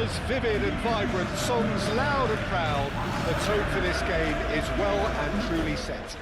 Colours vivid and vibrant, songs loud and proud. The tone for this game is well and truly set.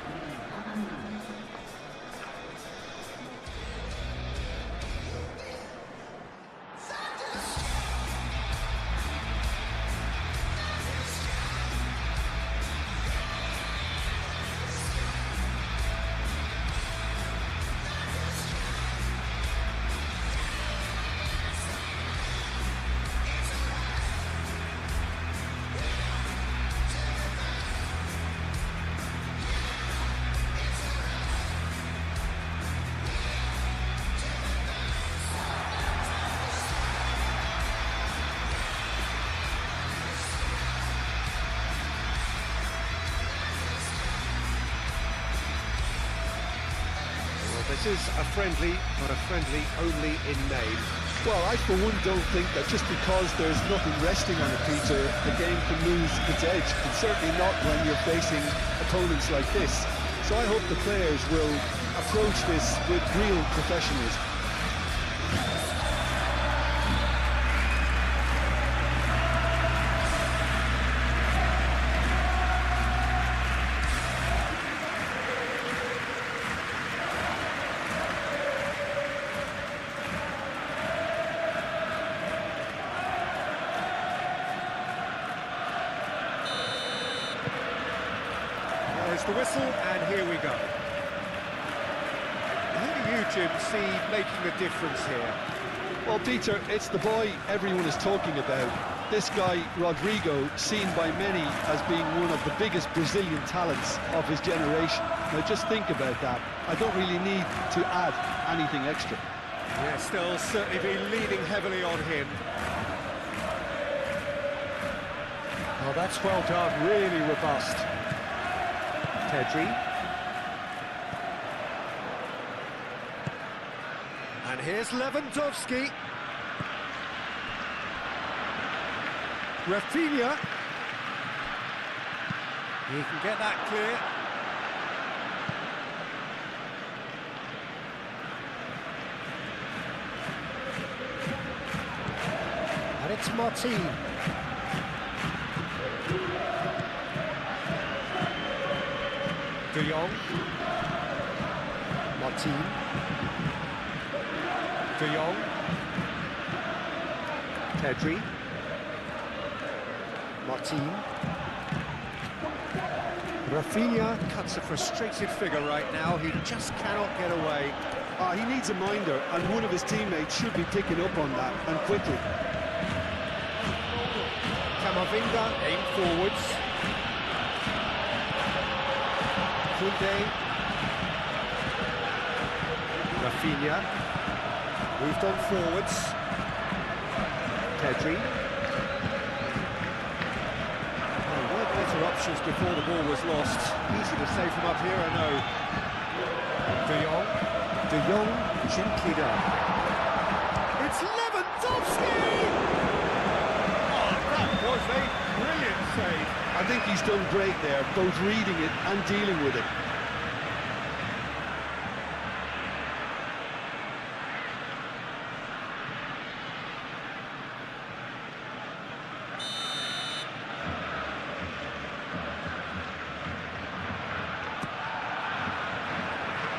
This is a friendly, but a friendly only in name. Well, I for one don't think that just because there's nothing resting on it, Peter, the game can lose its edge, and certainly not when you're facing opponents like this. So I hope the players will approach this with real professionalism. There's the whistle, and here we go. Who do you, Jim, see making a difference here? Well, Peter, it's the boy everyone is talking about. This guy, Rodrigo, seen by many as being one of the biggest Brazilian talents of his generation. Now, just think about that. I don't really need to add anything extra. Yes, they'll certainly be leaning heavily on him. Oh, that's well done, really robust. Pedri. And here's Lewandowski. Rafinha. He can get that clear. And it's Martin. De Jong. Martin. De Jong. Pedri. Martin. Rafinha cuts a frustrated figure right now. He just cannot get away. He needs a minder, and one of his teammates should be picking up on that, and quickly. Camavinga aimed forwards. Kunde. Rafinha. Moved on forwards. Pedri. Oh, one better options before the ball was lost. Easy to save from up here, I know. De Jong. De Jong, gently done. It's Lewandowski! Oh, that was a brilliant save. I think he's done great there, both reading it and dealing with it.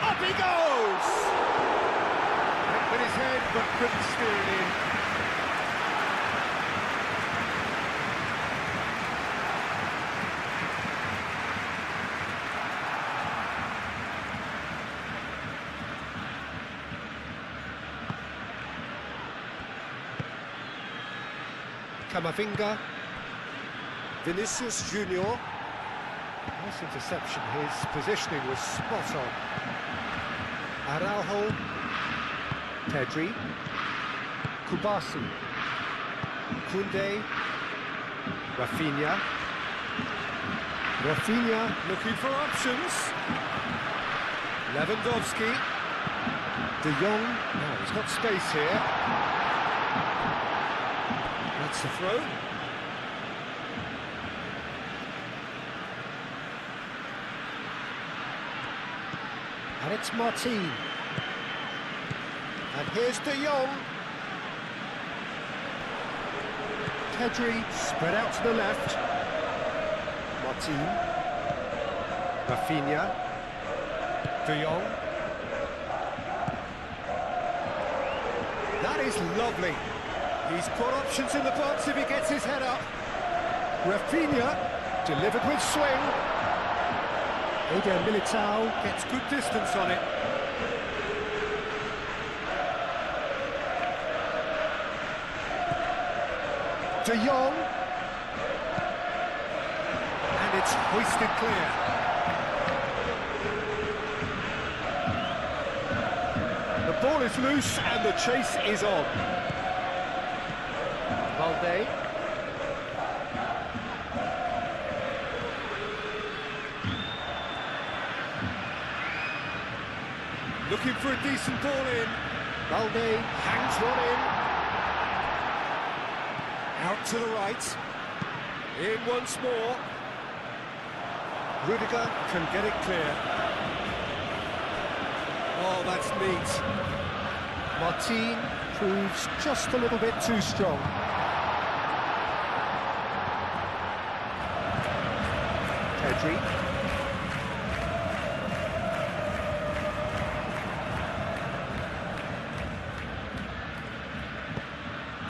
Up he goes! Went with his head, but couldn't steer it in. Camavinga. Vinicius Junior. Nice interception, his positioning was spot on. Araujo. Pedri. Kubasi. Kunde. Rafinha. Rafinha looking for options. Lewandowski. De Jong. Now he's got space here. That's the throw. And it's Martin. And here's De Jong. Pedri, spread out to the left. Martin. Rafinha. De Jong. That is lovely. He's got options in the box if he gets his head up. Rafinha, delivered with swing. Eder Militao gets good distance on it. De Jong. And it's hoisted clear. The ball is loose and the chase is on. Valde. Looking for a decent ball in. Valde hangs one in. Out to the right. In once more. Rudiger can get it clear. Oh, that's neat. Martin proves just a little bit too strong. Pedri.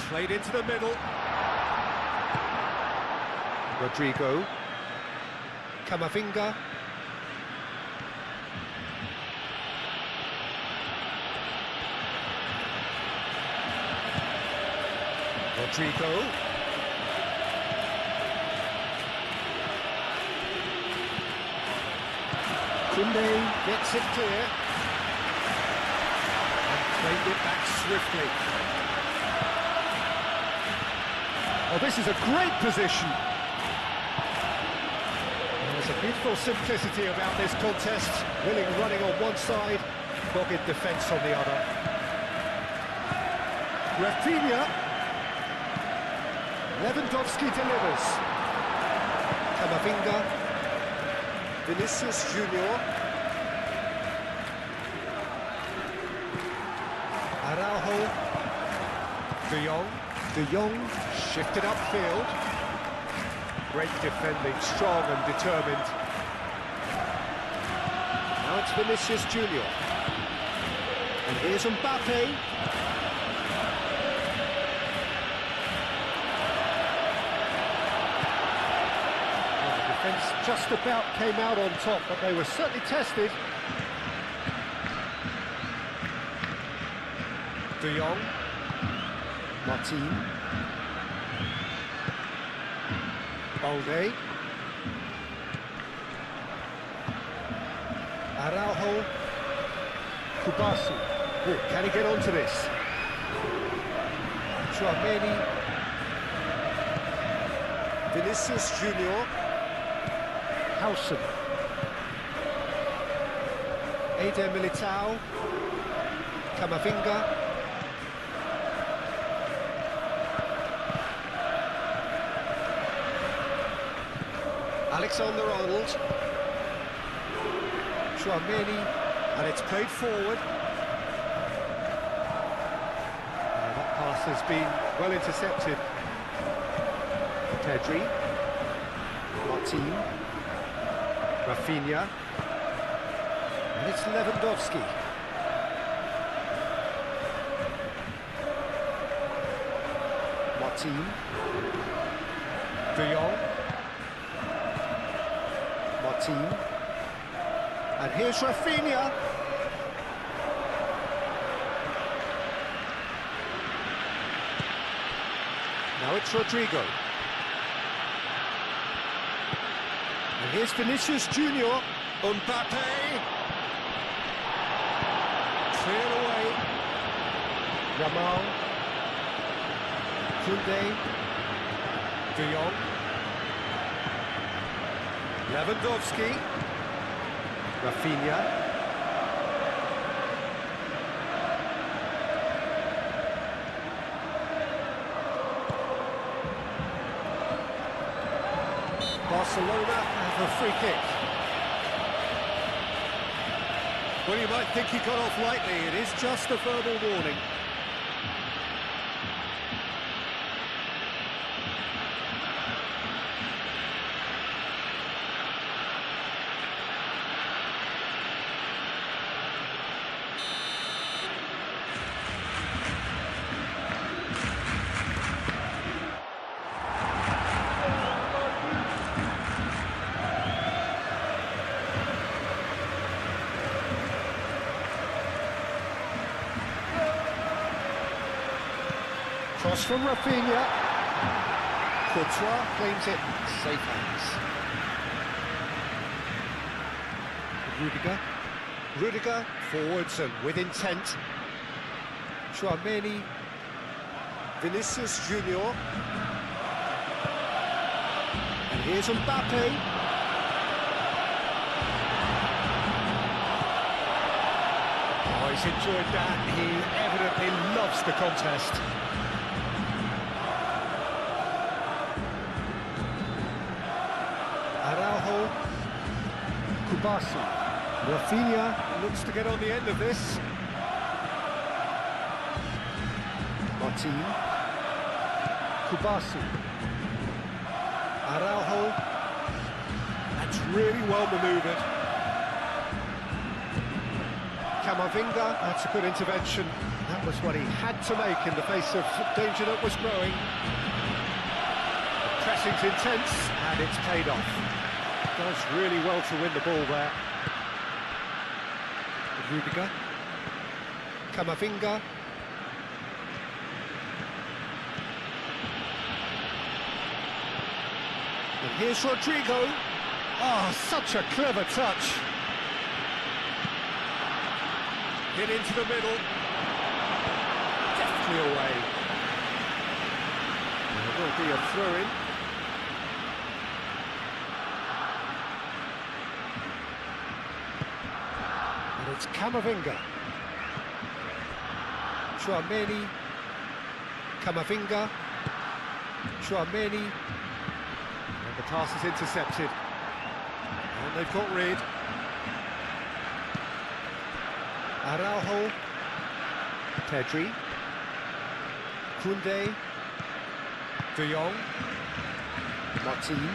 Played into the middle. Rodrigo. Camavinga. Rodrigo. Kunde gets it clear. And played it back swiftly. Oh, this is a great position. There's a beautiful simplicity about this contest. Willing running on one side, dogged defence on the other. Rafinha. Lewandowski delivers. Camavinga. Vinicius Junior. Araujo. De Jong. De Jong shifted upfield. Great defending, strong and determined. Now it's Vinicius Junior. And here's Mbappe. Well, the defence just about came out on top, but they were certainly tested. De Jong. Martin. Balde. Araujo. Kustami. Oh, can he get onto this? Chouameni. Vinicius Junior. Hausen. Eder Militao. Camavinga. Alexander-Arnold. Chouameni, and it's played forward. That pass has been well intercepted. Pedri. Martin. Rafinha. And it's Lewandowski. Martin. De Jong. Martin. And here's Rafinha. Now it's Rodrigo. And here's Vinicius Junior. Mbappe. Cleared away. Yamal. Kunde. De Jong. Lewandowski. Rafinha. Barcelona have a free kick. Well, you might think he got off lightly. It is just a verbal warning. Cross from Rafinha. Courtois claims it. Safe hands. Rudiger forwards and with intent. Chouameni. Vinicius Junior. And here's Mbappe. Oh, he's enjoyed that. He evidently loves the contest. Araujo. Kubasi. Rafinha looks to get on the end of this. Martin. Kubasi. Araujo. That's really well manoeuvred. Camavinga, that's a good intervention. That was what he had to make in the face of danger that was growing. The pressing's intense, and it's paid off. Does really well to win the ball there. Rudiger. Camavinga. And here's Rodrigo. Oh, such a clever touch. Hit into the middle. Deftly away. There will be a throw-in. And it's Camavinga. Chouameni. Camavinga. Chouameni. And the pass is intercepted. And they've got rid. Araujo. Pedri. Koundé. De Jong. Martin.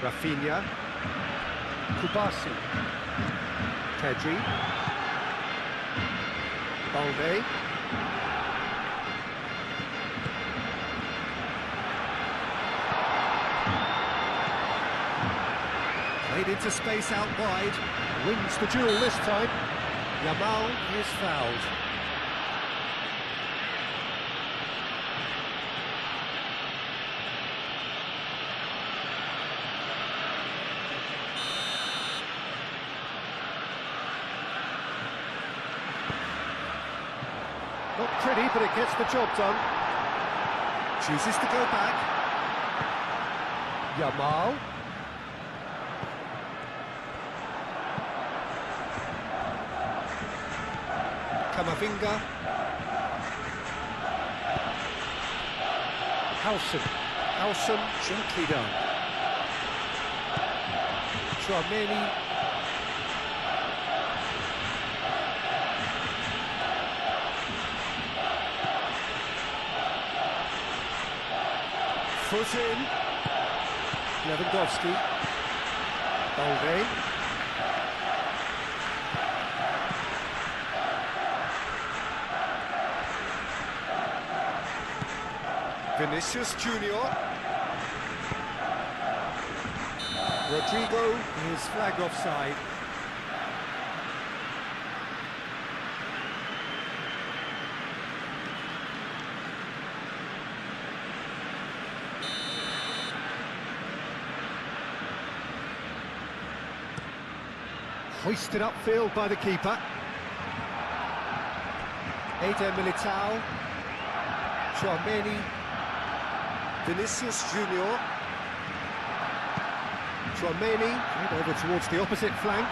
Rafinha. Kubasi. Pedri. Balde. Played into space out wide. Wins the duel this time. Yamal is fouled. Not pretty, but it gets the job done. Chooses to go back. Yamal. Camavinga. Howson gently done. Chouameni. Foot in. Lewandowski. Balde. Vinicius Junior. Rodrigo is flagged offside. Hoisted upfield by the keeper. Eder Militao. Chouameni. Vinicius Junior. Chouameni, over towards the opposite flank.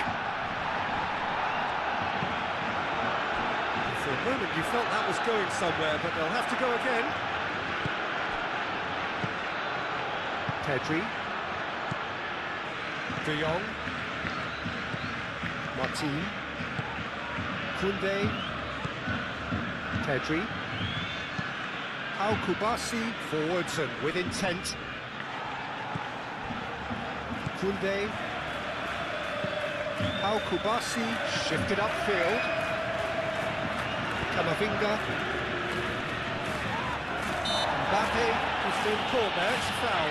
For a moment you felt that was going somewhere, but they'll have to go again. Pedri. De Jong. Martin. Koundé. Pedri. Kubasi forwards and with intent. Koundé. Kubasi shifted upfield. Camavinga. Mbappe has been caught there, it's a foul.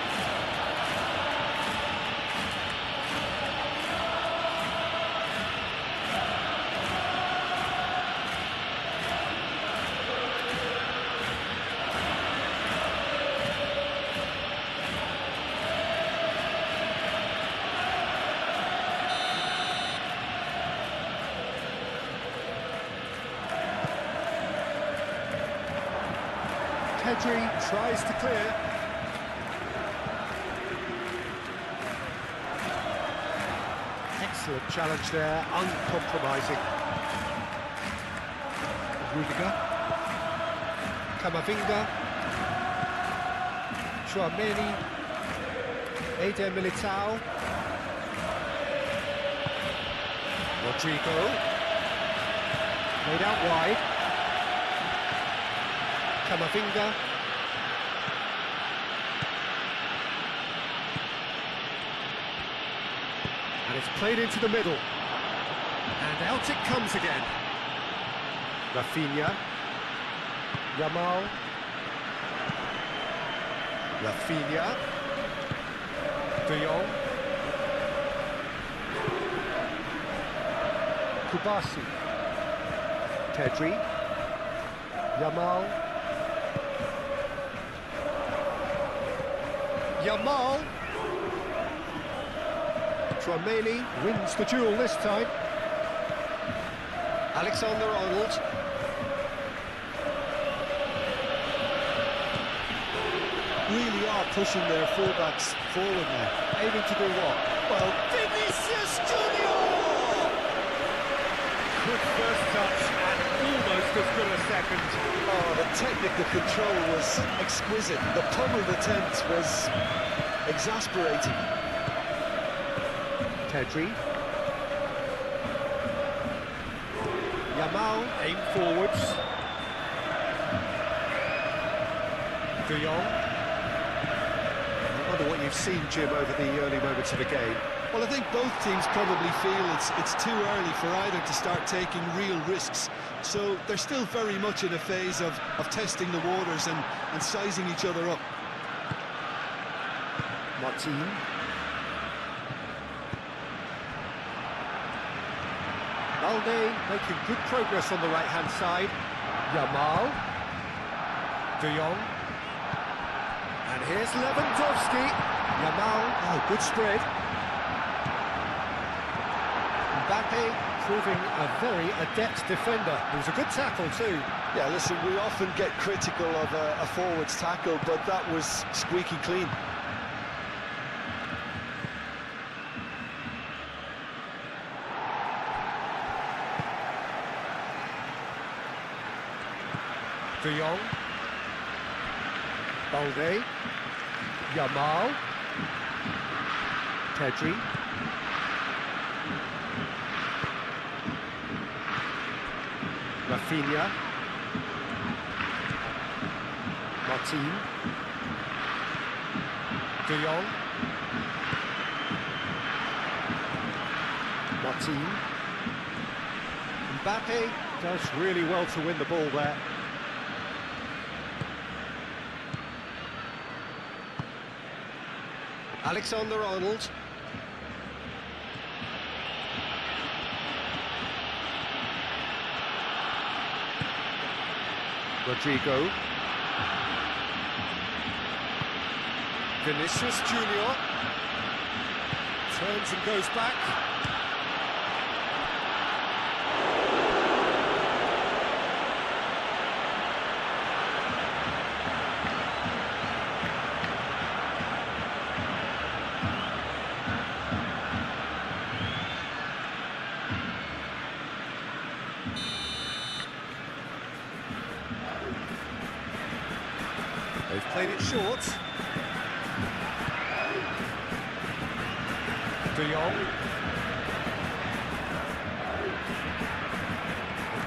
Pedri tries to clear. Excellent challenge there, uncompromising. Rudiger. Camavinga. Tchouaméni. Eder Militao. Rodrigo. Laid out wide. Camavinga. And it's played into the middle. And out it comes again. Rafinha. Yamal. Rafinha. De Jong. Kubasi. Pedri. Yamal. Yamal. Tchouaméni wins the duel this time. Alexander-Arnold. Really are pushing their fullbacks forward now. Aiming to do what? Well, Vinicius Junior! Good first touch and almost as good a second. Oh, the technical control was exquisite. The pummeled attempt was exasperating. Pedri. Yamal, aim forwards. De Jong. I wonder what you've seen, Jim, over the early moments of the game. Well, I think both teams probably feel it's too early for either to start taking real risks. So they're still very much in a phase of testing the waters and sizing each other up. Martin. Balde making good progress on the right-hand side. Yamal. De Jong. And here's Lewandowski. Yamal, oh, good spread. Mbappe proving a very adept defender. It was a good tackle too. Yeah, listen, we often get critical of a forward's tackle, but that was squeaky clean. De Jong. Balde. Yamal. Pedri. Rafinha. Martin. De Jong. Martin. Mbappe does really well to win the ball there. Alexander-Arnold. Rodrigo. Vinicius Junior. Turns and goes back. They've played it short. De Jong.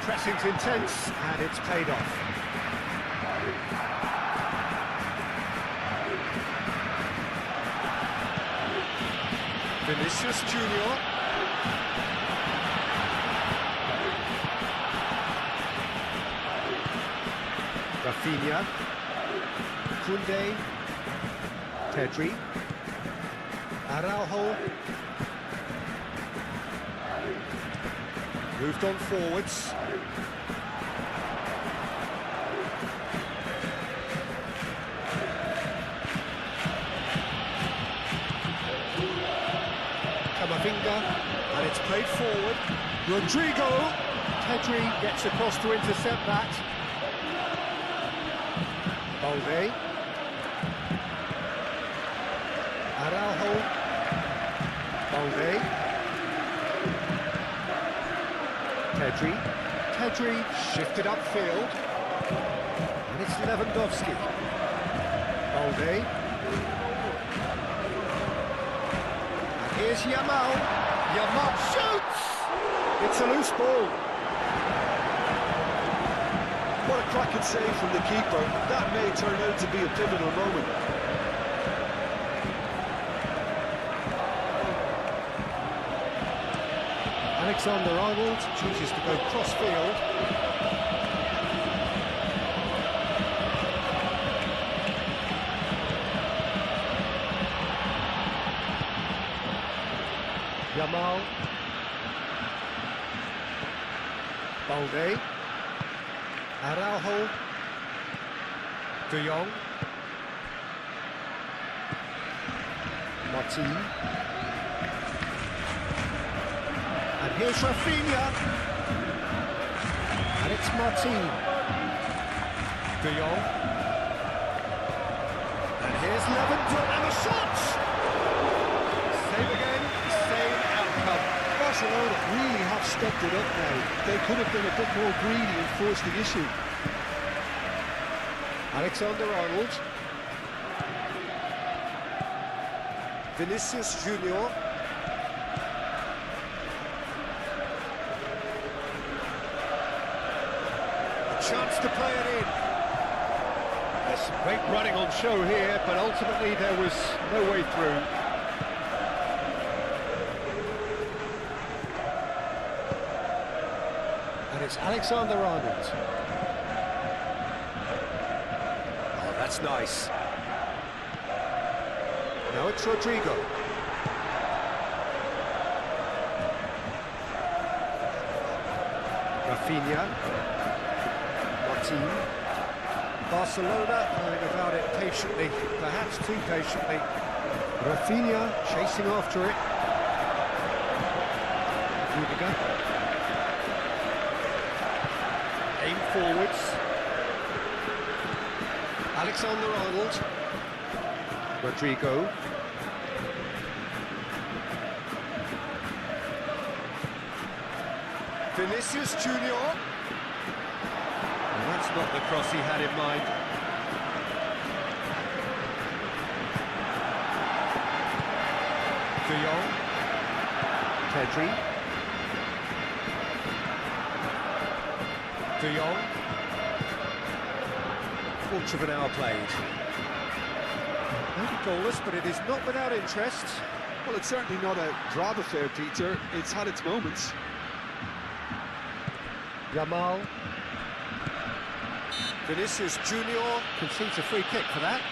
Pressing's intense, and it's paid off. Vinicius Junior. Rafinha. Koundé. Pedri. Araujo. Moved on forwards. Camavinga, and it's played forward. Rodrigo. Pedri gets across to intercept that. Balde. Araujo. Balde. Pedri shifted upfield. And it's Lewandowski. Balde. And here's Yamal. Yamal shoots! It's a loose ball. What a cracking save from the keeper. That may turn out to be a pivotal moment. Alexander-Arnold chooses to go cross-field. Yamal. Balde. Araujo. De Jong. Martin. And here's Rafinha. And it's Martin. De Jong. And here's Lewandowski. And a shot! Save again, same outcome. Barcelona really have stepped it up now. They could have been a bit more greedy and forced the issue. Alexander-Arnold. Vinicius Junior. A chance to play it in. There's some great running on show here, but ultimately there was no way through. And it's Alexander-Arnold. Oh, that's nice. Now it's Rodrigo. Rafinha. Martin. Barcelona going about it patiently, perhaps too patiently. Rafinha chasing after it. Rudiger. Aim forwards. Alexander-Arnold. Rodrigo. Vinicius Junior. Well, that's not the cross he had in mind. De Jong. Pedri. De Jong. Quarter of an hour played. Maybe goalless, but it is not without interest. Well, it's certainly not a drab affair, Peter. It's had its moments. Yamal. Vinicius Junior concedes a free kick for that.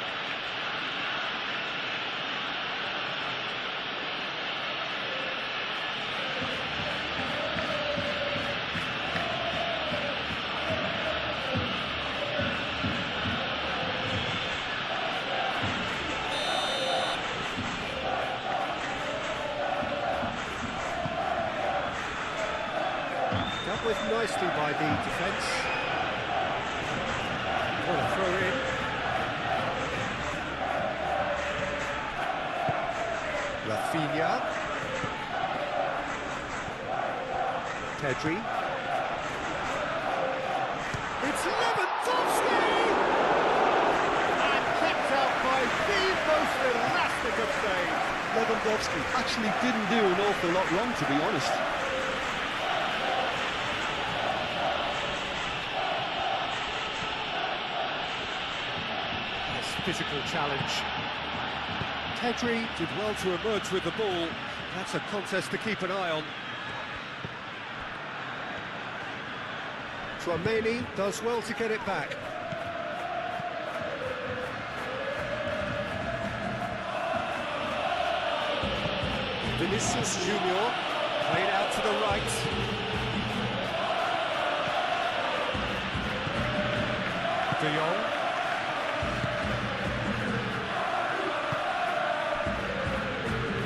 Dealt with nicely by the defence. What a throw in. Rafinha. Pedri. It's Lewandowski! And kept out by the most elastic of saves. Lewandowski actually didn't do an awful lot wrong, to be honest. Physical challenge. Pedri did well to emerge with the ball. That's a contest to keep an eye on. Tchouaméni does well to get it back. Vinicius Junior played out to the right. De Jong.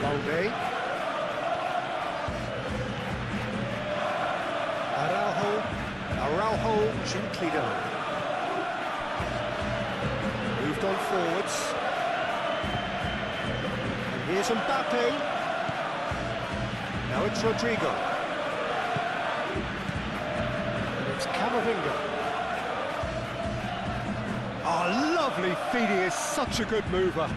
Balde. Araujo gently done. on forwards. And here's Mbappe. Now it's Rodrigo. And it's Camavinga. Oh, lovely feed, he is such a good mover.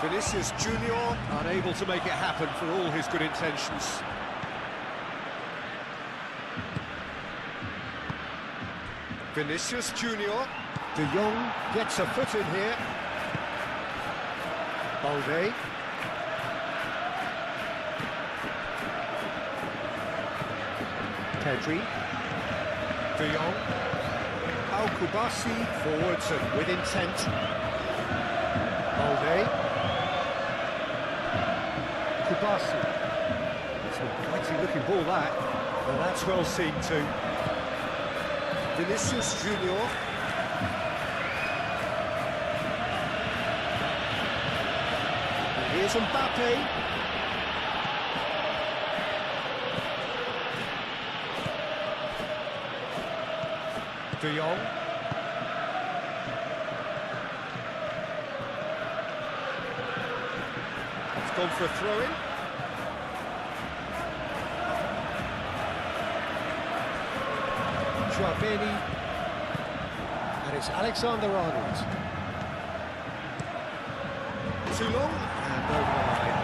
Vinicius Junior unable to make it happen for all his good intentions. Vinicius Junior. De Jong gets a foot in here. Balde. Pedri. De Jong. Al-Kubasi forwards and with intent. Balde. Kubasi. It's a mighty looking ball that. Well, that's well seen too. Vinicius Junior. And here's Mbappe. De Jong. It's gone for a throw-in. Chouameni, and it's Alexander-Arnold. Too long, and over the line.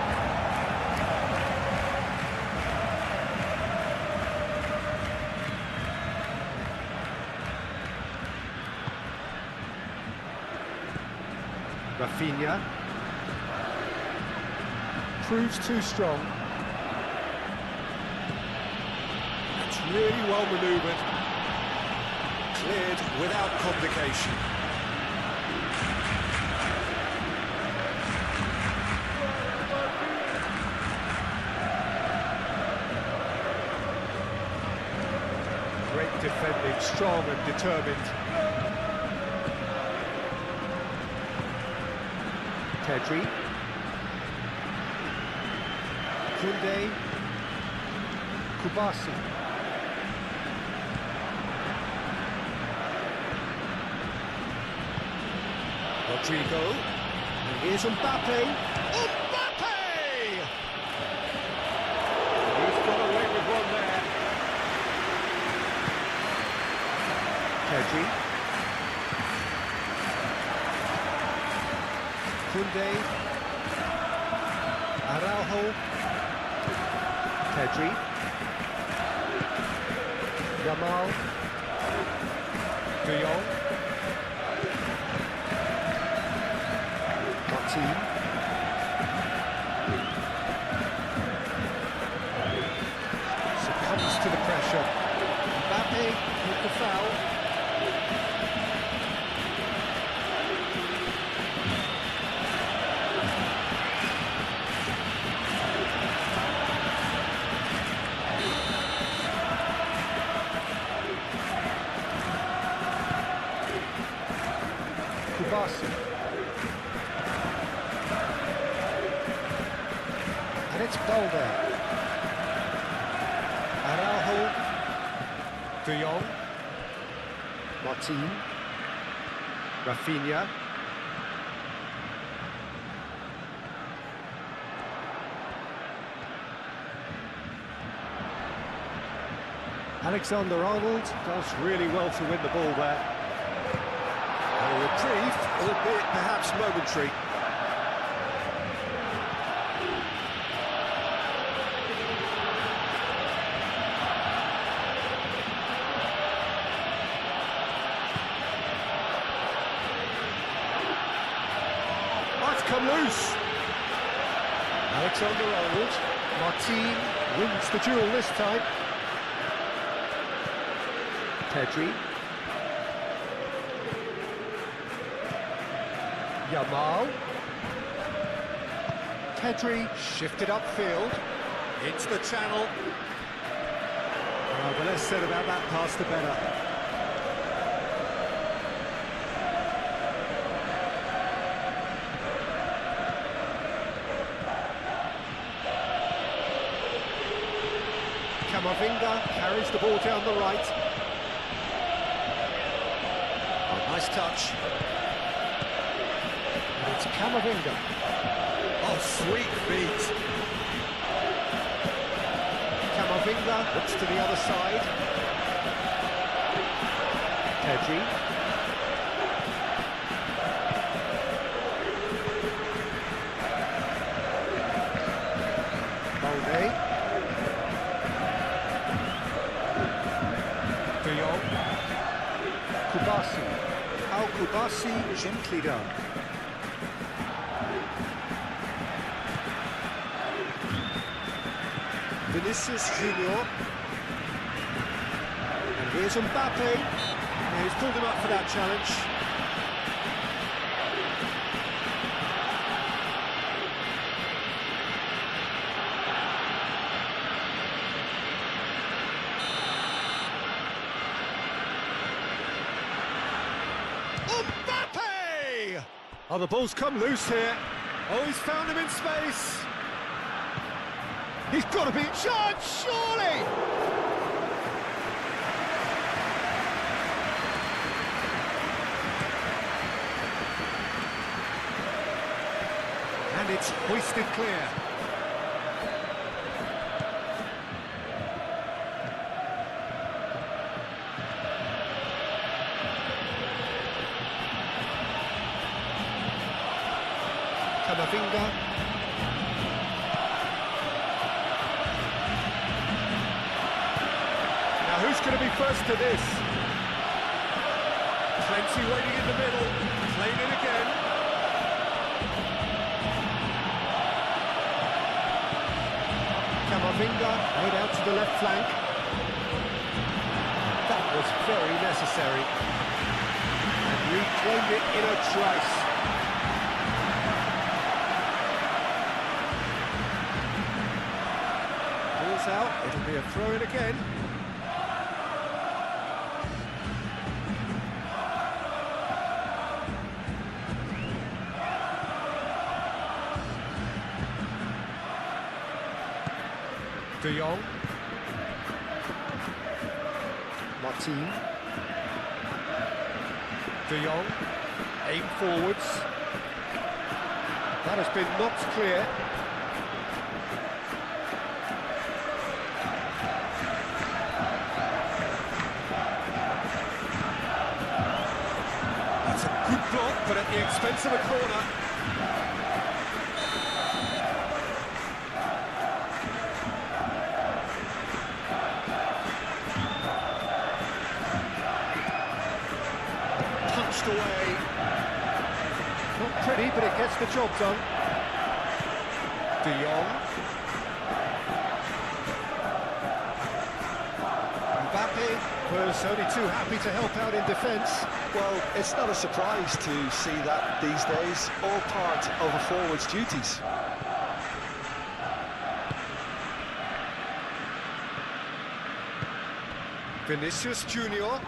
Rafinha. Proves too strong. It's really well manoeuvred. Cleared without complication. Great defending, strong and determined. Pedri. Kunde. Kubasi. Rodrigo, and here's Mbappe. Mbappe! He's got away with one there. Pedri. Kunde. Araujo. Pedri. Yamal. De Jong. Succumbs to the pressure. Mbappe with the foul. Kubasi. And it's Balde. Araujo. De Jong. Martin. Rafinha. Alexander-Arnold does really well to win the ball there. A reprieve, albeit perhaps momentary. Come loose. Alexander-Arnold. Martin wins the duel this time. Pedri. Yamal. Pedri shifted upfield. Into the channel. The less said about that pass, the better. Camavinga carries the ball down the right. A Nice touch. And it's Camavinga. Oh, sweet feet. Camavinga looks to the other side. Pedri. Balde. De Jong. Kubasi. Kubasi, gently done. Vinicius Junior. And here's Mbappe. And he's pulled him up for that challenge. Mbappe! Oh, the ball's come loose here. Oh, he's found him in space. He's got to be in charge, surely! And it's hoisted clear. Camavinga. Who's going to be first to this? Plenty waiting in the middle. Playing in again. Camavinga laid out to the left flank. That was very necessary. And reclaimed it in a trice. Ball's out. It'll be a throw-in again. De Jong. Martin. De Jong. Aim forwards. That has been knocked clear. That's a good block, but at the expense of a corner. Away. Not pretty, but it gets the job done. De Jong. Mbappe was only too happy to help out in defence. Well, it's not a surprise to see that these days, all part of a forward's duties. Vinicius Junior.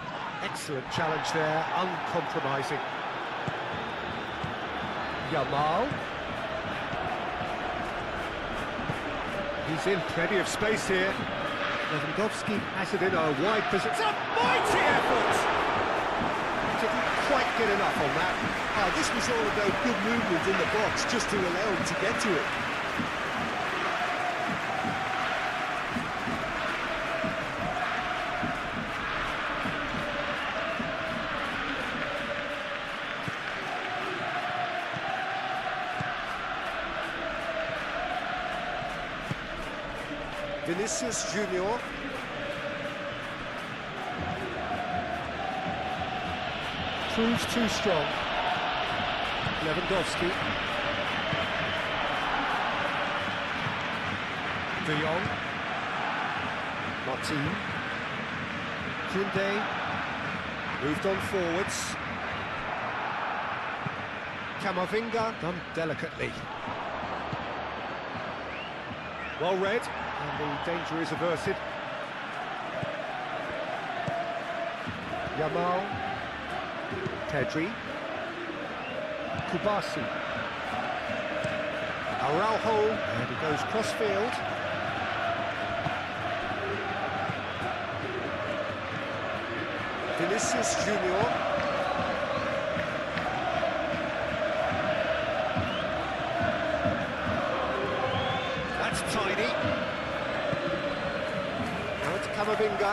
Excellent challenge there, uncompromising. Yamal. He's in plenty of space here. Lewandowski has it in a wide position. It's a mighty effort! Didn't quite get enough on that. This was all about good movement in the box, just to allow him to get to it. Vinicius Junior. Proves too strong. Lewandowski. De Jong. Martin. Kunde. Moved on forwards. Camavinga done delicately. Well read, and the danger is averted. Yamal. Pedri. Kubasi. Araujo, and he goes cross-field. Vinicius Junior. Kustami. Now it's Camavinga.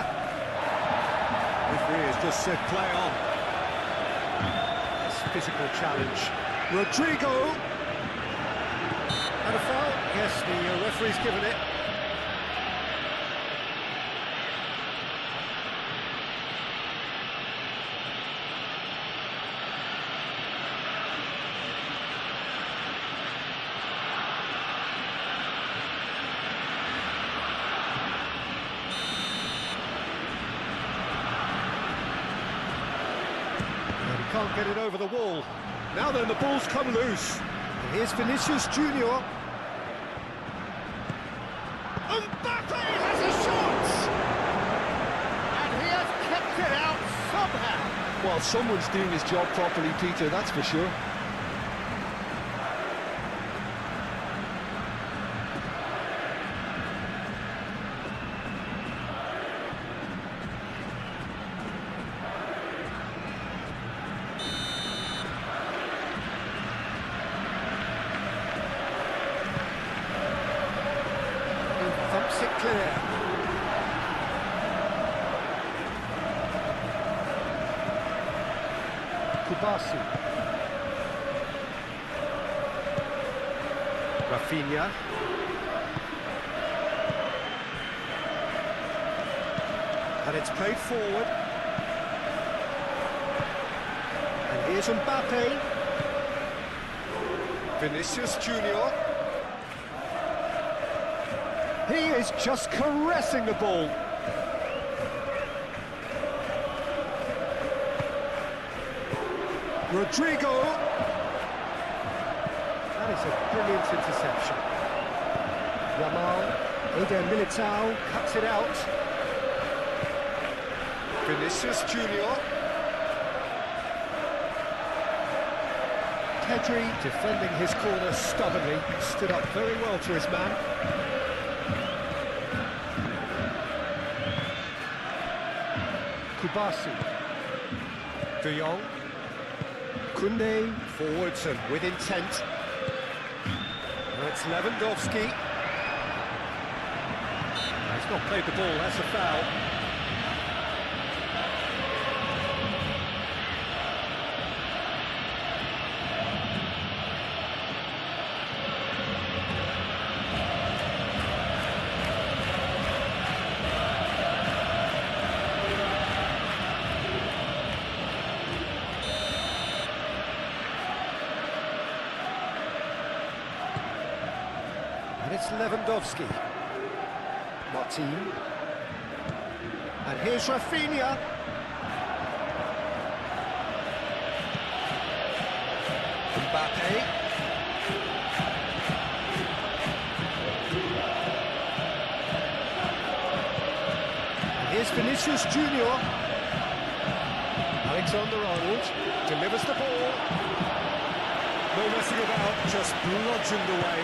Referee has just said play on. Nice physical challenge. Rodrigo. And a foul. Yes, the referee's given it. Can't get it over the wall. Now then, the ball's come loose. And here's Vinicius Junior. Mbappe has a shot! And he has kept it out somehow. Well, someone's doing his job properly, Peter, that's for sure. Thumps it clear. Kustami. Rafinha. And it's played forward. And here's Mbappe. Vinicius Junior. He is just caressing the ball. Rodrigo. That is a brilliant interception. Yamal, Eder Militao cuts it out. Vinicius Junior. Pedri defending his corner stubbornly, stood up very well to his man. Kustami. De Jong. Kunde forwards and with intent. That's Lewandowski. He's not played the ball, that's a foul. And it's Lewandowski. Martin. And here's Rafinha. Mbappe. And here's Vinicius Junior. Alexander-Arnold delivers the ball. No messing about, just bludgeoned away.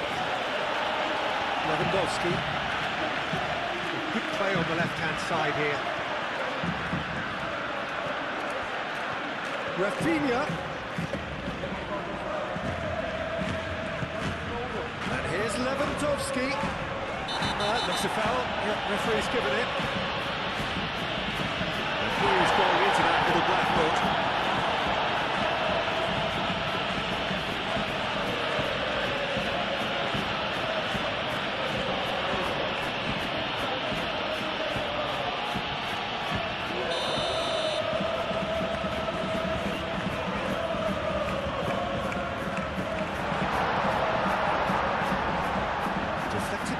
Lewandowski. Good play on the left-hand side here. Rafinha. And here's Lewandowski. Looks a foul. Yep, referee's given it. And he's going into that little black book.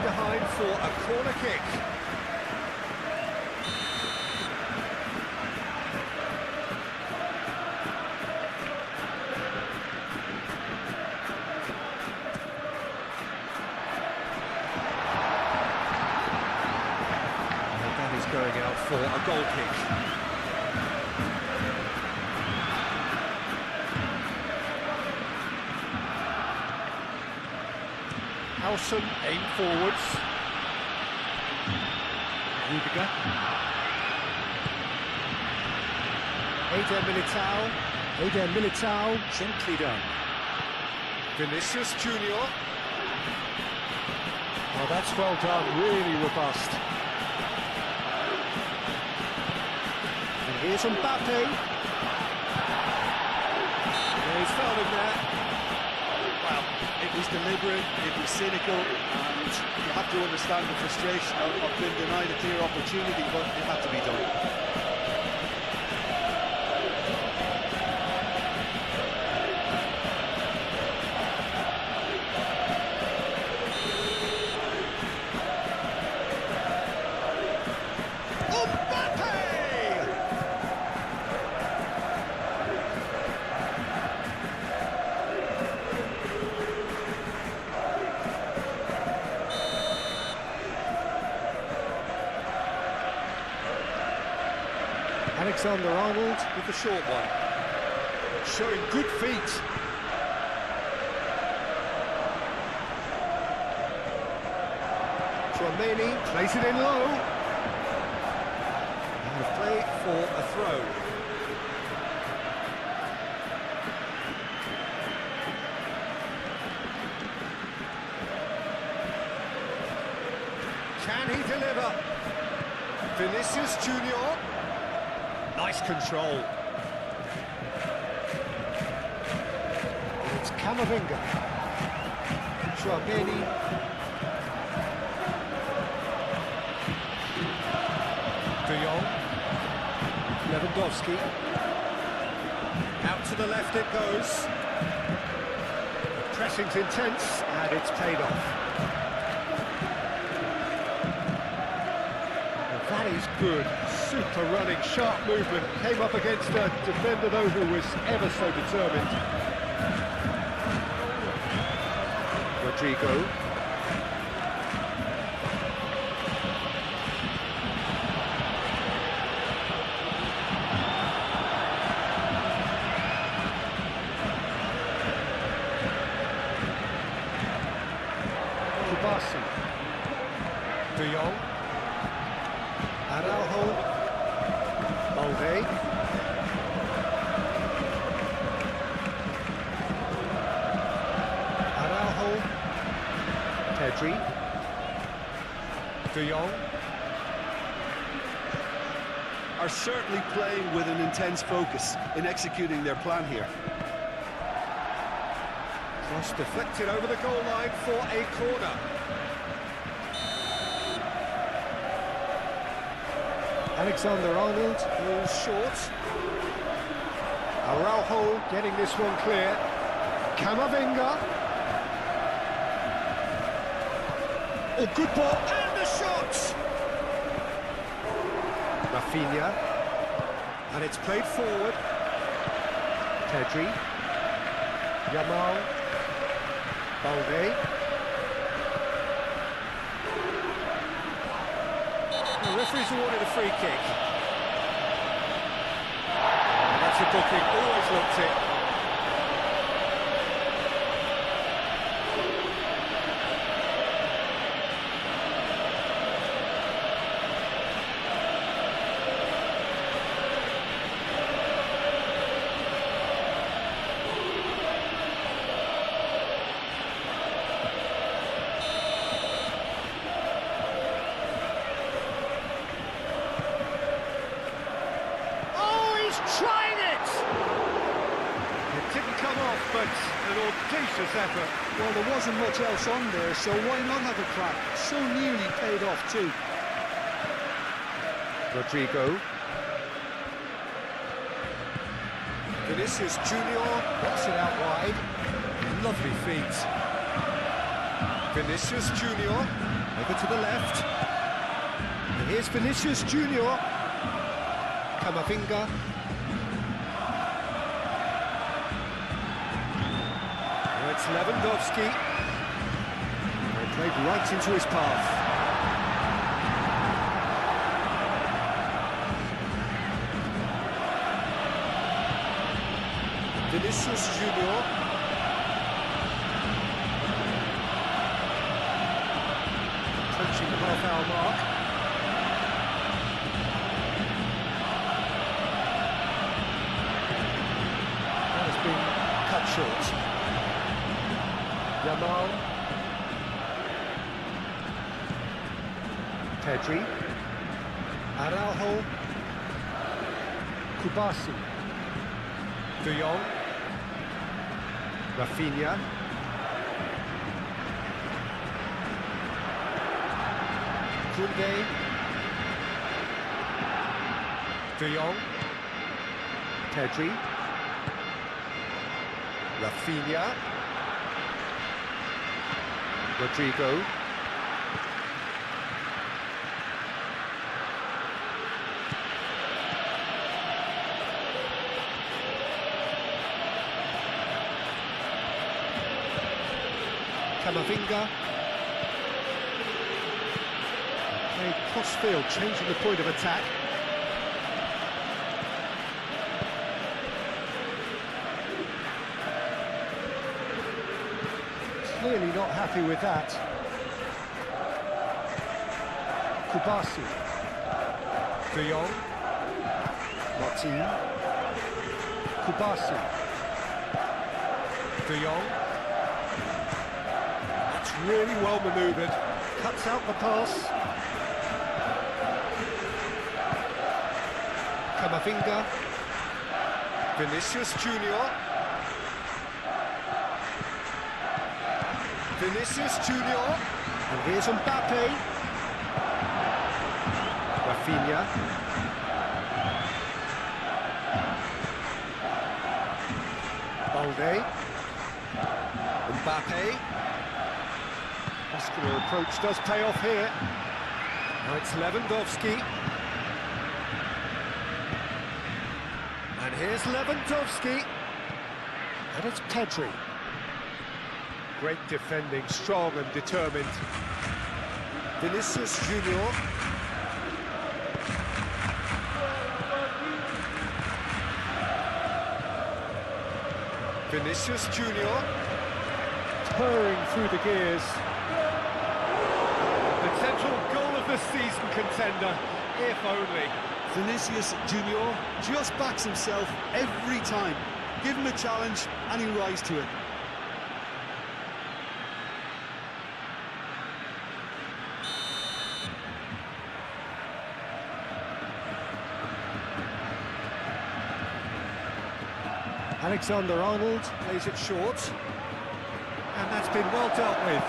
Behind for a corner kick. And that is going out for a goal kick. Howson aim forwards. Rudiger. Eder Militao, gently done. Vinicius Junior. Oh, that's well done, really robust. And here's Mbappe. Yeah, he's fouled him there. Well, it was deliberate, it was cynical, and you have to understand the frustration of being denied a clear opportunity, but it had to be done. Alexander-Arnold with the short one. Showing good feet. Chouameni plays it in low. And a play for a throw. Can he deliver? Vinicius Junior. Nice control. And it's Camavinga. Chouameni. De Jong. Lewandowski. Out to the left it goes. The pressing's intense and it's paid off. That is good, super running, sharp movement, came up against a defender though who was ever so determined. Rodrigo. Kustami. De Jong. Araujo, Balde, Araujo, Pedri, De Jong. Are certainly playing with an intense focus in executing their plan here. Cross deflected over the goal line for a corner. Alexander-Arnold moves short. Araujo getting this one clear. Camavinga. Oh, good ball, and the shot! Rafinha. And it's played forward. Pedri. Yamal. Balde. The referee's awarded a free kick. That's a booking, always looked it. Trying it! It didn't come off, but an audacious effort. Well, there wasn't much else on there, so why not have a crack? So nearly paid off too. Rodrigo. Vinicius Junior knocks it out wide. Lovely feet. Vinicius Junior over to the left. And here's Vinicius Junior. Camavinga. It's Lewandowski. They played right into his path. Vinicius Junior. Approaching the half-hour mark. That has been cut short. Yamal. Pedri. Araujo. Kubasi. De Jong. Rafinha. Koundé. De Jong. Pedri. Rafinha. Rodrigo. Camavinga. Played cross-field, changing the point of attack. Clearly not happy with that. Kubasi. De Jong. Martin. Kubasi. De Jong. That's really well manoeuvred. Cuts out the pass. Camavinga. Vinicius Junior. Vinicius Junior. And here's Mbappe. Rafinha. Balde. Mbappe. Muscular approach does pay off here. Now it's Lewandowski. And here's Lewandowski. And it's Pedri. Great defending, strong and determined. Vinicius Junior. Vinicius Junior. Purring through the gears. The central goal of the season, contender, if only. Vinicius Junior just backs himself every time. Give him a challenge and he'll rise to it. Alexander-Arnold plays it short, and that's been well dealt with.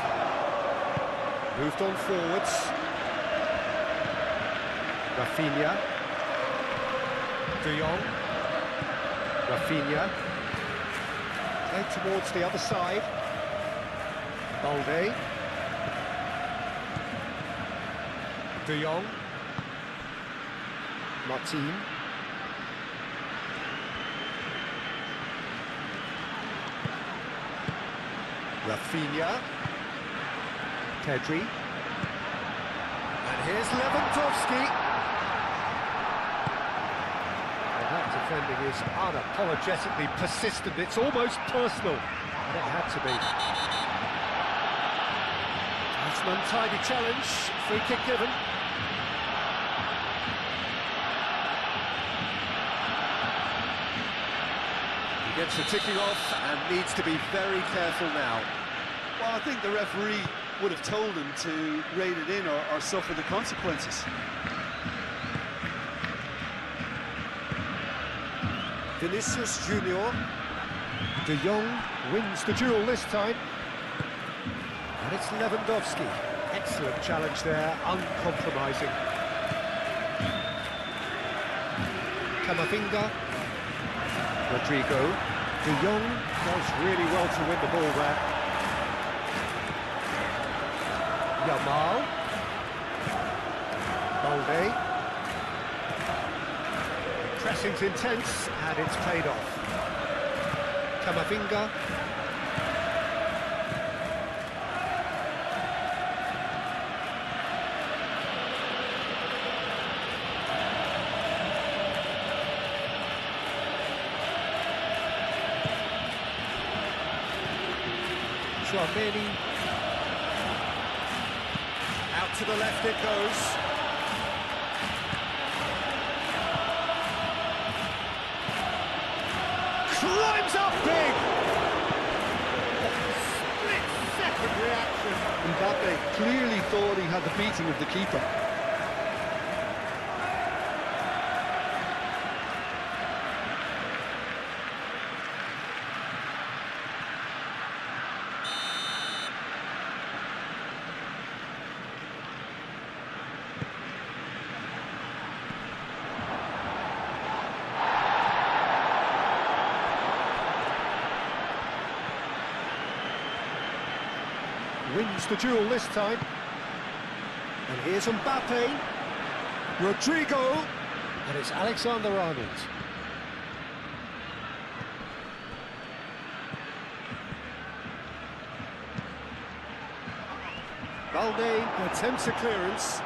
Moved on forwards. Rafinha. De Jong. Rafinha. Played towards the other side. Balde. De Jong. Martin. Rafinha. Pedri. And here's Lewandowski. And that defending is unapologetically persistent. It's almost personal. And it had to be. That's an untidy challenge. Free kick given. He gets the ticking off and needs to be very careful now. Well, I think the referee would have told him to rate it in or suffer the consequences. Vinicius Junior. De Jong wins the duel this time. And it's Lewandowski. Excellent challenge there, uncompromising. Camavinga. Rodrigo. De Jong does really well to win the ball there. Yamal. Balde. Pressing's intense, and it's paid off. Camavinga. Chouameni. Out to the left it goes. Climbs up big! Split-second reaction. Mbappe clearly thought he had the beating of the keeper. Wins the duel this time. And here's Mbappe. Rodrigo. And it's Alexander-Arnold. Balde attempts a clearance.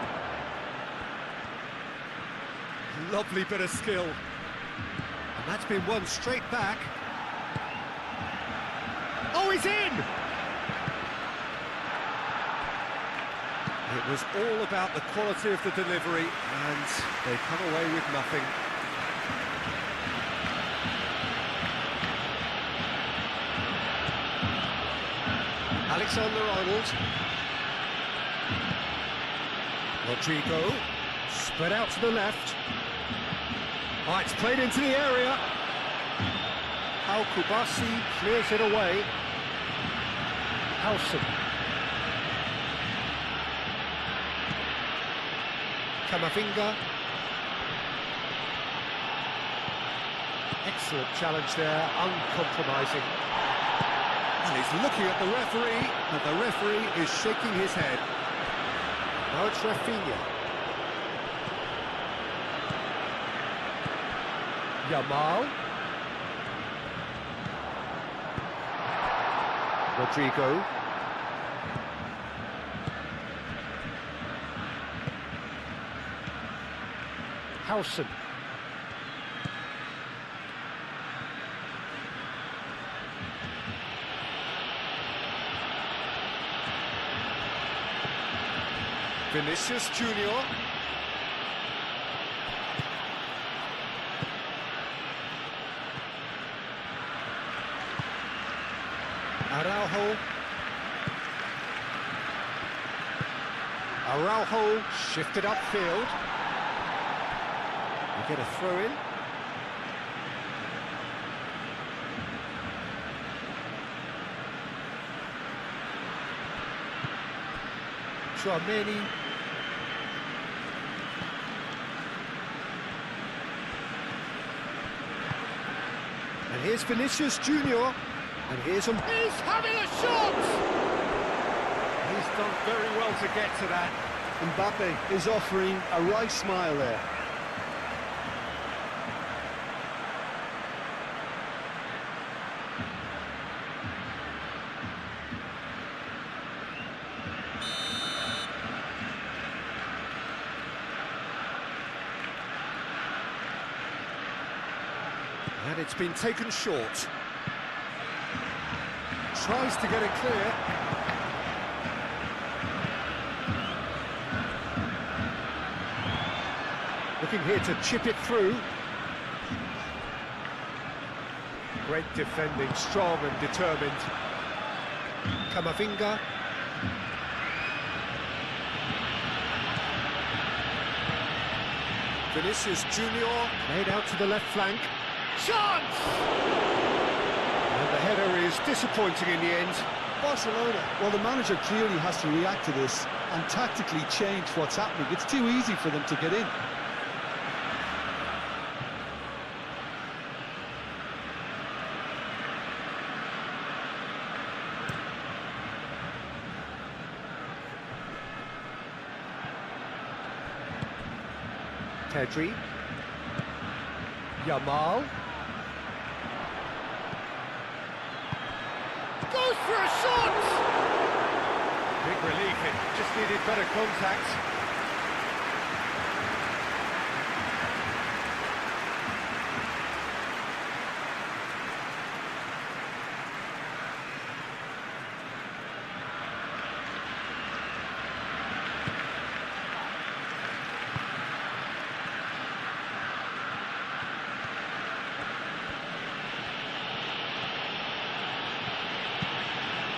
Lovely bit of skill. And that's been won straight back. Oh, he's in! It was all about the quality of the delivery, and they come away with nothing. Alexander-Arnold. Rodrigo. Spread out to the left. Oh, it's played into the area. Kubasi clears it away. Howson. Camavinga. Excellent challenge there, uncompromising. And he's looking at the referee, and the referee is shaking his head. Now it's Rafinha. Yamal. Rodrigo. Howson. Vinicius Junior. Araujo shifted upfield. We get a throw in. Chouameni. And here's Vinicius Junior. And here's him. He's having a shot! He's done very well to get to that. Mbappe is offering a wry smile there. And it's been taken short. Tries to get it clear. Looking here to chip it through. Great defending, strong and determined. Camavinga. Vinicius Junior, played out to the left flank. Chance! And the header is disappointing in the end. Barcelona, well, the manager clearly has to react to this and tactically change what's happening. It's too easy for them to get in. Pedri. Yamal. Goes for a shot! Big relief, it just needed better contact.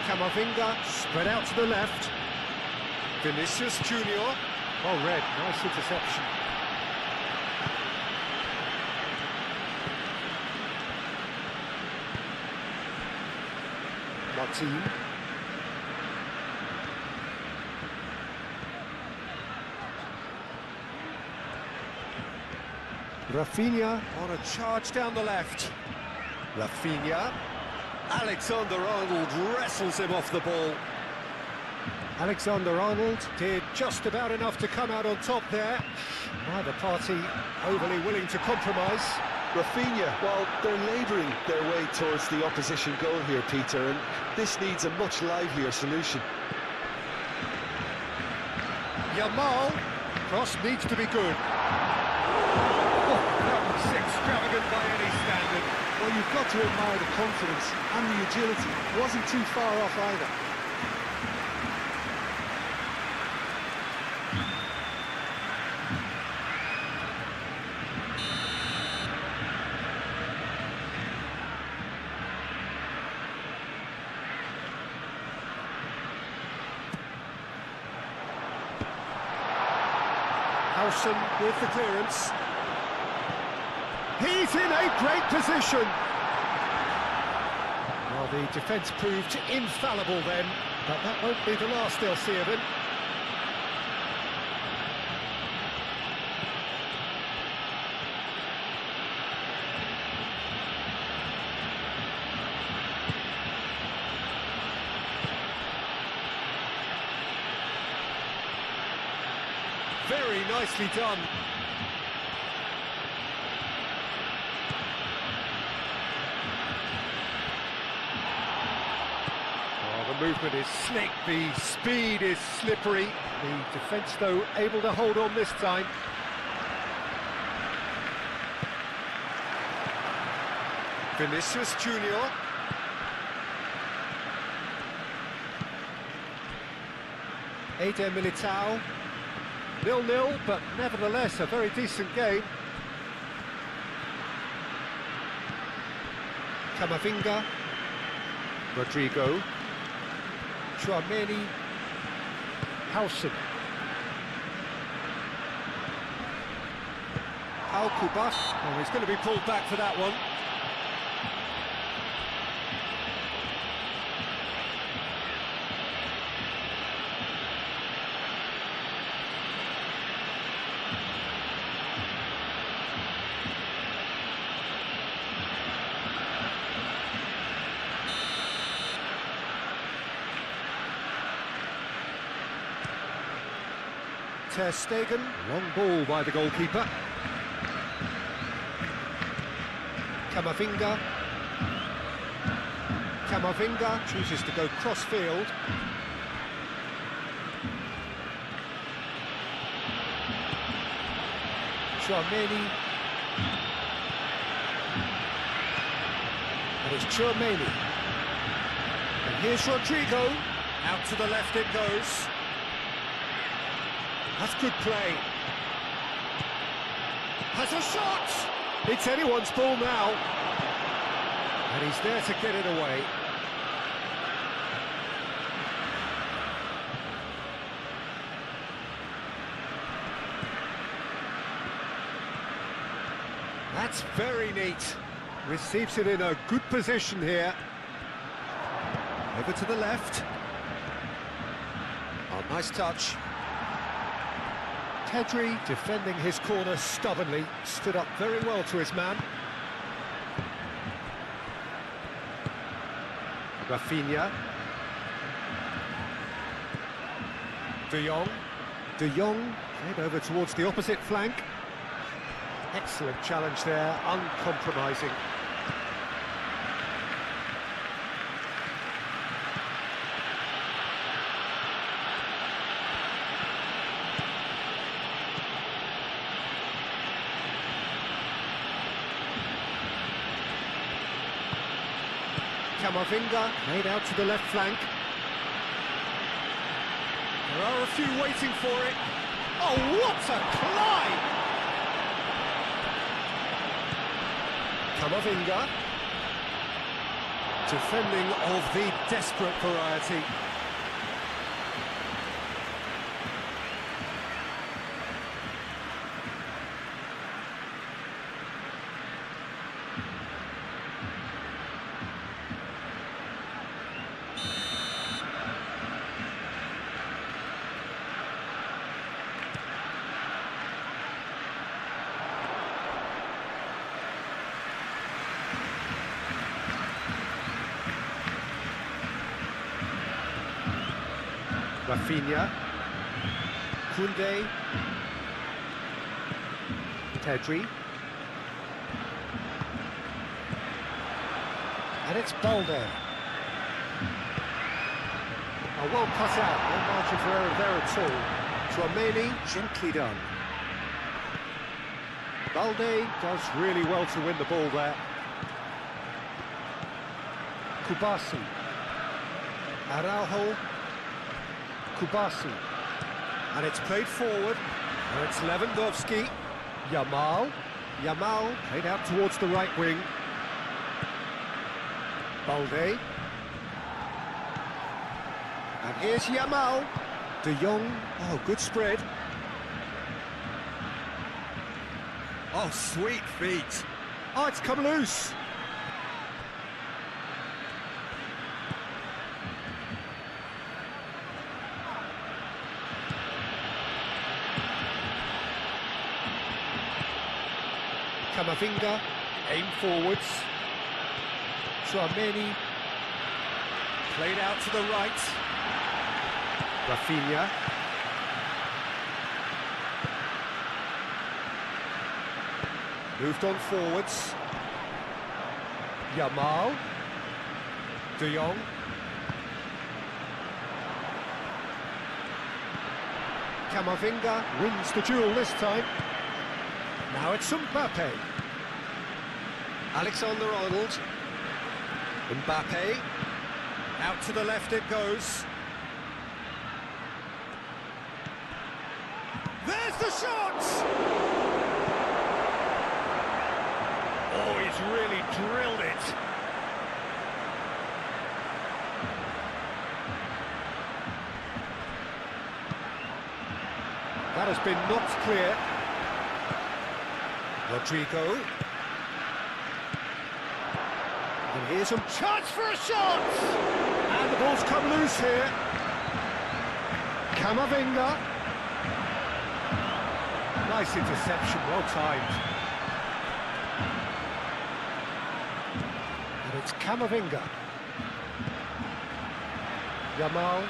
Camavinga, spread out to the left. Vinicius Junior. Well read, nice interception. Martin. Rafinha on a charge down the left. Rafinha. Alexander-Arnold wrestles him off the ball. Alexander-Arnold did just about enough to come out on top there. Neither party overly willing to compromise. Rafinha, well, they're labouring their way towards the opposition goal here, Peter, and this needs a much livelier solution. Yamal, cross needs to be good. Oh, that was extravagant by any standard. Well, you've got to admire the confidence and the agility. It wasn't too far off either. With the clearance. He's in a great position. Well, the defence proved infallible then, but that won't be the last they'll see of him. Very nicely done. Oh, the movement is slick, the speed is slippery. The defence, though, able to hold on this time. Vinicius Junior. Eder Militao. 0-0, but nevertheless a very decent game. Camavinga, Rodrigo, Chouameni, Howson, Al-Kubas. Oh, he's going to be pulled back for that one. Ter Stegen, long ball by the goalkeeper. Camavinga. Camavinga chooses to go cross-field. Chouameni. And it's Chouameni. And here's Rodrigo. Out to the left it goes. That's good play. Has a shot! It's anyone's ball now. And he's there to get it away. That's very neat. Receives it in a good position here. Over to the left. Oh, nice touch. Pedri, defending his corner stubbornly, stood up very well to his man. Rafinha. De Jong. De Jong, head over towards the opposite flank. Excellent challenge there, uncompromising. Camavinga made out to the left flank. There are a few waiting for it. Oh, what a climb! Camavinga. Defending of the desperate variety. Rafinha. Koundé. Pedri. And it's Balde. Well cut out, no margin for error there at all. Tchouameni, gently done. Balde does really well to win the ball there. Kubasi. Araujo. Kubasi. And it's played forward. And it's Lewandowski. Yamal. Yamal played out towards the right wing. Balde. And here's Yamal. De Jong. Oh, good spread. Oh, sweet feet. Oh, it's come loose. Camavinga, aim forwards. Tchouameni, played out to the right. Rafinha. Moved on forwards. Yamal. De Jong. Camavinga wins the duel this time. Now it's Mbappe. Alexander-Arnold. Mbappe. Out to the left it goes. There's the shot! Oh, he's really drilled it. That has been knocked clear. Rodrigo. And here's a chance for a shot! And the ball's come loose here. Camavinga. Nice interception, well timed. And it's Camavinga. Yamal.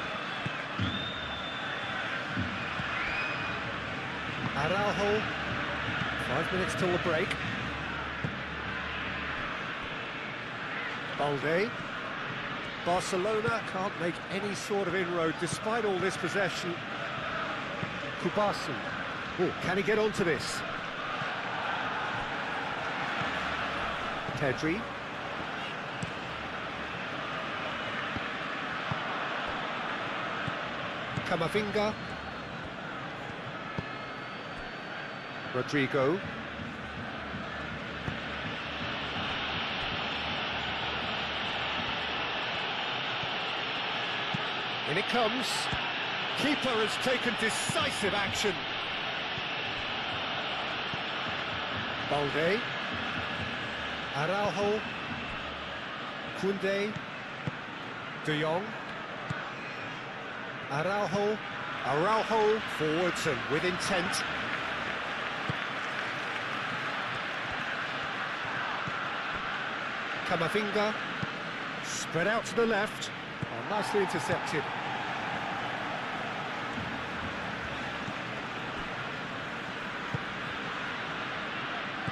Araujo. 5 minutes till the break. Balde. Barcelona can't make any sort of inroad despite all this possession. Kubasi. Oh, can he get onto this? Pedri. Camavinga. Rodrigo. In it comes. Keeper has taken decisive action. Balde. Araujo. Koundé. De Jong. Araujo. Araujo forwards and with intent. Camavinga. Spread out to the left. Oh, nicely intercepted.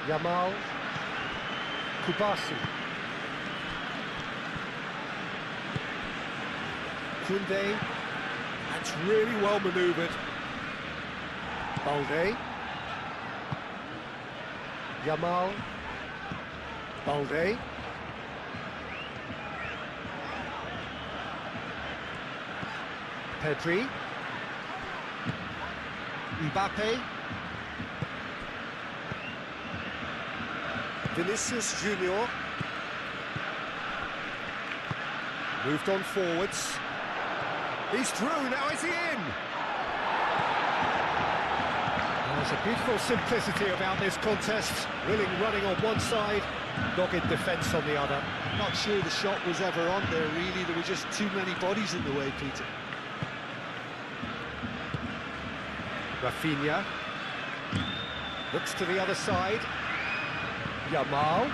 Yamal. Kubasi. Koundé. That's really well manoeuvred. Balde. Yamal. Balde. Pedri. Mbappe. Vinicius Junior. Moved on forwards. He's through, now is he in? There's a beautiful simplicity about this contest. Willing running on one side, dogged defence on the other. Not sure the shot was ever on there, really. There were just too many bodies in the way, Peter. Rafinha. Looks to the other side. Yamal.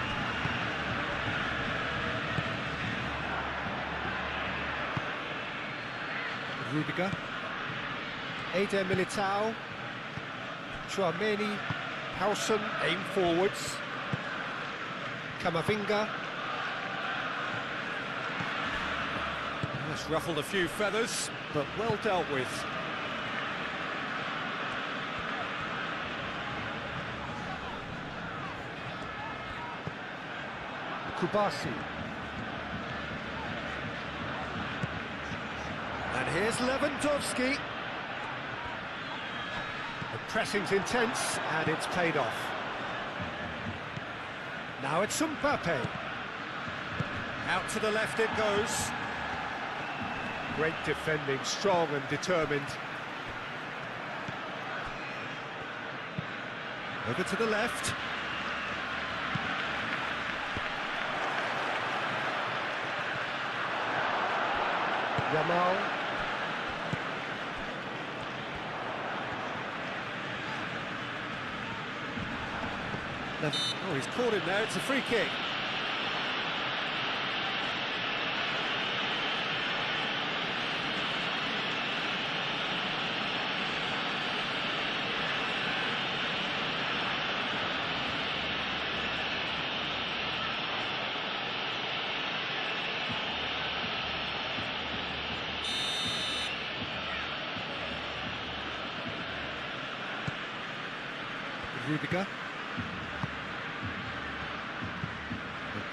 Rudiger. Eder Militao, Chouameni, Howson, aim forwards. Camavinga. That's ruffled a few feathers, but well dealt with. Kubasi. And here's Lewandowski. The pressing's intense, and it's paid off. Now it's Mbappe. Out to the left it goes. Great defending, strong and determined. Over to the left. Yamal. Oh, he's caught him there, it's a free kick. Rudiger.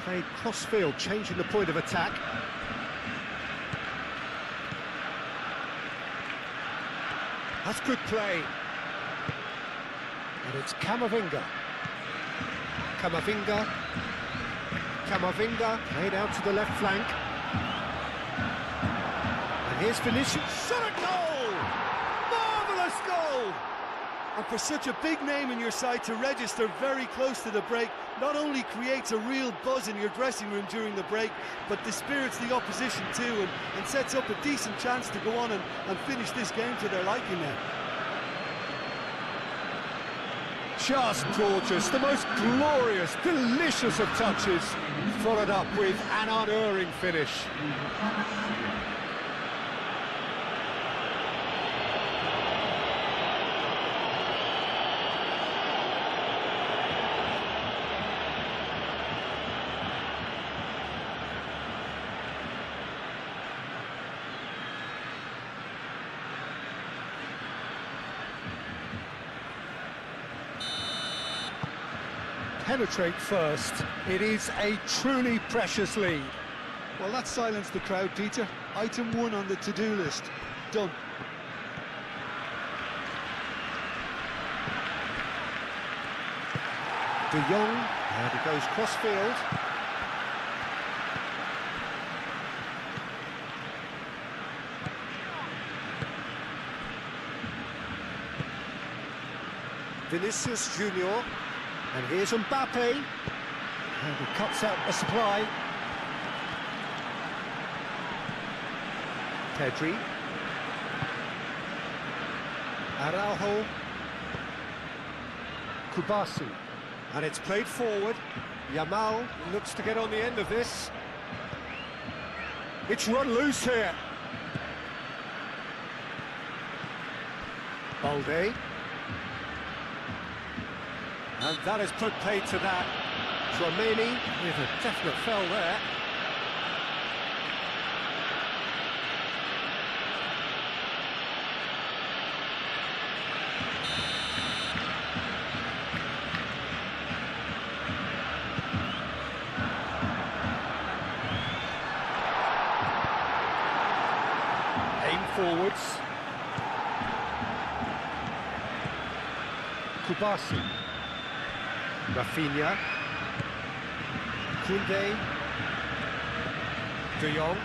Played cross-field, changing the point of attack. That's good play. And it's Camavinga. Camavinga, played out to the left flank. And here's Vinicius. Shot a goal! Marvellous goal! And for such a big name in your side to register very close to the break, not only creates a real buzz in your dressing room during the break, but dispirits the opposition too, and sets up a decent chance to go on and finish this game to their liking now. Just gorgeous, the most glorious, delicious of touches, followed up with an unerring finish. Penetrate first. It is a truly precious lead. Well, that silenced the crowd, Peter. Item 1 on the to-do list. Done. De Jong, and it goes cross-field. Vinicius Junior. And here's Mbappe, and he cuts out the supply. Pedri. Araujo. Kubasi. And it's played forward. Yamal looks to get on the end of this. It's run loose here. Balde. And that has put paid to that. Chouameni with a definite foul there. Aim forwards. Kubasi. Rafinha, Koundé, De Jong,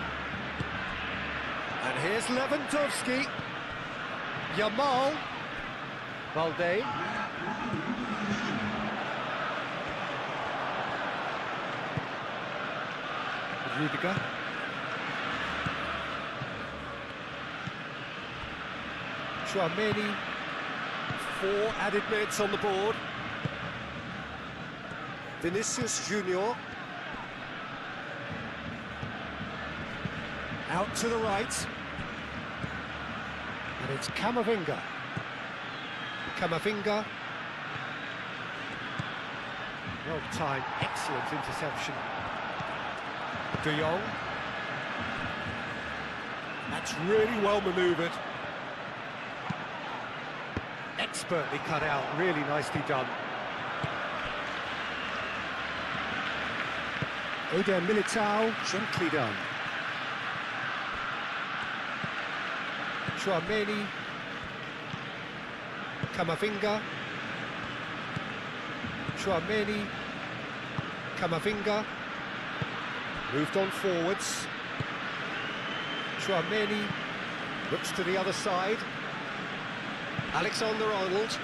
and here's Lewandowski, Yamal, Balde, Rudiger, Chouameni, 4 added minutes on the board. Vinicius Junior. Out to the right. And it's Camavinga. Camavinga. Well timed, excellent interception. De Jong. That's really well manoeuvred. Expertly cut out, really nicely done. Eder Militao, gently done. Chouameni. Camavinga. Chouameni. Camavinga. Moved on forwards. Chouameni looks to the other side. Alexander-Arnold.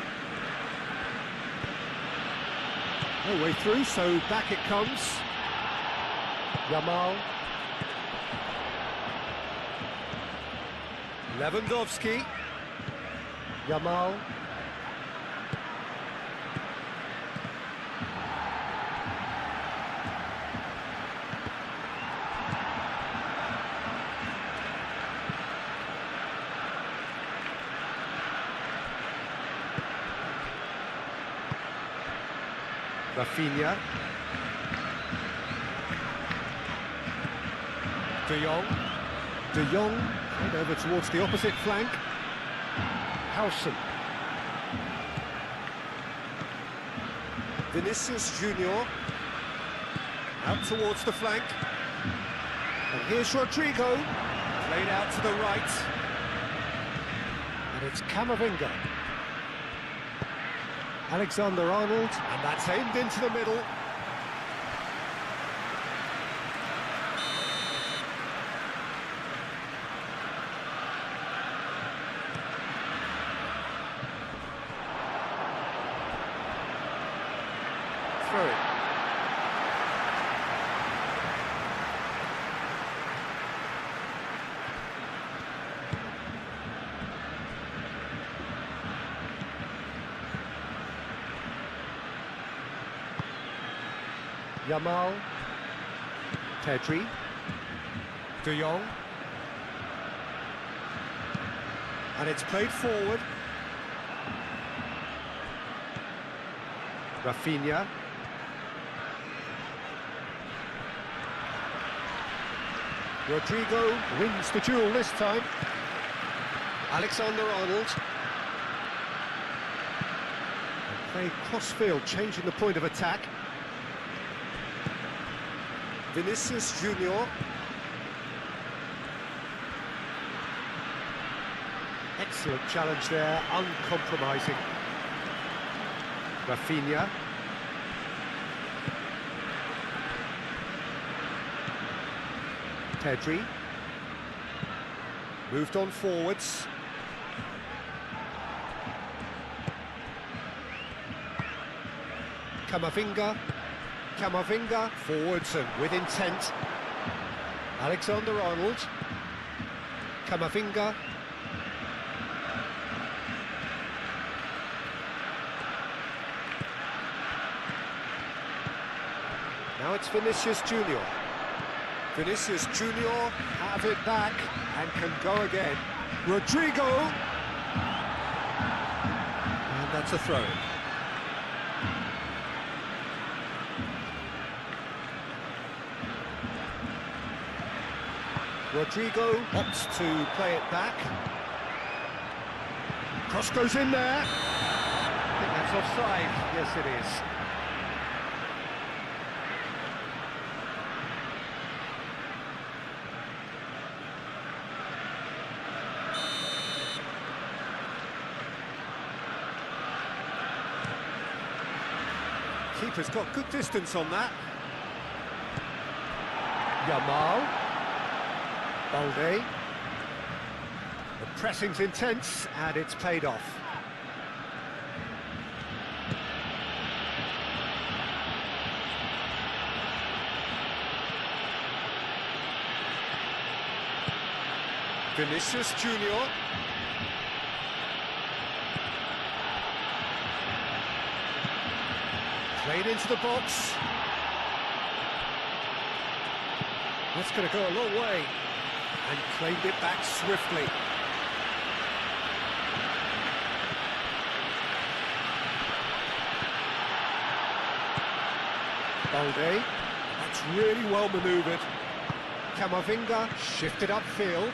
No way through, so back it comes. Yamal. Lewandowski. Yamal. Rafinha. De Jong. De Jong, and over towards the opposite flank. Howson. Vinicius Junior. Out towards the flank. And here's Rodrigo. Played out to the right. And it's Camavinga. Alexander-Arnold, and that's aimed into the middle. Throw it. Yamal, Pedri, De Jong, and it's played forward. Rafinha. Rodrigo wins the duel this time. Alexander-Arnold. Played cross-field, changing the point of attack. Vinicius Junior. Excellent challenge there, uncompromising. Rafinha. Pedri. Moved on forwards. Camavinga. Camavinga, forwards and with intent. Alexander-Arnold. Camavinga. Now it's Vinicius Junior. Vinicius Junior have it back and can go again. Rodrigo. And that's a throw. Rodrigo opts to play it back. Cross goes in there. I think that's offside. Yes, it is. Keeper's got good distance on that. Yamal. Balde. The pressing's intense and it's paid off. Vinicius Junior. Played into the box. That's going to go a long way. And claimed it back swiftly. Balde. That's really well manoeuvred. Camavinga shifted upfield.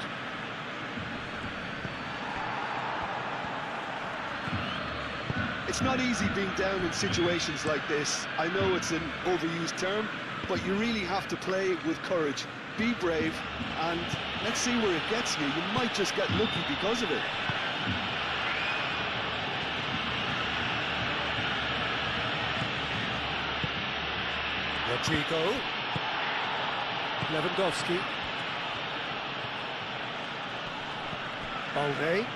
It's not easy being down in situations like this. I know it's an overused term, but you really have to play with courage. Be brave, and let's see where it gets you. You might just get lucky because of it. Rodrigo. Lewandowski. Balde.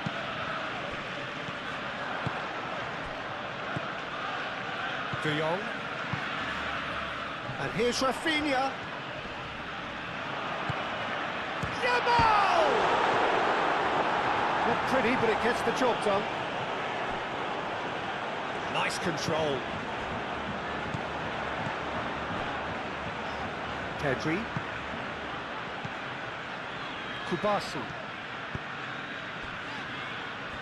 De Jong. And here's Rafinha. Yamal! Not pretty, but it gets the job done. Nice control. Pedri. Kubasi.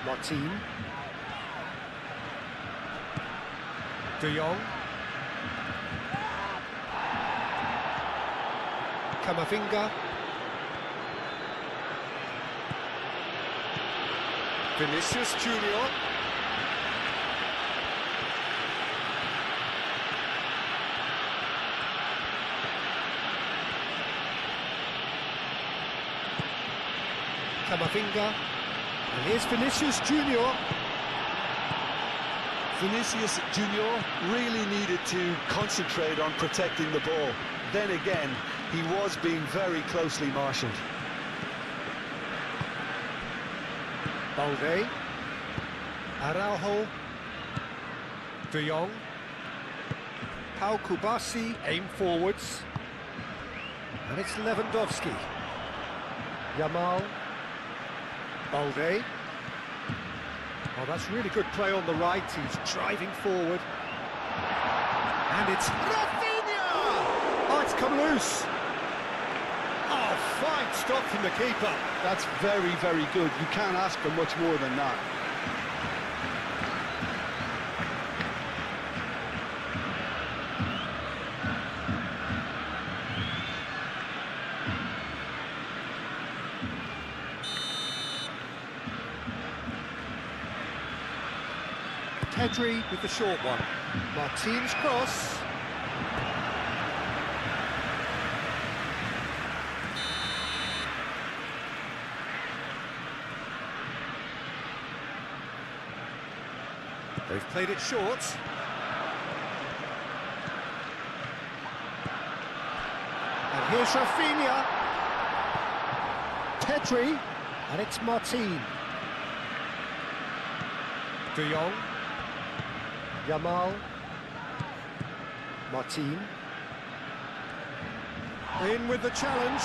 Martin. De Jong. Camavinga. Vinicius Junior. Camavinga. And here's Vinicius Junior. Vinicius Junior really needed to concentrate on protecting the ball. Then again, he was being very closely marshalled. Balde. Araujo. De Jong. Pau Kubasi, aim forwards. And it's Lewandowski. Yamal. Balde. Oh, that's really good play on the right. He's driving forward. And it's Rafinha! Oh, it's come loose. Oh, fine stop from the keeper. That's very, very good. You can't ask for much more than that. Pedri with the short one. Martin's cross. They've played it short. And here's Rafinha. Pedri. And it's Martin. De Jong. Yamal. Martin. In with the challenge.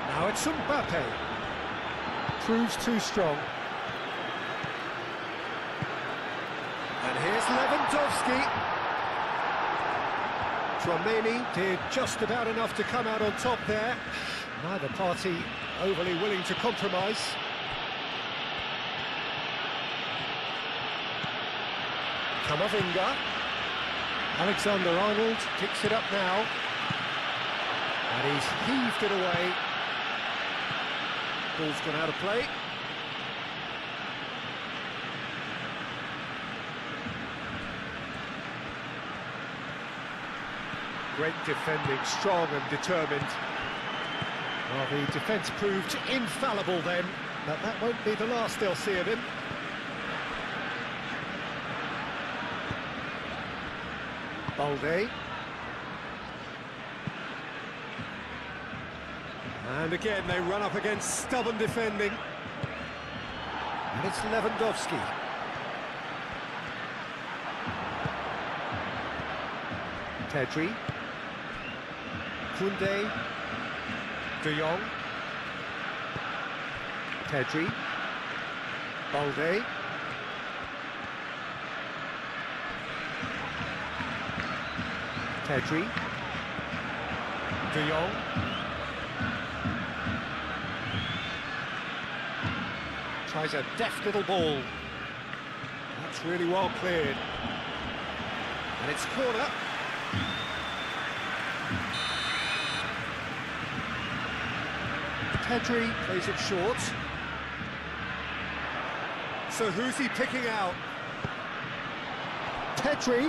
Now it's Mbappe. Proves too strong. And here's Lewandowski. Tchouameni did just about enough to come out on top there. Neither party overly willing to compromise. Camavinga. Alexander-Arnold picks it up now. And he's heaved it away. Ball's gone out of play. Great defending, strong and determined. Well, the defence proved infallible then, but that won't be the last they'll see of him. Balde. And again they run up against stubborn defending. And it's Lewandowski. Pedri. Koundé. De Jong. Pedri. Balde. Pedri. De Jong. Tries a deft little ball. That's really well cleared. And it's corner. Pedri plays it short. So who's he picking out? Pedri.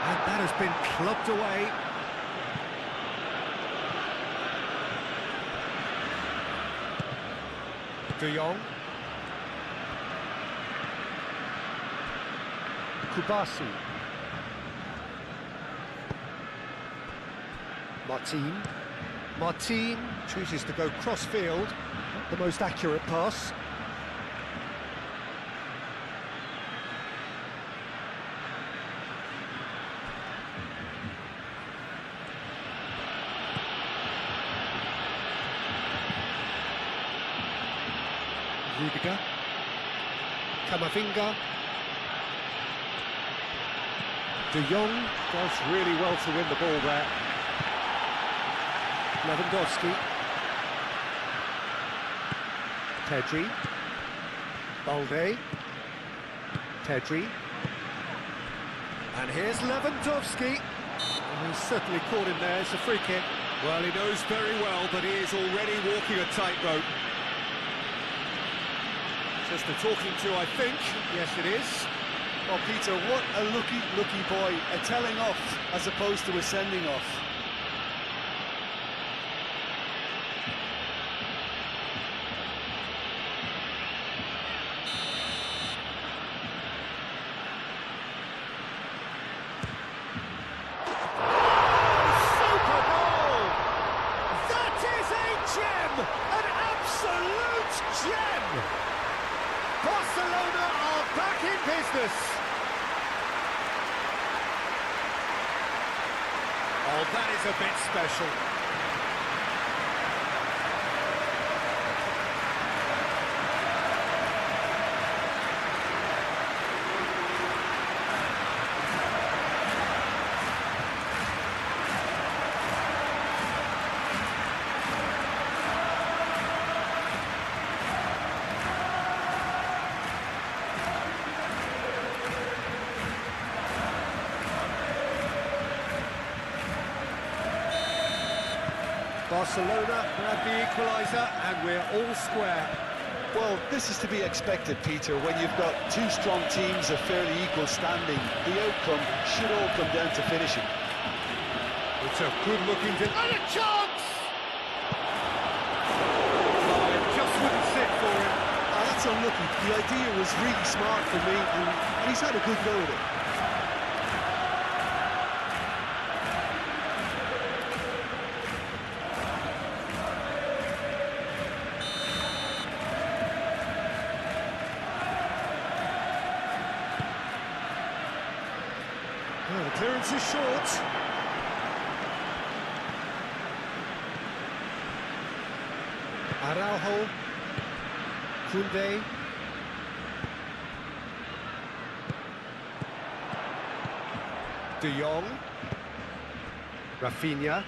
And that has been clubbed away. De Jong. Kustami. Martin chooses to go cross-field, not the most accurate pass. Rudiger. Camavinga. De Jong does really well to win the ball there. Lewandowski. Pedri. Balde. Pedri. And here's Lewandowski. And he's certainly caught him there. It's a free kick. Well, he knows very well that he is already walking a tightrope. Just a talking to, I think. Yes, it is. Oh, Peter, what a lucky boy. A telling off as opposed to a sending off. Super goal! That is a gem! An absolute gem! Barcelona are back in business. Oh, that is a bit special. Barcelona grab the equaliser and we're all square. Well, this is to be expected, Peter, when you've got two strong teams of fairly equal standing. The outcome should all come down to finishing. It's a good-looking... And a chance! Oh, it just wouldn't sit for him. Oh, that's unlucky. The idea was really smart for me, and he's had a good go at it. Oh, the clearance is short. Araujo. Koundé. De Jong. Rafinha.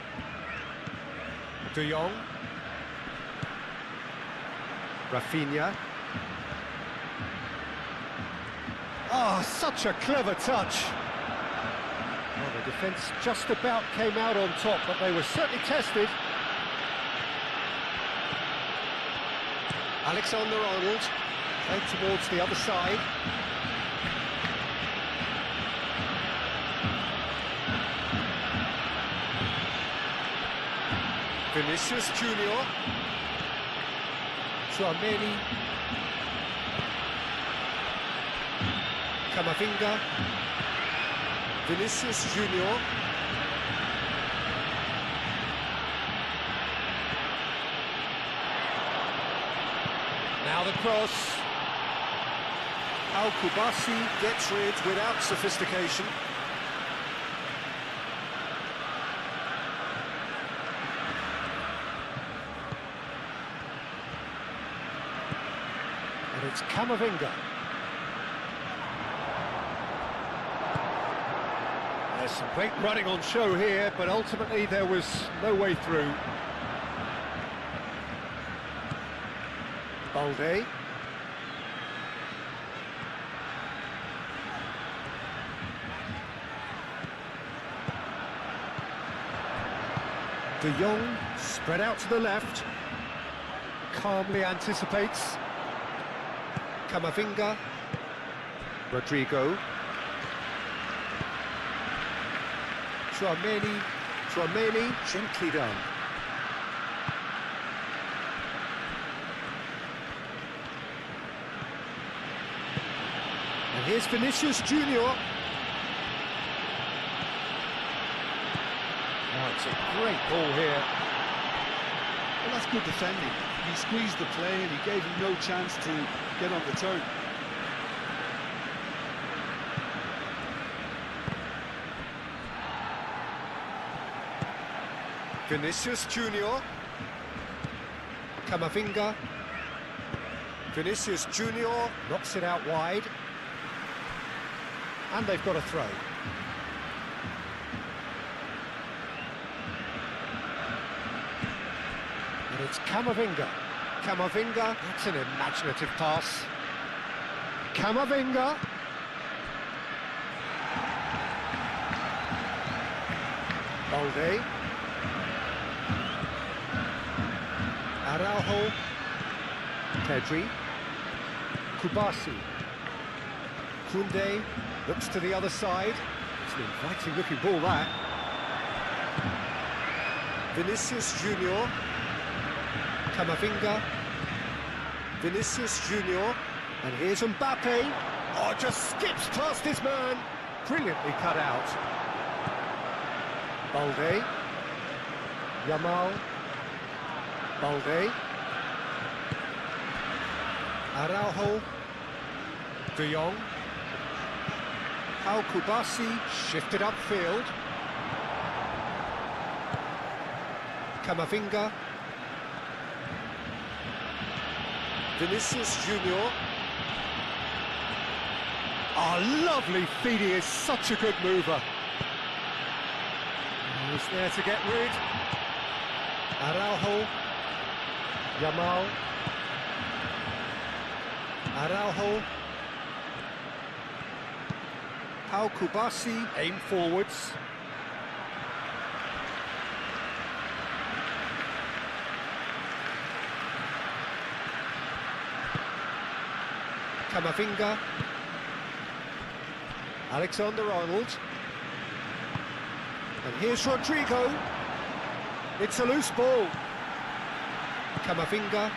De Jong. Rafinha. Oh, such a clever touch. Well, the defence just about came out on top, but they were certainly tested. Alexander-Arnold, played towards the other side. Vinicius Junior. Tchouaméni. Camavinga. Vinicius Junior. Now the cross. Al-Kubasi gets rid without sophistication. And it's Camavinga. There's some great running on show here, but ultimately there was no way through. Balde. De Jong, spread out to the left. Calmly anticipates. Camavinga. Rodrigo. Tchouaméni, gently done. And here's Vinicius Junior. Oh, it's a great ball here. Well, that's good defending. He squeezed the play and he gave him no chance to get on the turn. Vinicius Junior. Camavinga. Vinicius Junior knocks it out wide. And they've got a throw. And it's Camavinga. Camavinga, that's an imaginative pass. Camavinga. Balde. Araujo. Pedri. Kubasi. Koundé looks to the other side. It's an inviting looking ball, that. Vinicius Junior. Camavinga. Vinicius Junior. And here's Mbappe. Oh, just skips past his man. Brilliantly cut out. Balde. Yamal. Balde. Araujo. De Jong. Pau Kubasi shifted upfield. Camavinga. Vinicius Junior. Oh, lovely feed, he is such a good mover. He's there to get rid. Araujo. Yamal. Araujo. Pau Kubasi, aim forwards. Camavinga. Alexander-Arnold. And here's Rodrigo. It's a loose ball. Camavinga.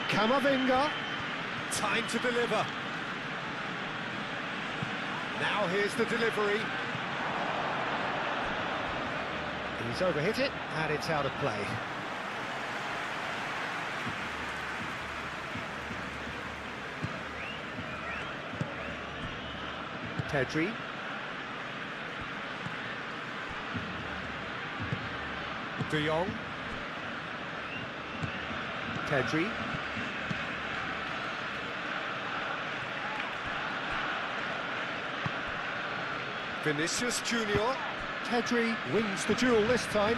Camavinga. Time to deliver. Now here's the delivery. He's overhit it, and it's out of play. Pedri. De Jong. Pedri. Vinicius Junior. Pedri wins the duel this time.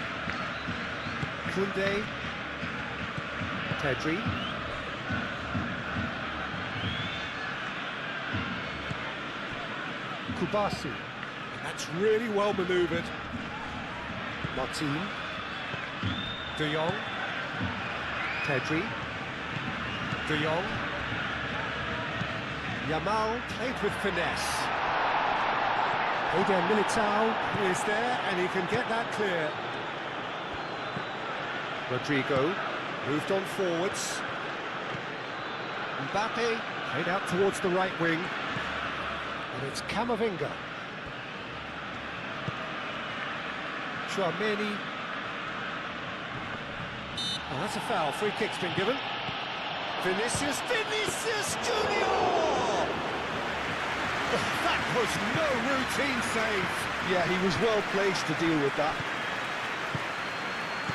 Koundé. Pedri. Kubasi. That's really well manoeuvred. Martin. De Jong. Pedri. De Jong. Yamal played with finesse. Eder Militao is there and he can get that clear. Rodrigo moved on forwards. Mbappe played out towards the right wing. And it's Camavinga. Tchouaméni. Oh, that's a foul. Free kick's been given. Vinicius Junior! That was no routine save. Yeah, he was well placed to deal with that.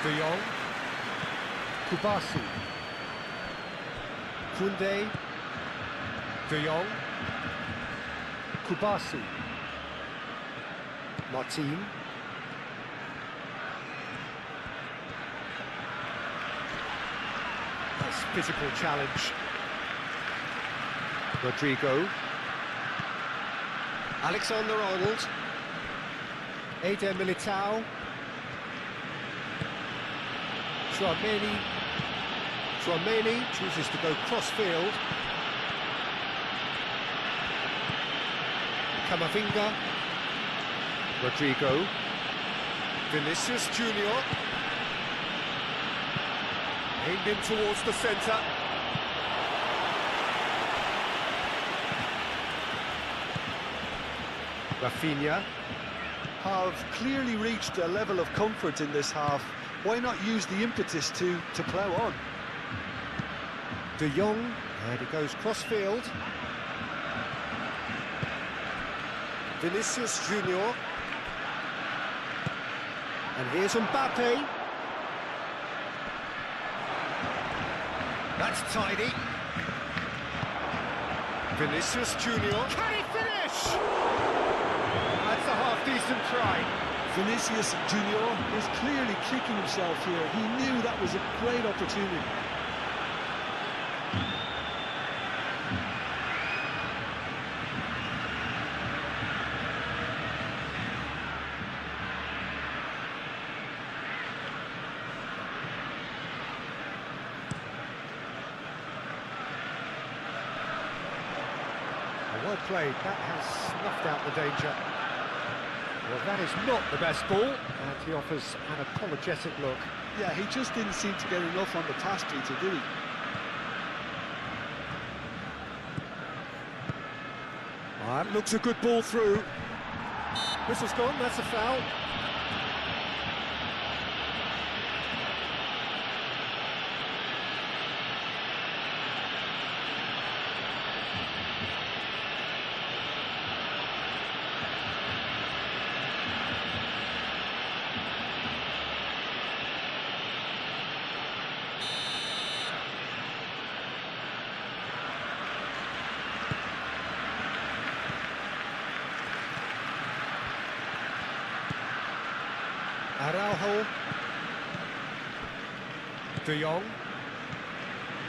De Jong. Kubasi. Koundé. De Jong. Kubasi. Martin. Nice physical challenge. Rodrigo. Alexander-Arnold. Eder Militao. Tchouameni chooses to go cross-field. Camavinga. Rodrigo. Vinicius Junior. Aimed in towards the centre. Rafinha. Have clearly reached a level of comfort in this half. Why not use the impetus to plough on? De Jong, and he goes cross-field. Vinicius Junior. And here's Mbappe. That's tidy. Vinicius Junior. Can he finish? That's a half-decent try. Vinicius Junior is clearly kicking himself here. He knew that was a great opportunity. Well played, that has snuffed out the danger. Well, that is not the best ball, and he offers an apologetic look. Yeah, he just didn't seem to get enough on the pass streets, did he? That looks a good ball through. Whistle's gone, that's a foul. Araujo. De Jong.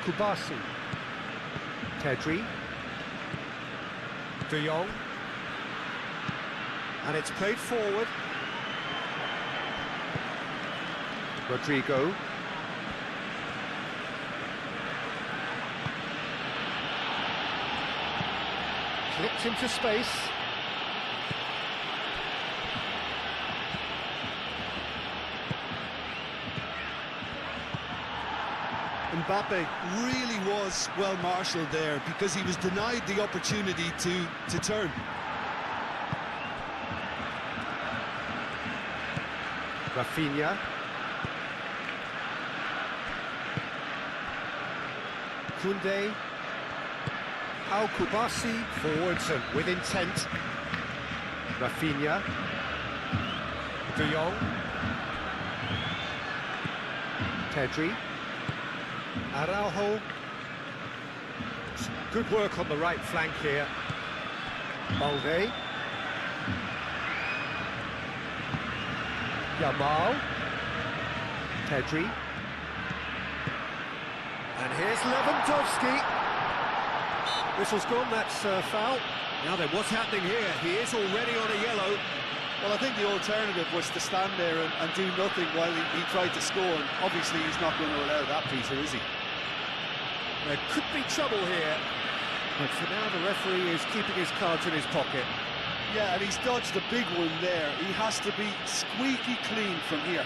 Kubasi. Pedri. De Jong. And it's played forward. Rodrigo. Clipped into space. Mbappe really was well marshalled there because he was denied the opportunity to turn. Rafinha. Koundé. Al-Kubasi forwards and with intent. Rafinha. De Jong. Pedri. Araujo. Some good work on the right flank here. Balde. Yamal. Pedri. And here's Lewandowski. Whistle's gone, that's a foul. Now then, what's happening here? He is already on a yellow. Well, I think the alternative was to stand there and do nothing while he tried to score, and obviously he's not going to allow that, Peter, is he? There could be trouble here, but for now the referee is keeping his cards in his pocket. Yeah, and he's dodged a big one there. He has to be squeaky clean from here.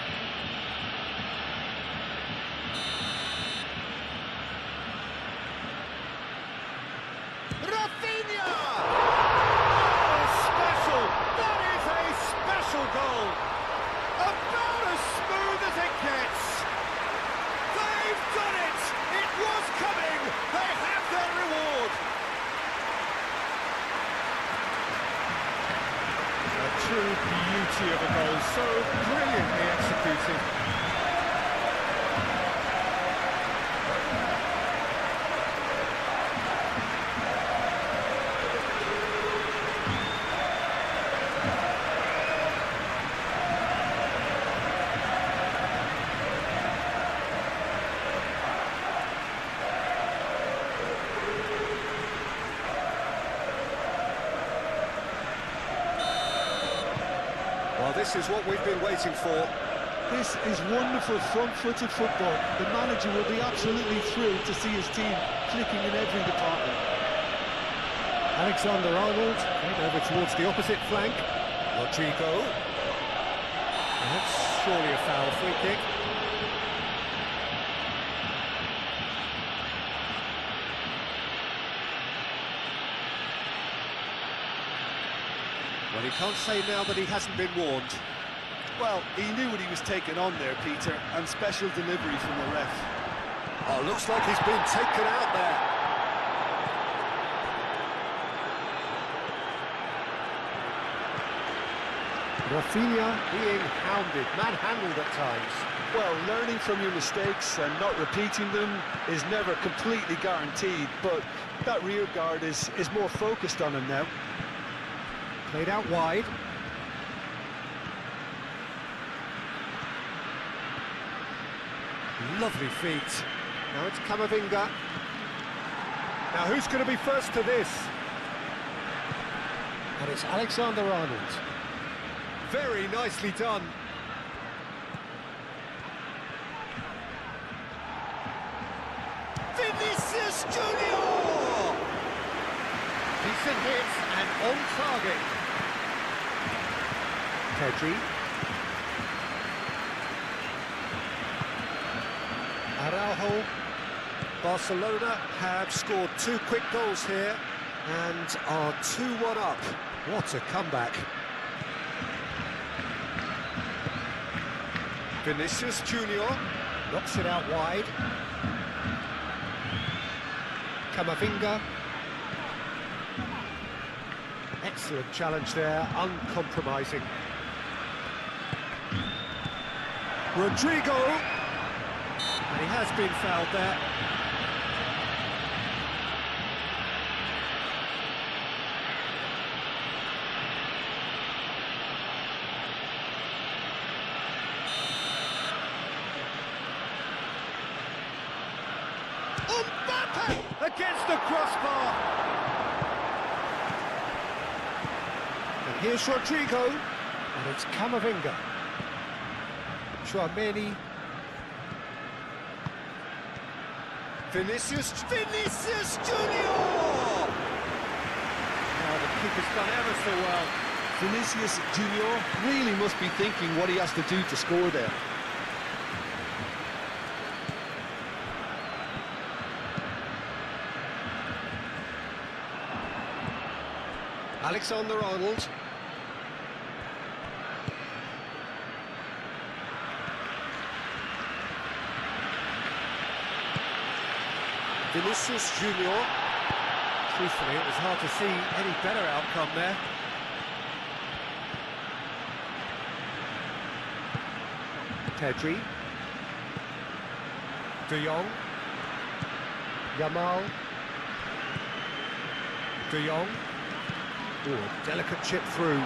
Rafinha! Oh, special! That is a special goal! About as smooth as it gets! They've done it! It was coming! They have their reward! A true beauty of a goal, so brilliantly executed. Well, this is what we've been waiting for. This is wonderful front-footed football. The manager will be absolutely thrilled to see his team clicking in every department. Alexander-Arnold, head over towards the opposite flank. Rodrigo. That's surely a foul, free kick. Well, he can't say now that he hasn't been warned. Well, he knew what he was taking on there, Peter, and special delivery from the ref. Oh, looks like he's been taken out there. Rafinha being hounded, manhandled at times. Well, learning from your mistakes and not repeating them is never completely guaranteed, but that rear guard is more focused on him now. Played out wide. Lovely feet. Now it's Camavinga. Now who's going to be first to this? And it's Alexander-Arnold. Very nicely done. Vinicius Junior! Decent hit and on target. Pedri. Araujo. Barcelona have scored 2 quick goals here and are 2-1 up. What a comeback. Vinicius Junior knocks it out wide. Camavinga. Excellent challenge there, uncompromising. Rodrigo. And he has been fouled there. Mbappe against the crossbar. And here's Rodrigo. And it's Camavinga. Chouameni. Vinicius Junior! Oh, the keeper's done ever so well. Vinicius Junior really must be thinking what he has to do to score there. Alexander-Arnold. Vinicius Junior. Truthfully, it was hard to see any better outcome there. Pedri. De Jong. Yamal. De Jong. Ooh, a delicate chip through.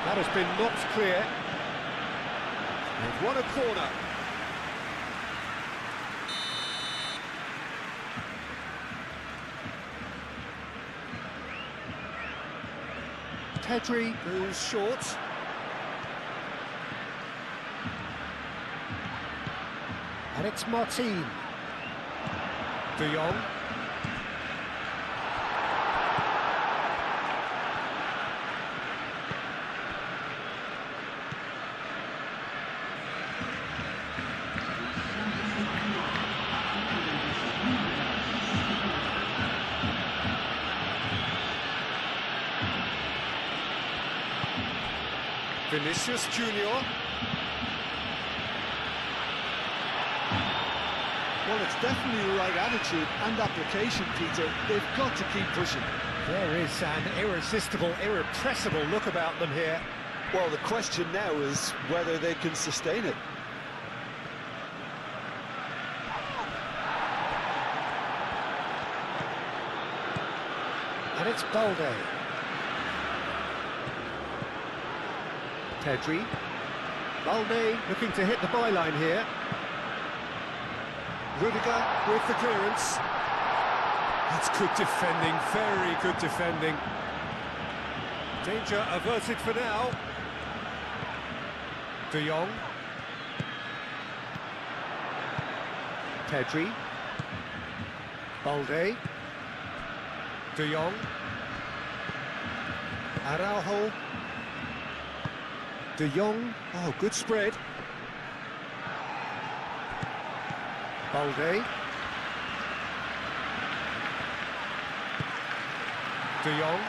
That has been knocked clear. They've won a corner. Pedri goes short. And it's Martin. De Jong. Vinicius Junior. Well, it's definitely the right attitude and application, Peter. They've got to keep pushing. There is an irresistible, irrepressible look about them here. Well, the question now is whether they can sustain it. And it's Balde. Pedri. Balde looking to hit the byline here. Rudiger with the clearance. That's good defending, very good defending. Danger averted for now. De Jong. Pedri. Balde. De Jong. Araujo. De Jong. Oh, good spread. Balde. De Jong.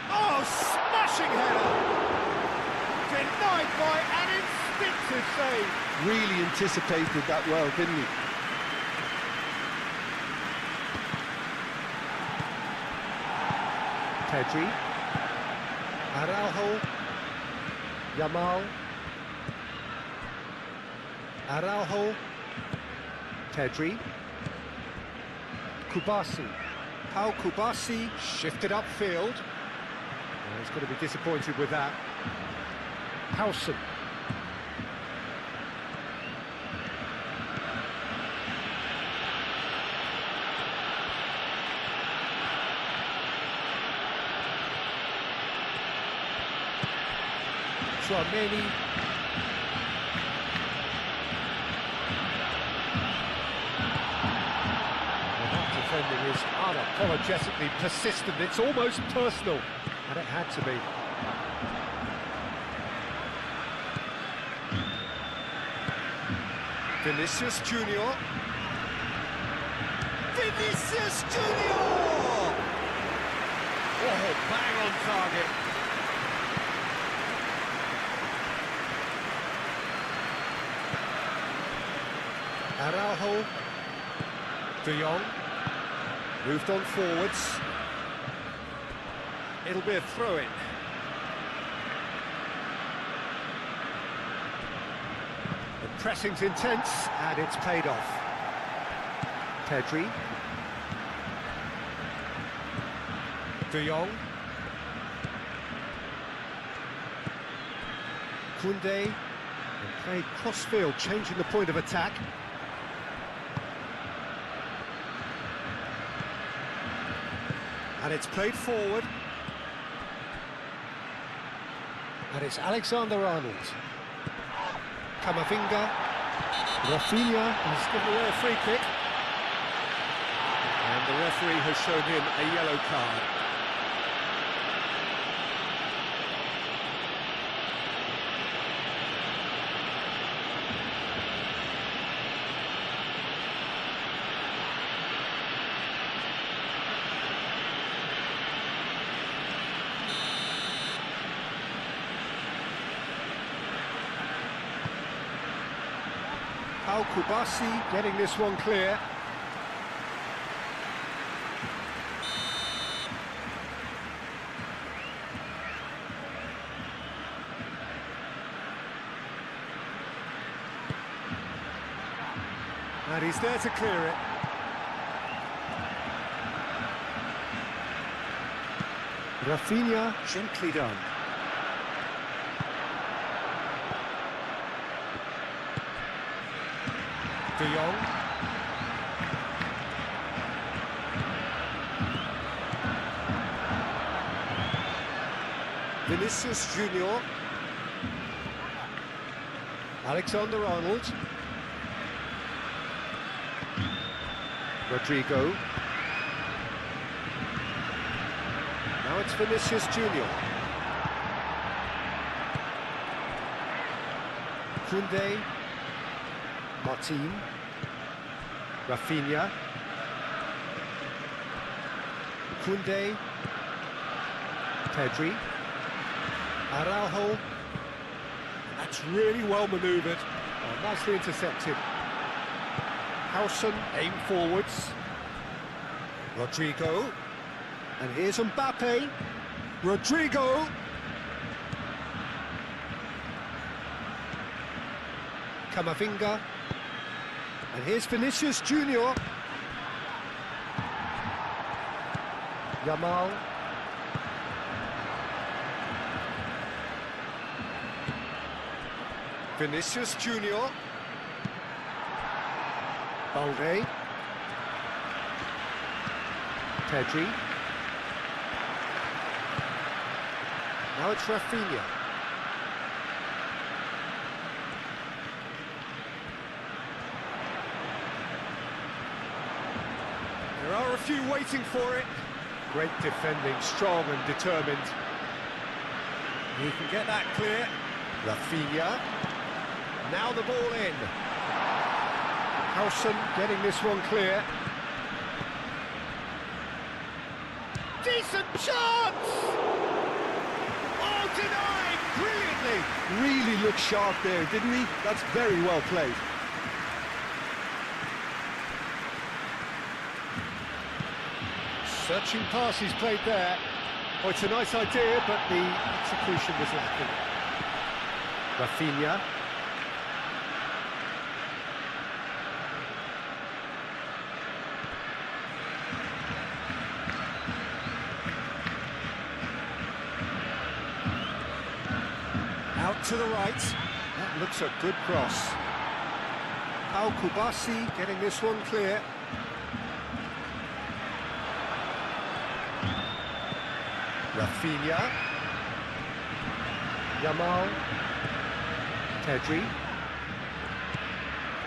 Oh, smashing header! Denied by an instinctive save. Really anticipated that well, didn't he? Pedri. Araujo. Yamal. Araujo. Pedri. Kubasi. How Kubasi shifted upfield. Oh, he's going to be disappointed with that. Howson. Tchouaméni. Well, that defending is unapologetically persistent. It's almost personal, and it had to be. Vinicius Junior. Vinicius Junior! Oh, bang on target. Araujo. De Jong. Moved on forwards. It'll be a throw-in. The pressing's intense, and it's paid off. Pedri. De Jong. Koundé. And played cross-field, changing the point of attack. And it's played forward. And it's Alexander-Arnold. Camavinga. Rafinha has given away a free kick. And the referee has shown him a yellow card. Al Kubasi getting this one clear. And he's there to clear it. Rafinha, gently done. De Jong. Vinicius Junior. Alexander-Arnold. Rodrigo. Now it's Vinicius Junior. Koundé. Martin. Rafinha. Koundé. Pedri. Araujo. That's really well manoeuvred. Oh, nicely intercepted. Howson, aim forwards. Rodrigo. And here's Mbappe. Rodrigo. Camavinga. And here's Vinicius Junior. Yamal. Vinicius Junior. Balde. Pedri. Now it's Rafinha. There are a few waiting for it. Great defending, strong and determined. He can get that clear. Rafinha. Now the ball in. Howson getting this one clear. Decent chance! Oh, denied brilliantly! Really looked sharp there, didn't he? That's very well played. Searching pass he's played there. Oh, it's a nice idea, but the execution was lacking. Rafinha. Out to the right. That looks a good cross. Kubasi getting this one clear. Rafinha. Yamal. Pedri.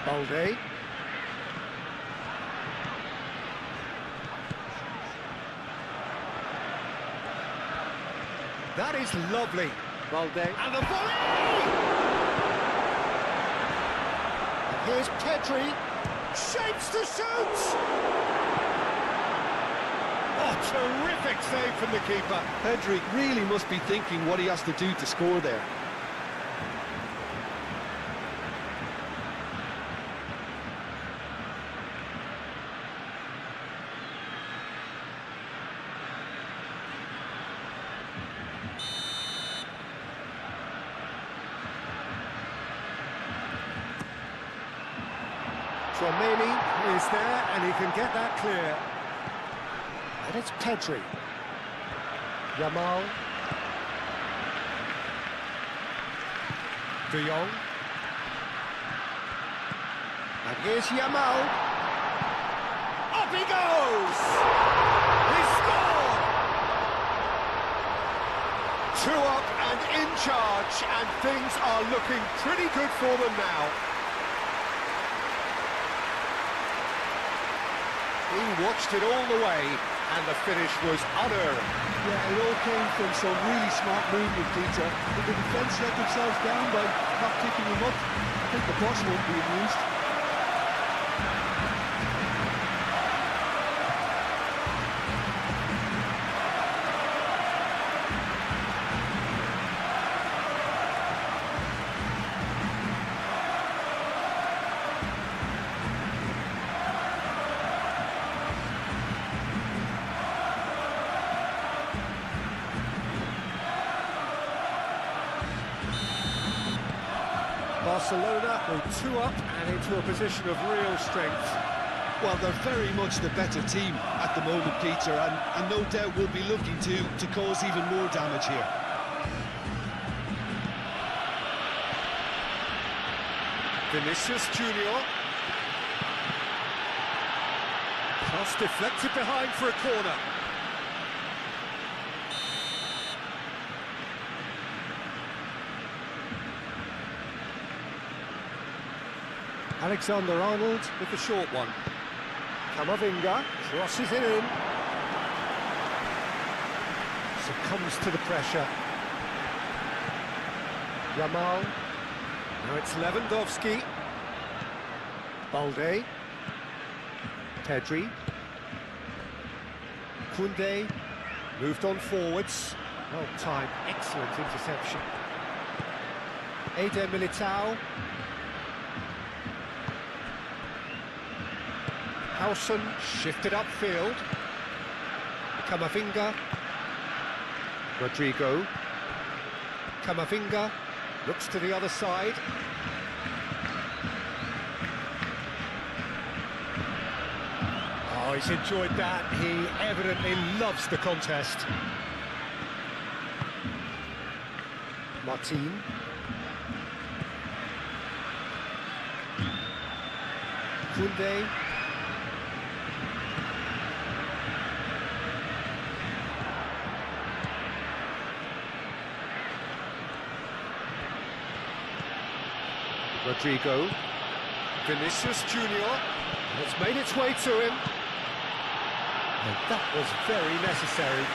Balde. That is lovely. Balde. And the volley! And here's Pedri. Shapes to shoot! Oh, terrific save from the keeper. Pedri really must be thinking what he has to do to score there. Tromeni is there and he can get that clear. And it's Pedri. Yamal. De Jong. And here's Yamal. Up he goes! He scored! 2 up and in charge, and things are looking pretty good for them now. He watched it all the way, and the finish was unearned. Yeah, it all came from some really smart movement, Peter. Did the defence let themselves down by not kicking him up? I think the boss won't be amused. Barcelona go 2 up and into a position of real strength. Well, they're very much the better team at the moment, Peter, and no doubt will be looking to cause even more damage here. Vinicius Junior. Cross deflected behind for a corner. Alexander-Arnold with the short one. Camavinga crosses it in. Succumbs to the pressure. Yamal. Now it's Lewandowski. Balde. Pedri. Koundé. Moved on forwards. Well timed, excellent interception. Eder Militao. Howson shifted upfield. Camavinga. Rodrigo. Camavinga looks to the other side. Oh, he's enjoyed that. He evidently loves the contest. Martin. Koundé. Rodrigo. Vinicius Junior. It's made its way to him. And that was very necessary.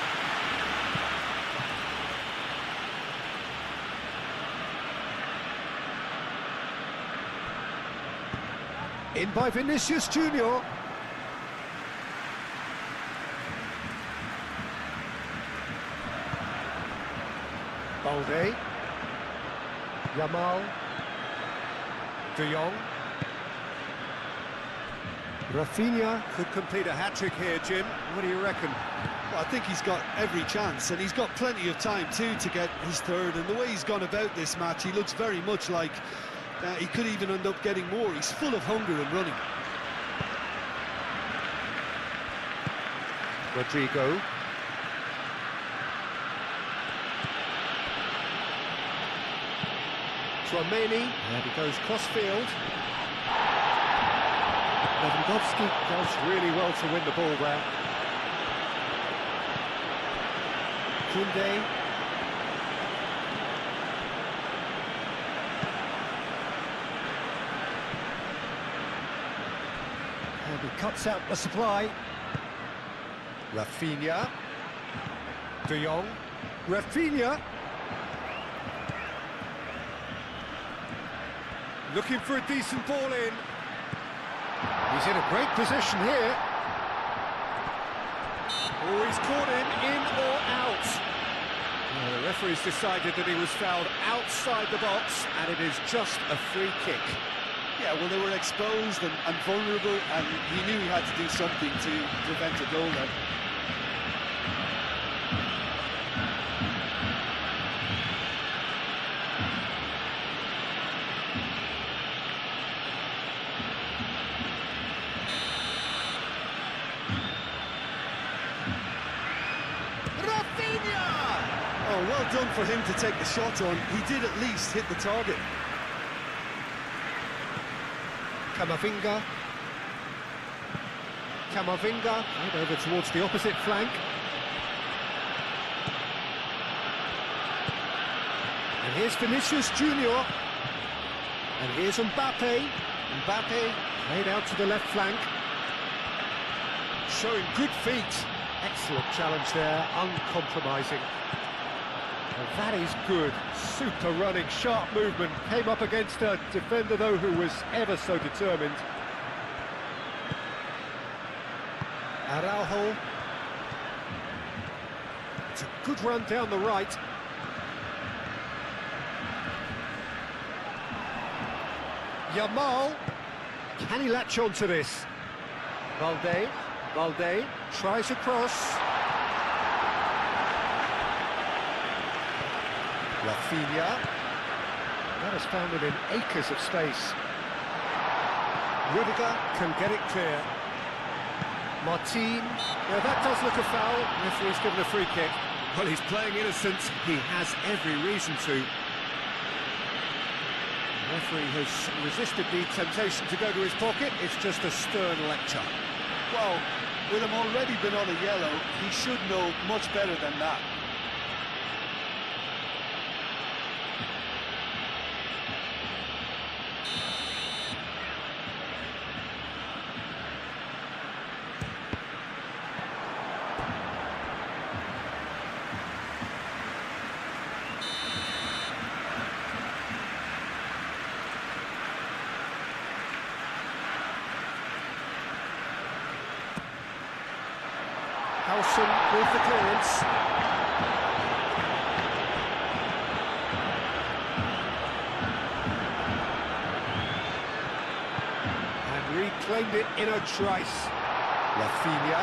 In by Vinicius Junior. Balde. Yamal. De Jong. Rafinha could complete a hat-trick here, Jim. What do you reckon? Well, I think he's got every chance, and he's got plenty of time too to get his third. And the way he's gone about this match, he looks very much like he could even end up getting more. He's full of hunger and running. Rodrigo. Tchouameni, and he goes cross-field. Lewandowski does really well to win the ball there. Koundé. And he cuts out the supply. Rafinha. De Jong. Rafinha. Looking for a decent ball in. He's in a great position here. Oh, he's caught him in or out. Well, the referee's decided that he was fouled outside the box, and it is just a free kick. Yeah, well, they were exposed and vulnerable, and he knew he had to do something to prevent a goal then. Oh, well done for him to take the shot on. He did at least hit the target. Camavinga. Camavinga, right over towards the opposite flank. And here's Vinicius Junior. And here's Mbappe. Mbappe played out to the left flank. Showing good feet. Excellent challenge there, uncompromising. And that is good. Super running, sharp movement. Came up against a defender, though, who was ever so determined. Araujo. It's a good run down the right. Yamal. Can he latch on to this? Balde. Balde tries a cross. Rafinha. That has found him in acres of space. Rudiger can get it clear. Martin. Now that does look a foul. Referee's given a free kick. Well, he's playing innocent. He has every reason to. The referee has resisted the temptation to go to his pocket. It's just a stern lecture. Well, with him already been on a yellow, he should know much better than that. Howson with the clearance. And reclaimed it in a trice. Rafinha.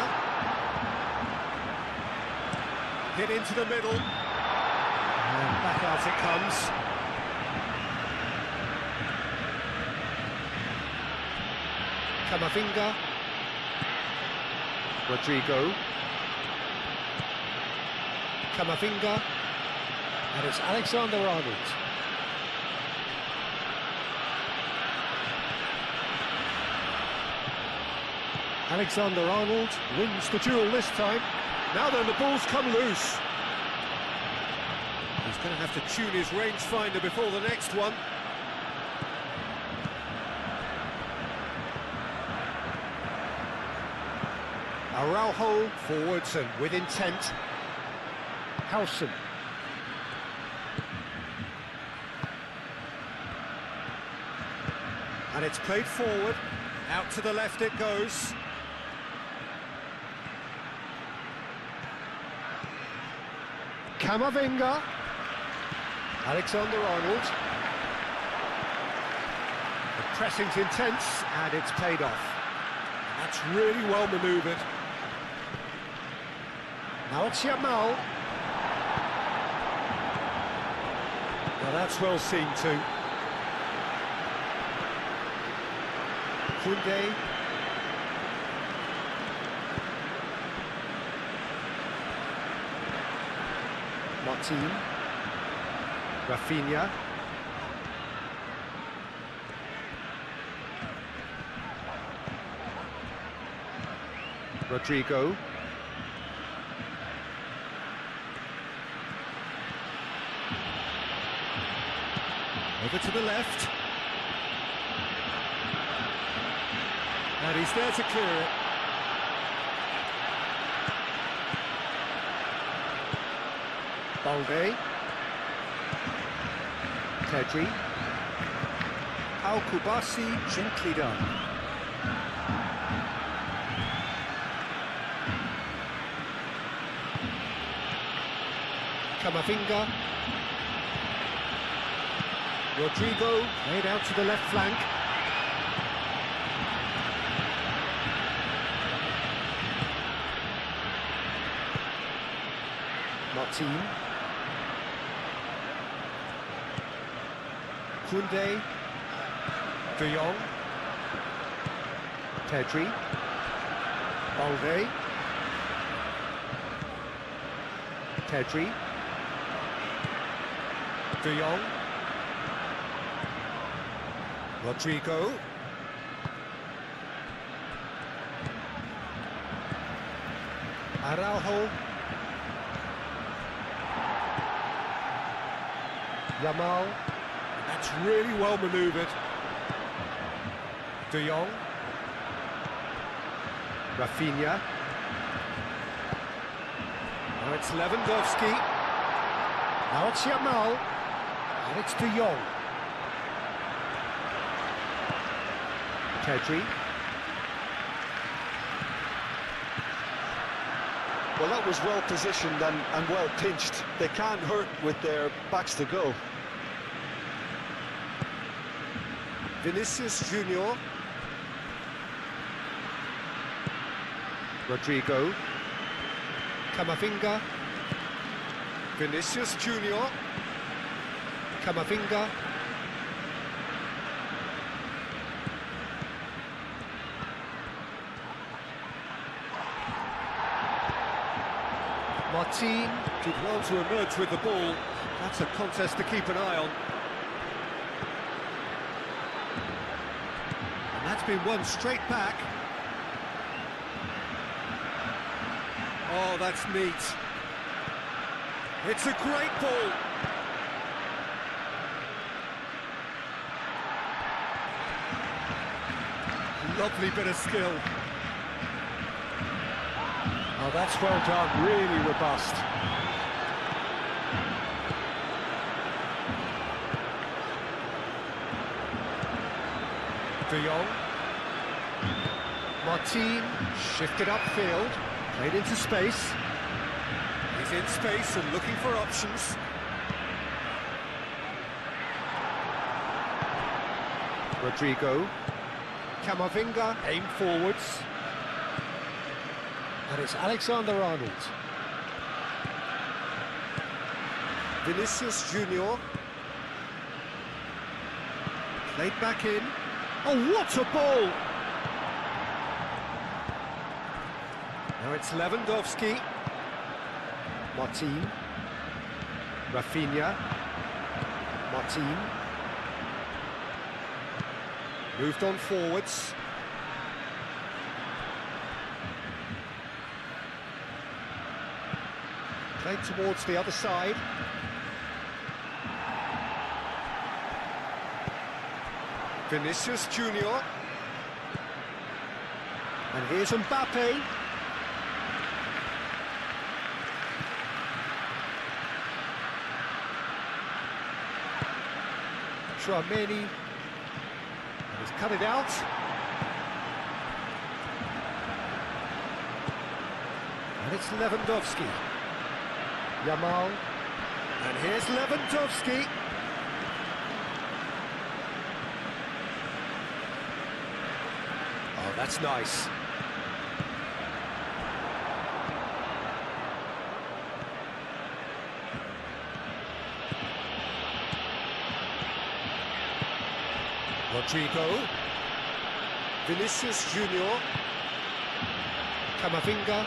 Hit into the middle. And back out it comes. Camavinga. Rodrigo. Camavinga, and it's Alexander-Arnold. Alexander-Arnold wins the duel this time. Now then, the ball's come loose. He's going to have to tune his rangefinder before the next one. Araujo forwards and with intent. Howson. And it's played forward. Out to the left it goes. Camavinga. Alexander-Arnold. The pressing's intense and it's paid off. That's really well manoeuvred. Now it's Yamal. Well, that's well seen too. Koundé. Martin. Rafinha. Rodrigo. Over to the left. And he's there to clear it. Balde. Pedri. Al-Kubasi, gently done. Camavinga. Rodrigo, laid out to the left flank. Martin. Koundé. De Jong. Pedri. Balde. Pedri. De Jong. Rodrigo. Araujo. Yamal. That's really well manoeuvred. De Jong. Rafinha. Now it's Lewandowski. Now it's Yamal. And it's De Jong. Pedri. Well, that was well positioned and well pinched. They can't hurt with their backs to goal. Vinicius Junior. Rodrigo. Camavinga. Vinicius Junior. Camavinga. Martin did well to emerge with the ball. That's a contest to keep an eye on. And that's been won straight back. Oh, that's neat. It's a great ball. Lovely bit of skill. Oh, that's well done, really robust. De Jong. Martin shifted upfield, played into space. He's in space and looking for options. Rodrigo. Camavinga, aim forwards. And it's Alexander-Arnold. Vinicius Junior. Played back in. Oh, what a ball! Now it's Lewandowski. Martin. Rafinha. Martin. Moved on forwards. Played towards the other side. Vinicius Junior. And here's Mbappe. Tchouaméni. He's cut it out. And it's Lewandowski. Yamal. And here's Lewandowski. Oh, that's nice. Rodrigo. Vinicius Junior. Camavinga.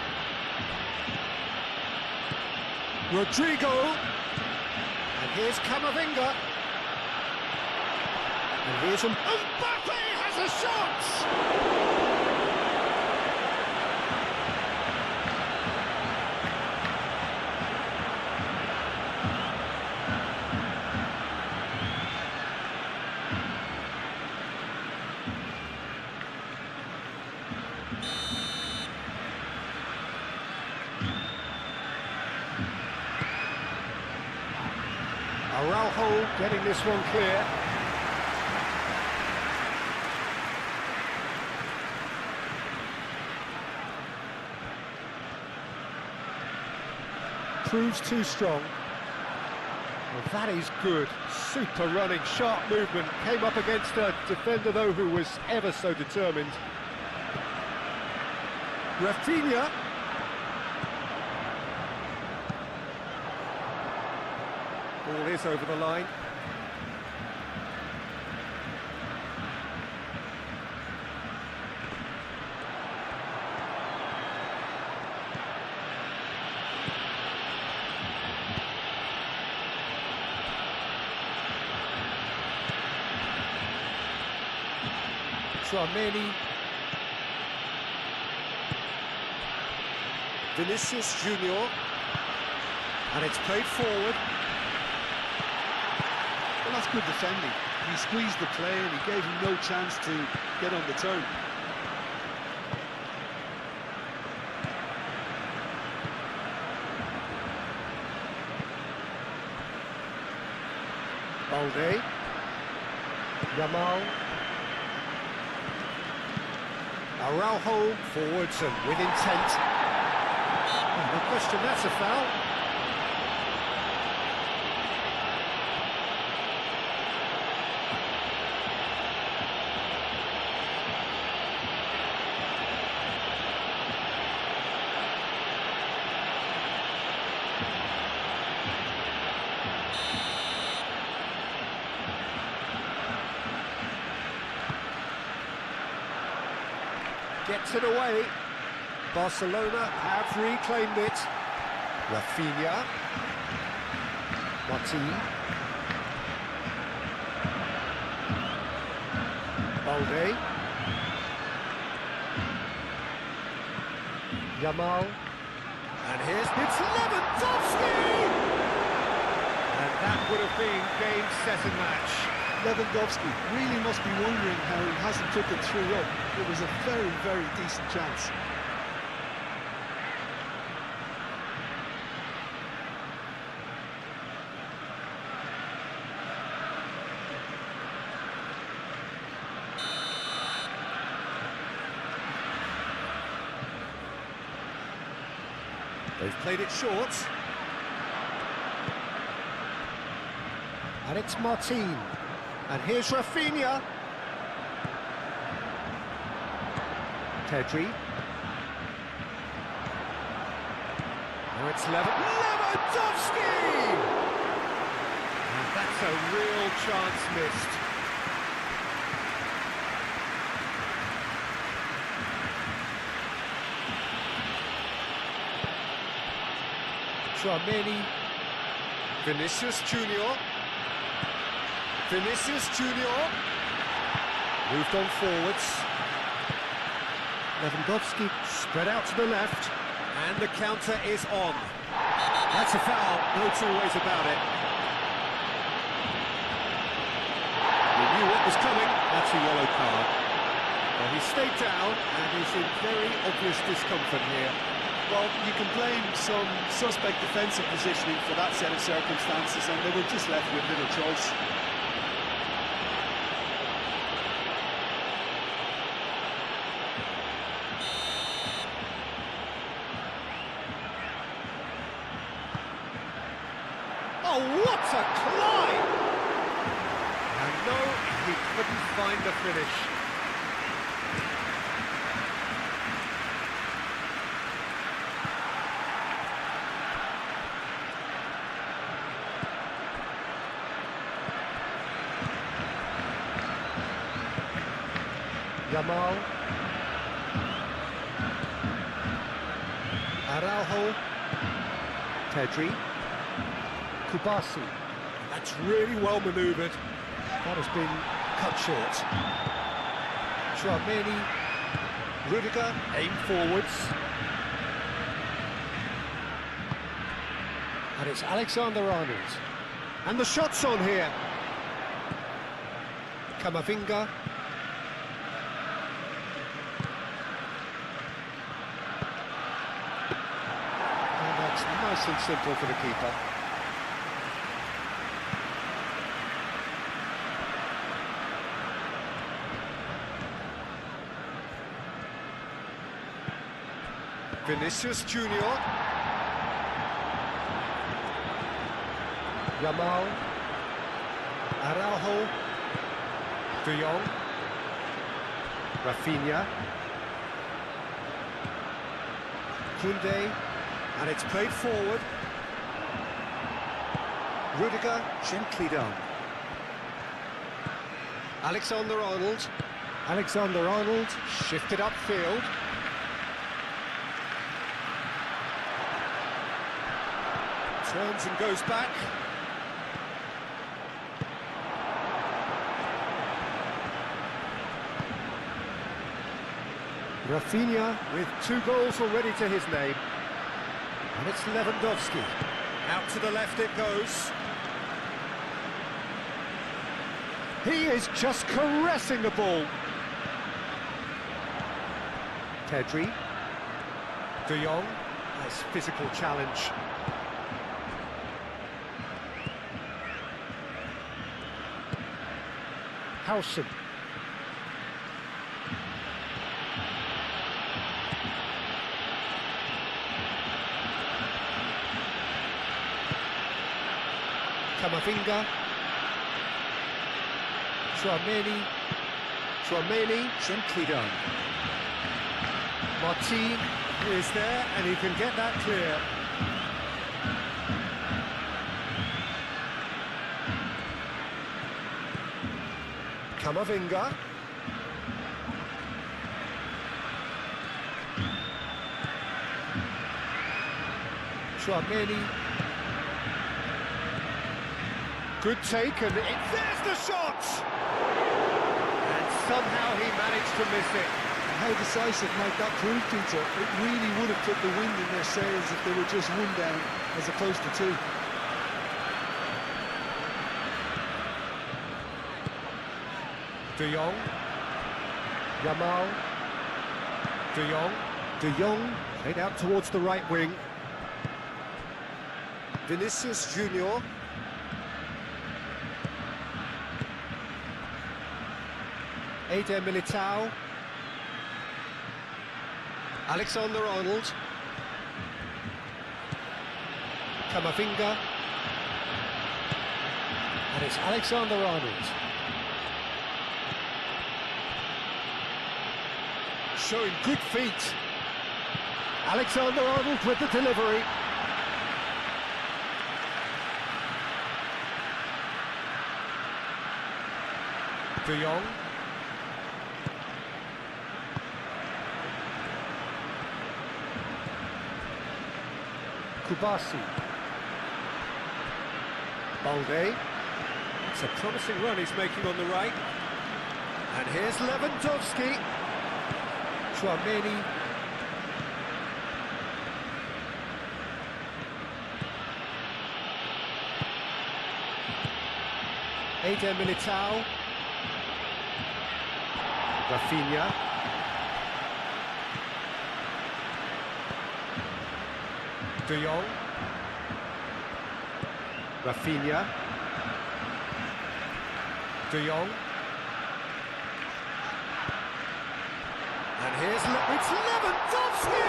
Rodrigo. And here's Camavinga. And here's Mbappe has a shot! Araujo getting this one clear. Proves too strong. Well, that is good. Super running, sharp movement. Came up against a defender, though, who was ever so determined. Rafinha. Ball is over the line. Tchouaméni. Vinicius Junior. And it's played forward. Well, that's good defending. He squeezed the play and he gave him no chance to get on the turn. Balde. Yamal. Araujo forwards and with intent. Oh, no question, that's a foul. Gets it away. Barcelona have reclaimed it. Rafinha. Martin. Balde. Yamal. And it's Lewandowski! And that would have been game, set and match. Lewandowski really must be wondering how he hasn't put the 3 up. It was a very, very decent chance. They've played it short. And it's Martin. And here's Rafinha. Pedri. Now it's Lewandowski! And that's a real chance missed. Tchouaméni. Vinicius Junior. Vinicius Junior. Moved on forwards. Lewandowski spread out to the left. And the counter is on. That's a foul, no two ways about it. He knew what was coming, that's a yellow card. Well, he stayed down and he's in very obvious discomfort here. Well, you can blame some suspect defensive positioning for that set of circumstances, and they were just left with little choice. What a climb! And no, he couldn't find the finish. Yamal. Araujo. Pedri. Kubasi. That's really well manoeuvred. That has been cut short. Tchouaméni. Rudiger, aim forwards. And it's Alexander-Arnold. And the shot's on here. Camavinga. And that's nice and simple for the keeper. Vinicius Junior. Yamal. Araujo. De Jong. Rafinha. Koundé. And it's played forward. Rudiger, gently done. Alexander-Arnold. Alexander-Arnold, shifted upfield. Turns and goes back. Rafinha with 2 goals already to his name. And it's Lewandowski. Out to the left it goes. He is just caressing the ball. Pedri. De Jong. Nice physical challenge. Howson. Camavinga. Tchouaméni, gently done. Martin is there, and he can get that clear. Camavinga. Tchouaméni. Good take, and there's the shot! And somehow he managed to miss it. How decisive might that prove, Peter? It really would have put the wind in their sails if they were just 1 down as opposed to 2. De Jong. Yamal. De Jong. De Jong played out towards the right wing. Vinicius Junior. Eder Militao. Alexander-Arnold. Camavinga. And it's Alexander-Arnold. Showing good feet. Alexander-Arnold with the delivery. De Jong. Kubasi. Balde. It's a promising run he's making on the right. And here's Lewandowski. Tchouaméni. Eder Militao. Rafinha. De Jong. Rafinha. De Jong. And here's it's Lewandowski!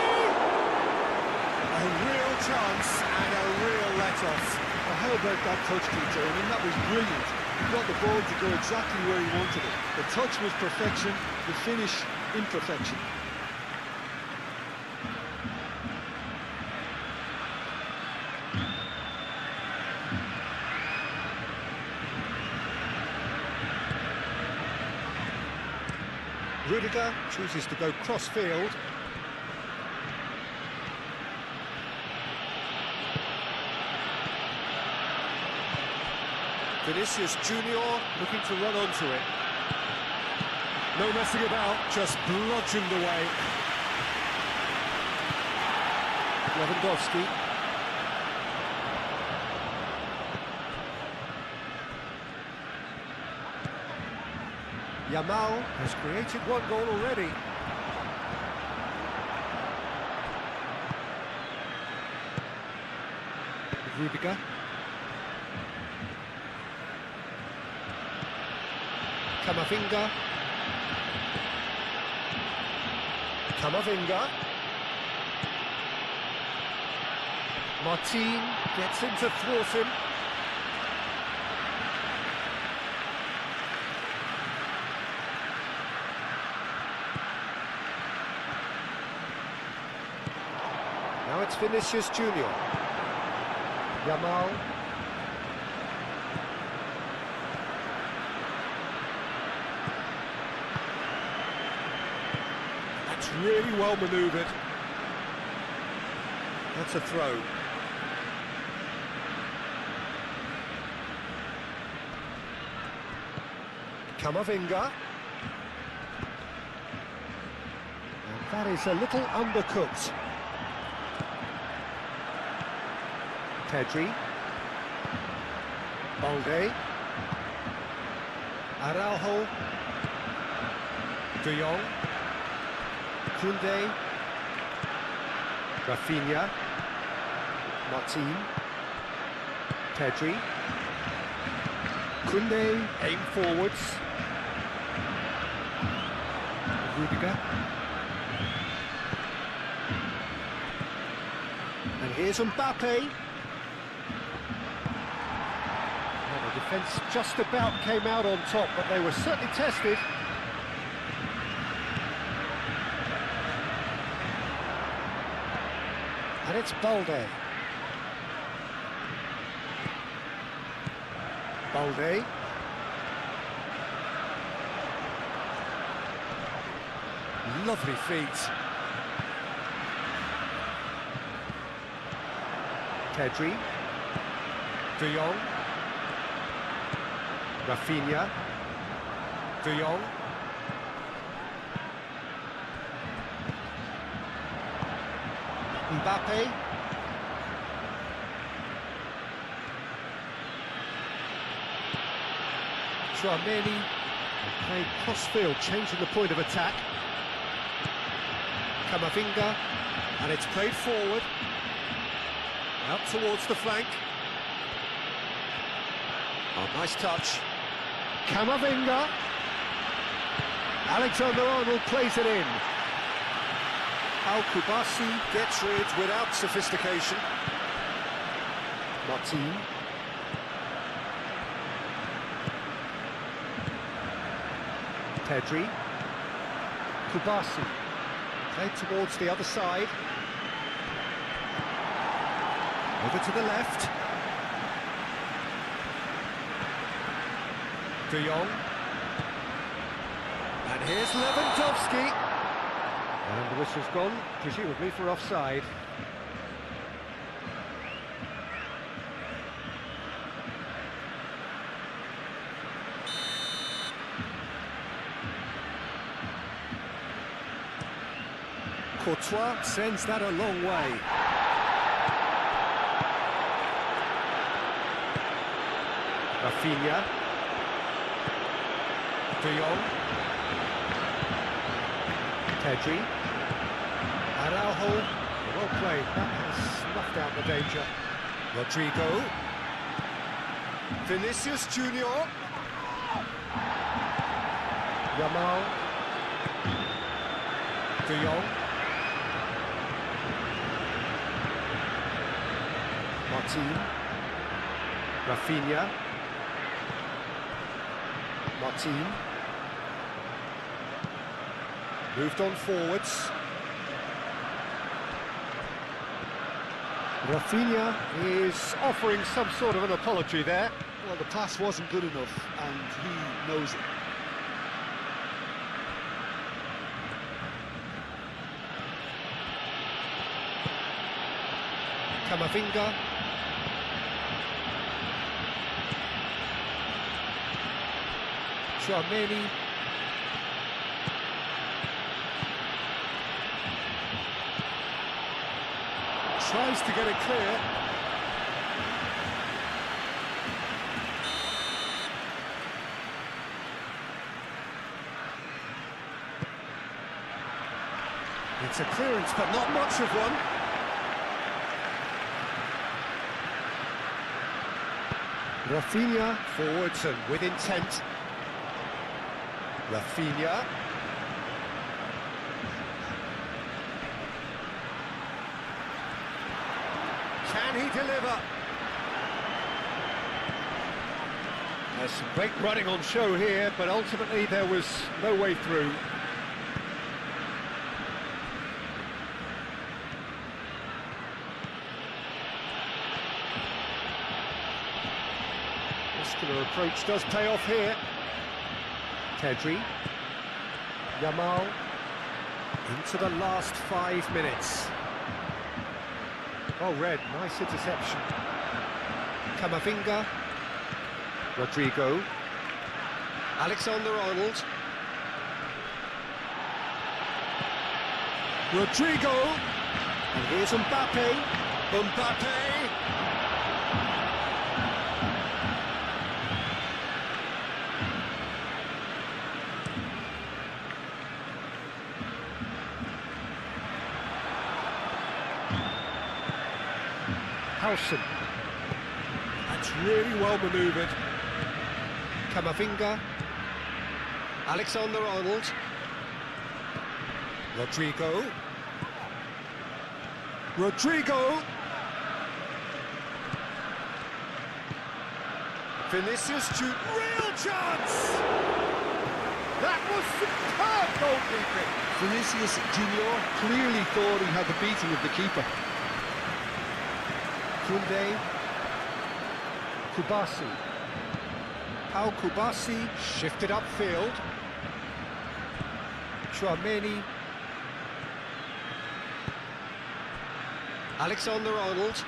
A real chance and a real let-off. how about that touch, Peter? I mean, that was brilliant. He got the ball to go exactly where he wanted it. The touch was perfection, the finish imperfection. Rudiger chooses to go cross-field. Vinicius Junior looking to run onto it. No messing about, just bludgeoned away. Lewandowski. Yamal has created one goal already. Rudiger. Camavinga. Camavinga. Martin gets in to thwart him. Now it's Vinicius Junior. Yamal. That's really well manoeuvred. That's a throw. Camavinga. And that is a little undercooked. Pedri. Balde. Araujo. De Jong. Koundé. Rafinha. Martin. Pedri. Koundé, aim forwards. Rudiger. And here's Mbappe. Well, the defence just about came out on top, but they were certainly tested. And it's Balde. Balde. Lovely feet. Pedri. De Jong. Rafinha. De Jong. Mbappe. Tchouaméni, playing cross-field, changing the point of attack. Camavinga, and it's played forward. Out towards the flank. Oh, nice touch. Camavinga. Alexander-Arnold plays it in. Al-Kubasi gets rid without sophistication. Martin. Pedri. Kubasi. Played towards the other side. Over to the left. De Jong. And here's Lewandowski. And the whistle's gone, presumably for offside. Courtois sends that a long way. Rafinha. De Jong. Pedri. Araujo. Well played. That has snuffed out the danger. Rodrigo. Vinicius Junior. Yamal. De Jong. Martin. Rafinha. Martin. Moved on forwards. Rafinha is offering some sort of an apology there. Well, the pass wasn't good enough, and he knows it. Camavinga. Tchouaméni. Tries to get it clear. It's a clearance, but not much of one. Rafinha forwards and with intent. Rafinha. Can he deliver? There's some great running on show here, but ultimately there was no way through. Muscular approach does pay off here. Pedri. Yamal. Into the last 5 minutes. Oh, Red, nice interception. Camavinga. Rodrigo. Alexander-Arnold. Rodrigo. And here's Mbappe. Mbappe. Howson. That's really well manoeuvred. Camavinga. Alexander-Arnold. Rodrigo. Rodrigo. Vinicius to real chance! That was superb goalkeeping! Vinicius Junior clearly thought he had the beating of the keeper. Koundé. Kubasi. Pau Kubasi shifted upfield. Tchouaméni. Alexander-Arnold.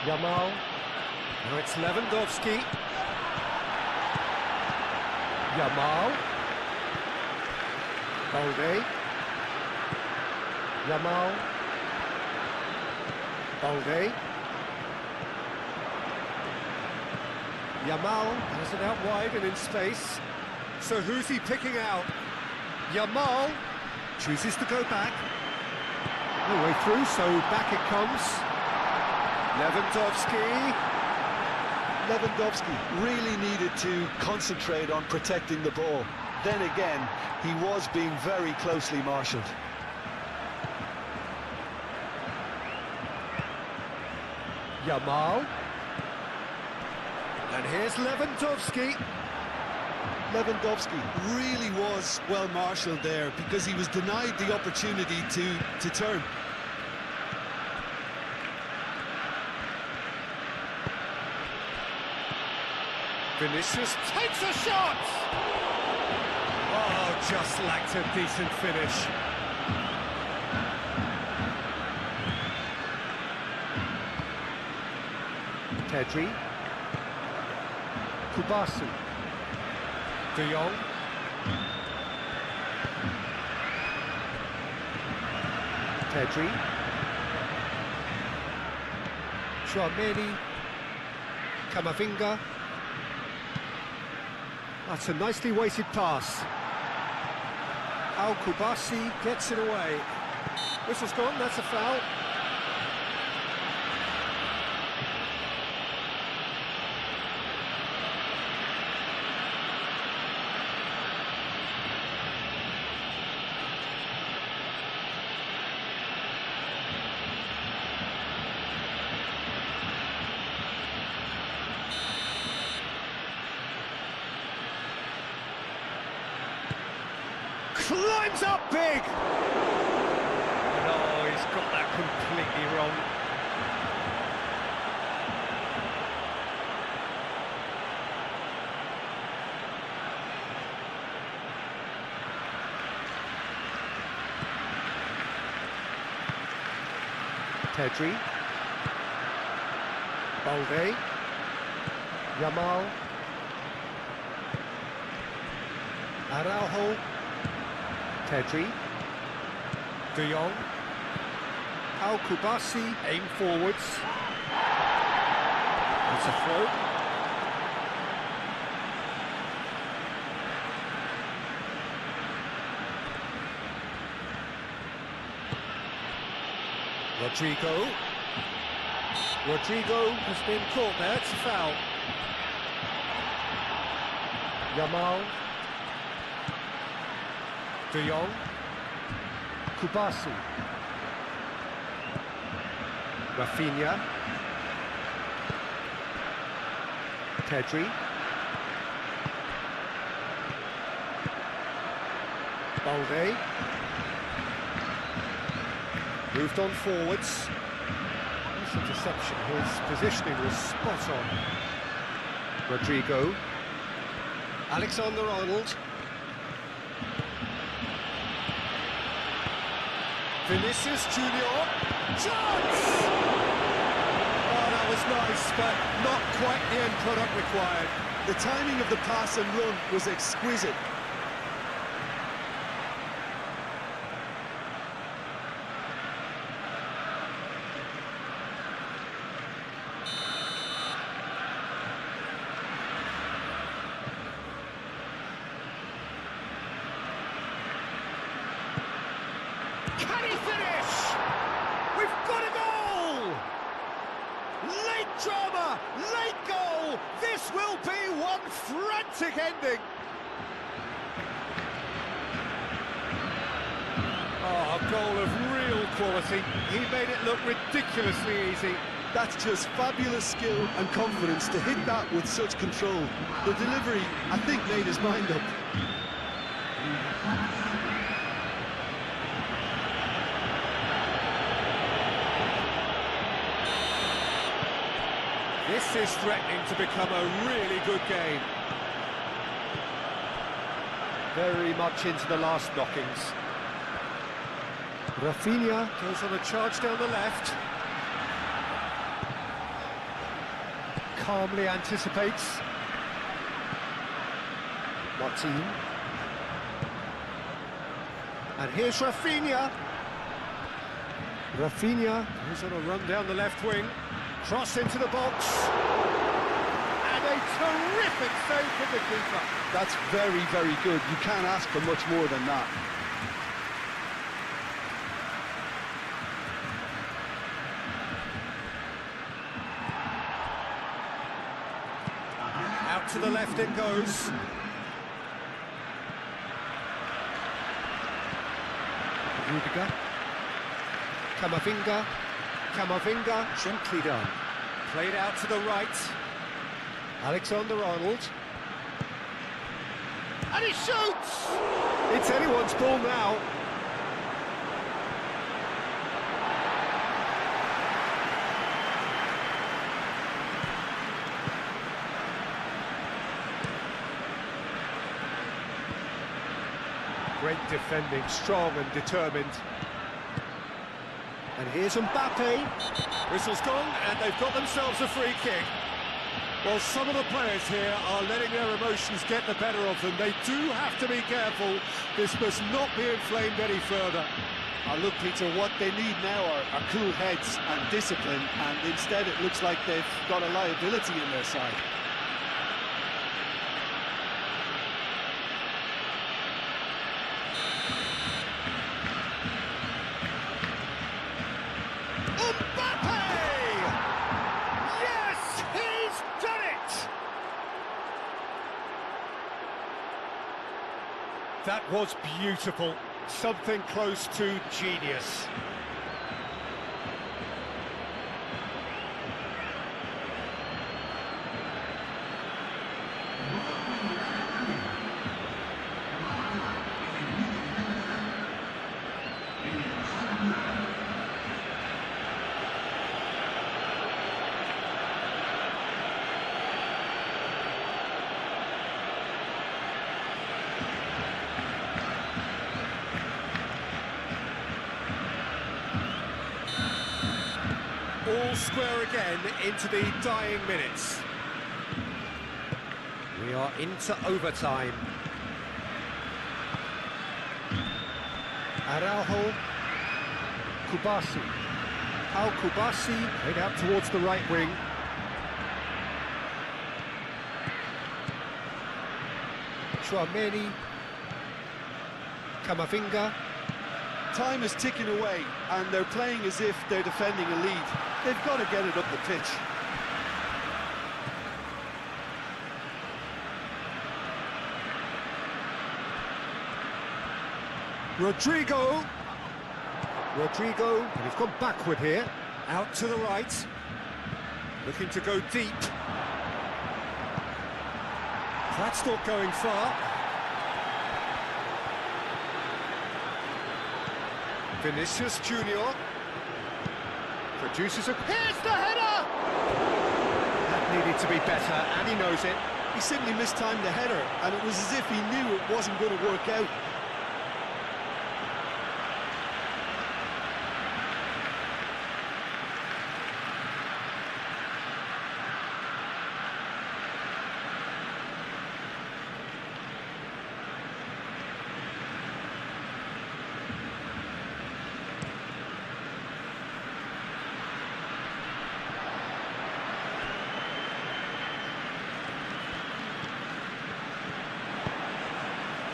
Yamal. Now it's Lewandowski. Yamal. Balde. Yamal. Balde. Yamal has it out wide and in space. So who's he picking out? Yamal chooses to go back. No way through, so back it comes. Lewandowski really needed to concentrate on protecting the ball. Then again, he was being very closely marshalled. Yamal. And here's Lewandowski. Lewandowski really was well marshalled there because he was denied the opportunity to turn. Vinicius takes a shot! Oh, just lacked a decent finish. Pedri. Kubasi. De Jong. Pedri. Tchouaméni. Camavinga. That's a nicely weighted pass. Al Kubasi gets it away. Whistle's gone, that's a foul. climbs up big! No, he's got that completely wrong. Pedri. Balde. Yamal. Araujo. Pedri. De Jong. Kustami, aim forwards. It's a throw. Rodrigo has been caught there, it's a foul. Yamal. De Jong. Kustami. Rafinha. Pedri. Balde. Moved on forwards. Nice interception, his positioning was spot on. Rodrigo. Alexander-Arnold. Vinicius Junior. Chance! Oh, that was nice, but not quite the end product required. The timing of the pass and run was exquisite. Can he finish? We've got a goal! Late drama, late goal! This will be one frantic ending! Oh, a goal of real quality. He made it look ridiculously easy. That's just fabulous skill and confidence to hit that with such control. The delivery, I think, made his mind up. This is threatening to become a really good game. Very much into the last knockings. Rafinha goes on a charge down the left. Calmly anticipates. Martin. And here's Rafinha. Rafinha goes on a run down the left wing. Cross into the box. And a terrific save from the keeper. That's very, very good. You can't ask for much more than that. Out to the left it goes. Rudiger. Camavinga, gently done. Played out to the right. Alexander-Arnold. And he shoots! It's anyone's ball now. Great defending, strong and determined. And here's Mbappe. Whistle's gone, and they've got themselves a free kick. Well, some of the players here are letting their emotions get the better of them. They do have to be careful. This must not be inflamed any further. Look, Peter, what they need now are cool heads and discipline, and instead it looks like they've got a liability in their side. That was beautiful, something close to genius. all square again into the dying minutes. We are into overtime. Araujo, Kubasi. Al Kubasi played out towards the right wing. Chouameni, Camavinga. Time is ticking away, and they're playing as if they're defending a lead. They've got to get it up the pitch. Rodrigo, and he's gone backward here, out to the right, looking to go deep. That's not going far. Vinicius Junior produces a... Here's the header! That needed to be better, and he knows it. He simply mistimed the header, and it was as if he knew it wasn't going to work out.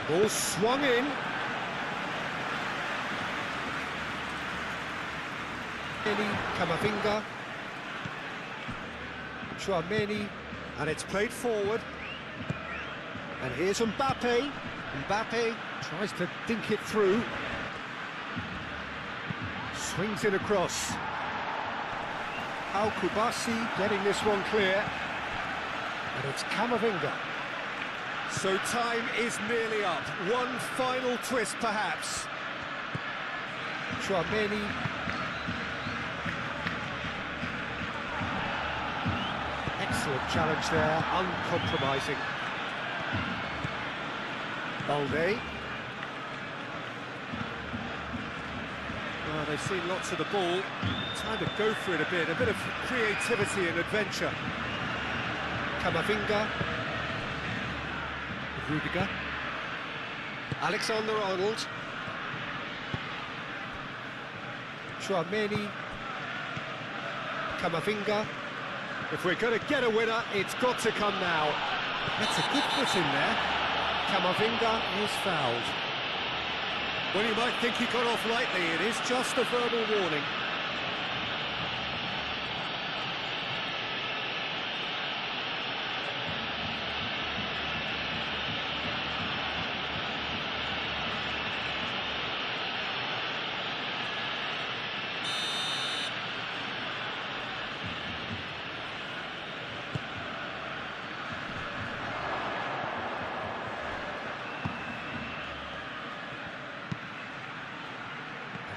Ball swung in. Camavinga. Chouameni. And it's played forward. And here's Mbappe. Mbappe tries to dink it through. Swings it across. Al Kubasi getting this one clear. And it's Camavinga. So time is nearly up. One final twist, perhaps. Chouameni. Excellent challenge there, uncompromising. Balde. Well, they've seen lots of the ball. Time to go for it a bit of creativity and adventure. Camavinga. Rudiger. Alexander-Arnold. Chouameni. Camavinga. If we're going to get a winner, it's got to come now. That's a good foot in there. Camavinga is fouled. Well, you might think he got off lightly. It is just a verbal warning.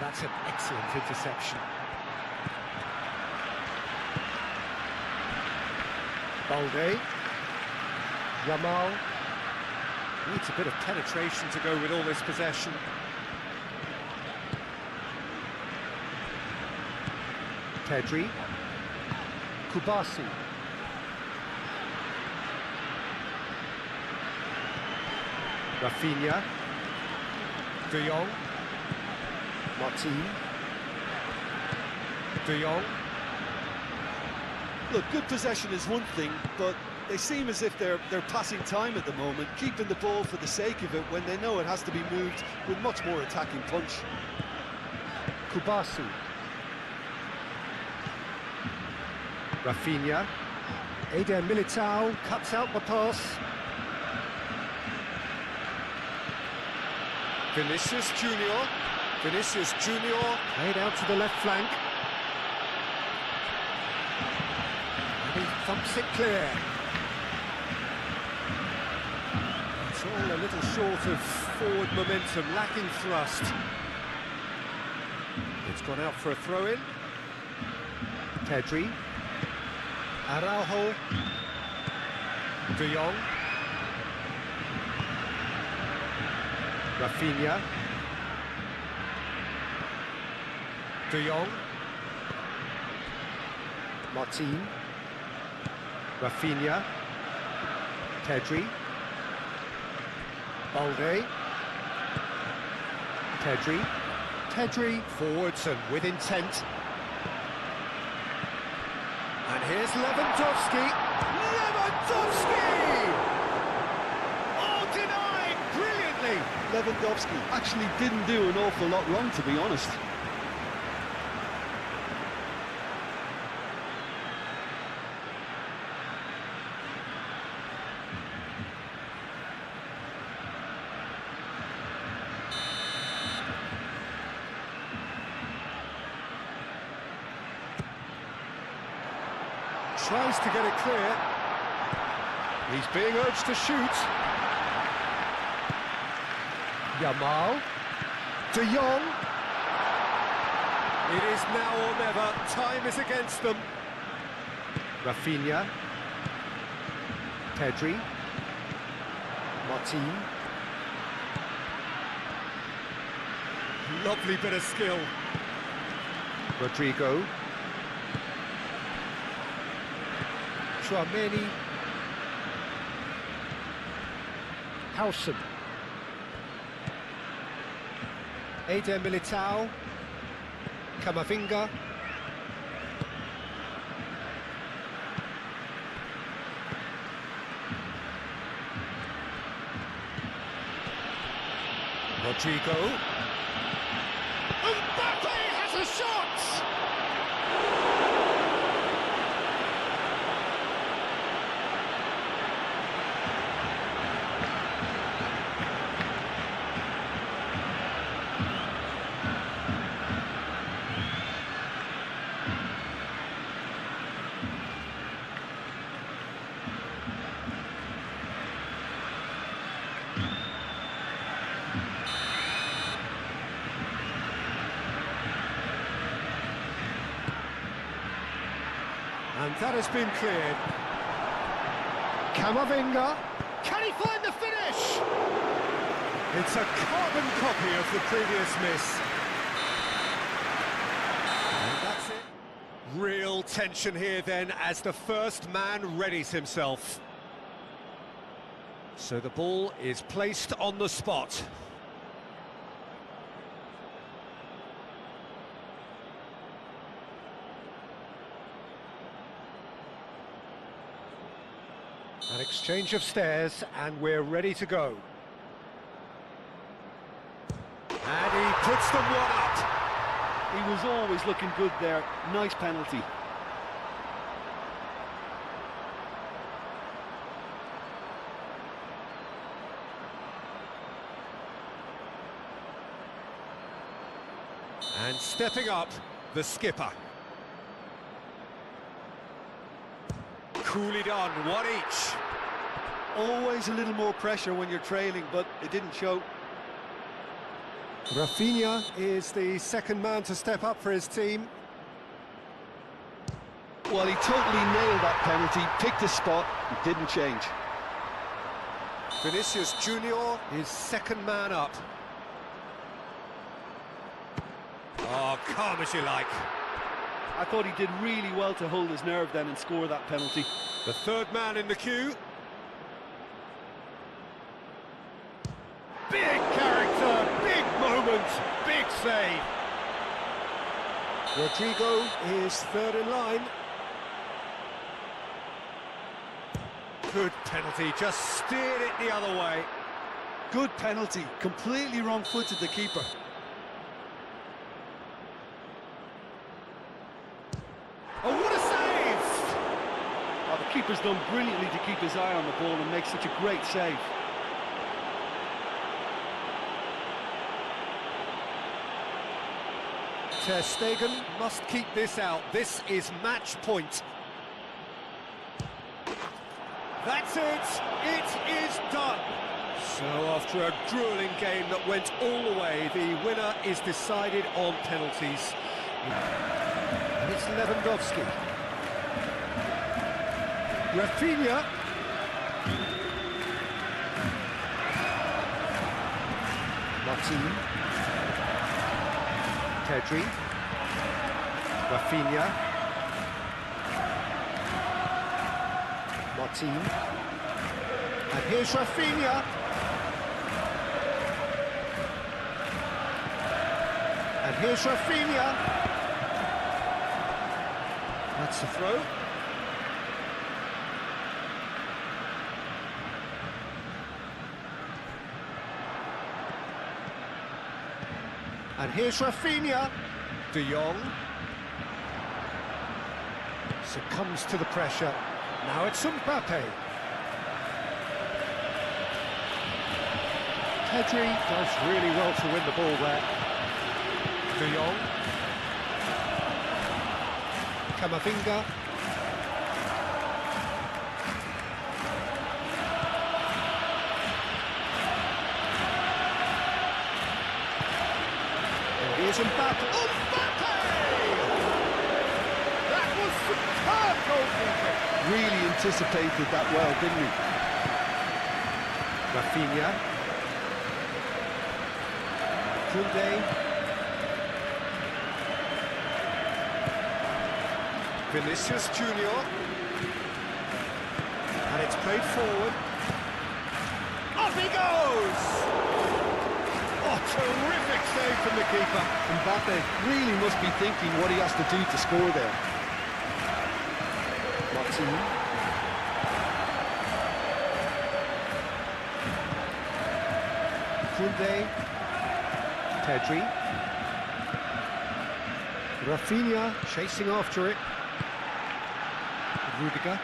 That's an excellent interception. Balde. Yamal. Needs a bit of penetration to go with all this possession. Pedri. Kubasi. Rafinha. De Jong. Martin. De Jong. Look, good possession is one thing, but they seem as if they're passing time at the moment, keeping the ball for the sake of it when they know it has to be moved with much more attacking punch. Kubasi. Rafinha. Eder Militao cuts out the pass. Vinicius Junior. Vinicius Junior played out to the left flank. And he thumps it clear. It's all a little short of forward momentum, lacking thrust. It's gone out for a throw-in. Pedri. Araujo. De Jong. Rafinha. De Jong. Martin. Rafinha. Pedri. Balde. Pedri. Pedri forwards and with intent. And here's Lewandowski. Lewandowski! Oh, denied brilliantly. Lewandowski actually didn't do an awful lot wrong, to be honest. Tries to get it clear. He's being urged to shoot. Yamal. De Jong. It is now or never. Time is against them. Rafinha. Pedri. Martin. Lovely bit of skill. Rodrigo. Tchouaméni. Howson. Eder Militao. Camavinga. Rodrigo. Mbappe has a shot! And that has been cleared. Camavinga. Can he find the finish? It's a carbon copy of the previous miss. And that's it. Real tension here then as the first man readies himself. So the ball is placed on the spot. An exchange of stares, and we're ready to go. And he puts them one up. He was always looking good there. Nice penalty. And stepping up, the skipper. Coolly done, one each. Always a little more pressure when you're trailing, but it didn't show. Rafinha is the second man to step up for his team. Well, he totally nailed that penalty, picked a spot, and didn't change. Vinicius Junior is second man up. Oh, calm as you like. I thought he did really well to hold his nerve then and score that penalty. The third man in the queue. Big character, big moment, big save. Rodrigo is third in line. Good penalty, just steered it the other way. Good penalty, completely wrong-footed the keeper. Oh, what a save! Oh, the keeper's done brilliantly to keep his eye on the ball and make such a great save. Ter Stegen must keep this out. This is match point. That's it! It is done! So after a grueling game that went all the way, the winner is decided on penalties. And it's Lewandowski. Rafinha. Martin. Pedri. Rafinha. Martin. And here's Rafinha. And here's Rafinha. That's the throw. And here's Rafinha. De Jong. Succumbs to the pressure. Now it's Mbappe. Pedri does really well to win the ball there. De Jong. Camavinga. And here's Mbappe. Mbappe! That was superb goalkeeping. Really anticipated that well, didn't he? Rafinha. Koundé. Vinicius Junior. And it's played forward. Off he goes! Oh, terrific save from the keeper. Mbappe really must be thinking what he has to do to score there. Martin. Koundé. Pedri. Rafinha chasing after it. Rudiger.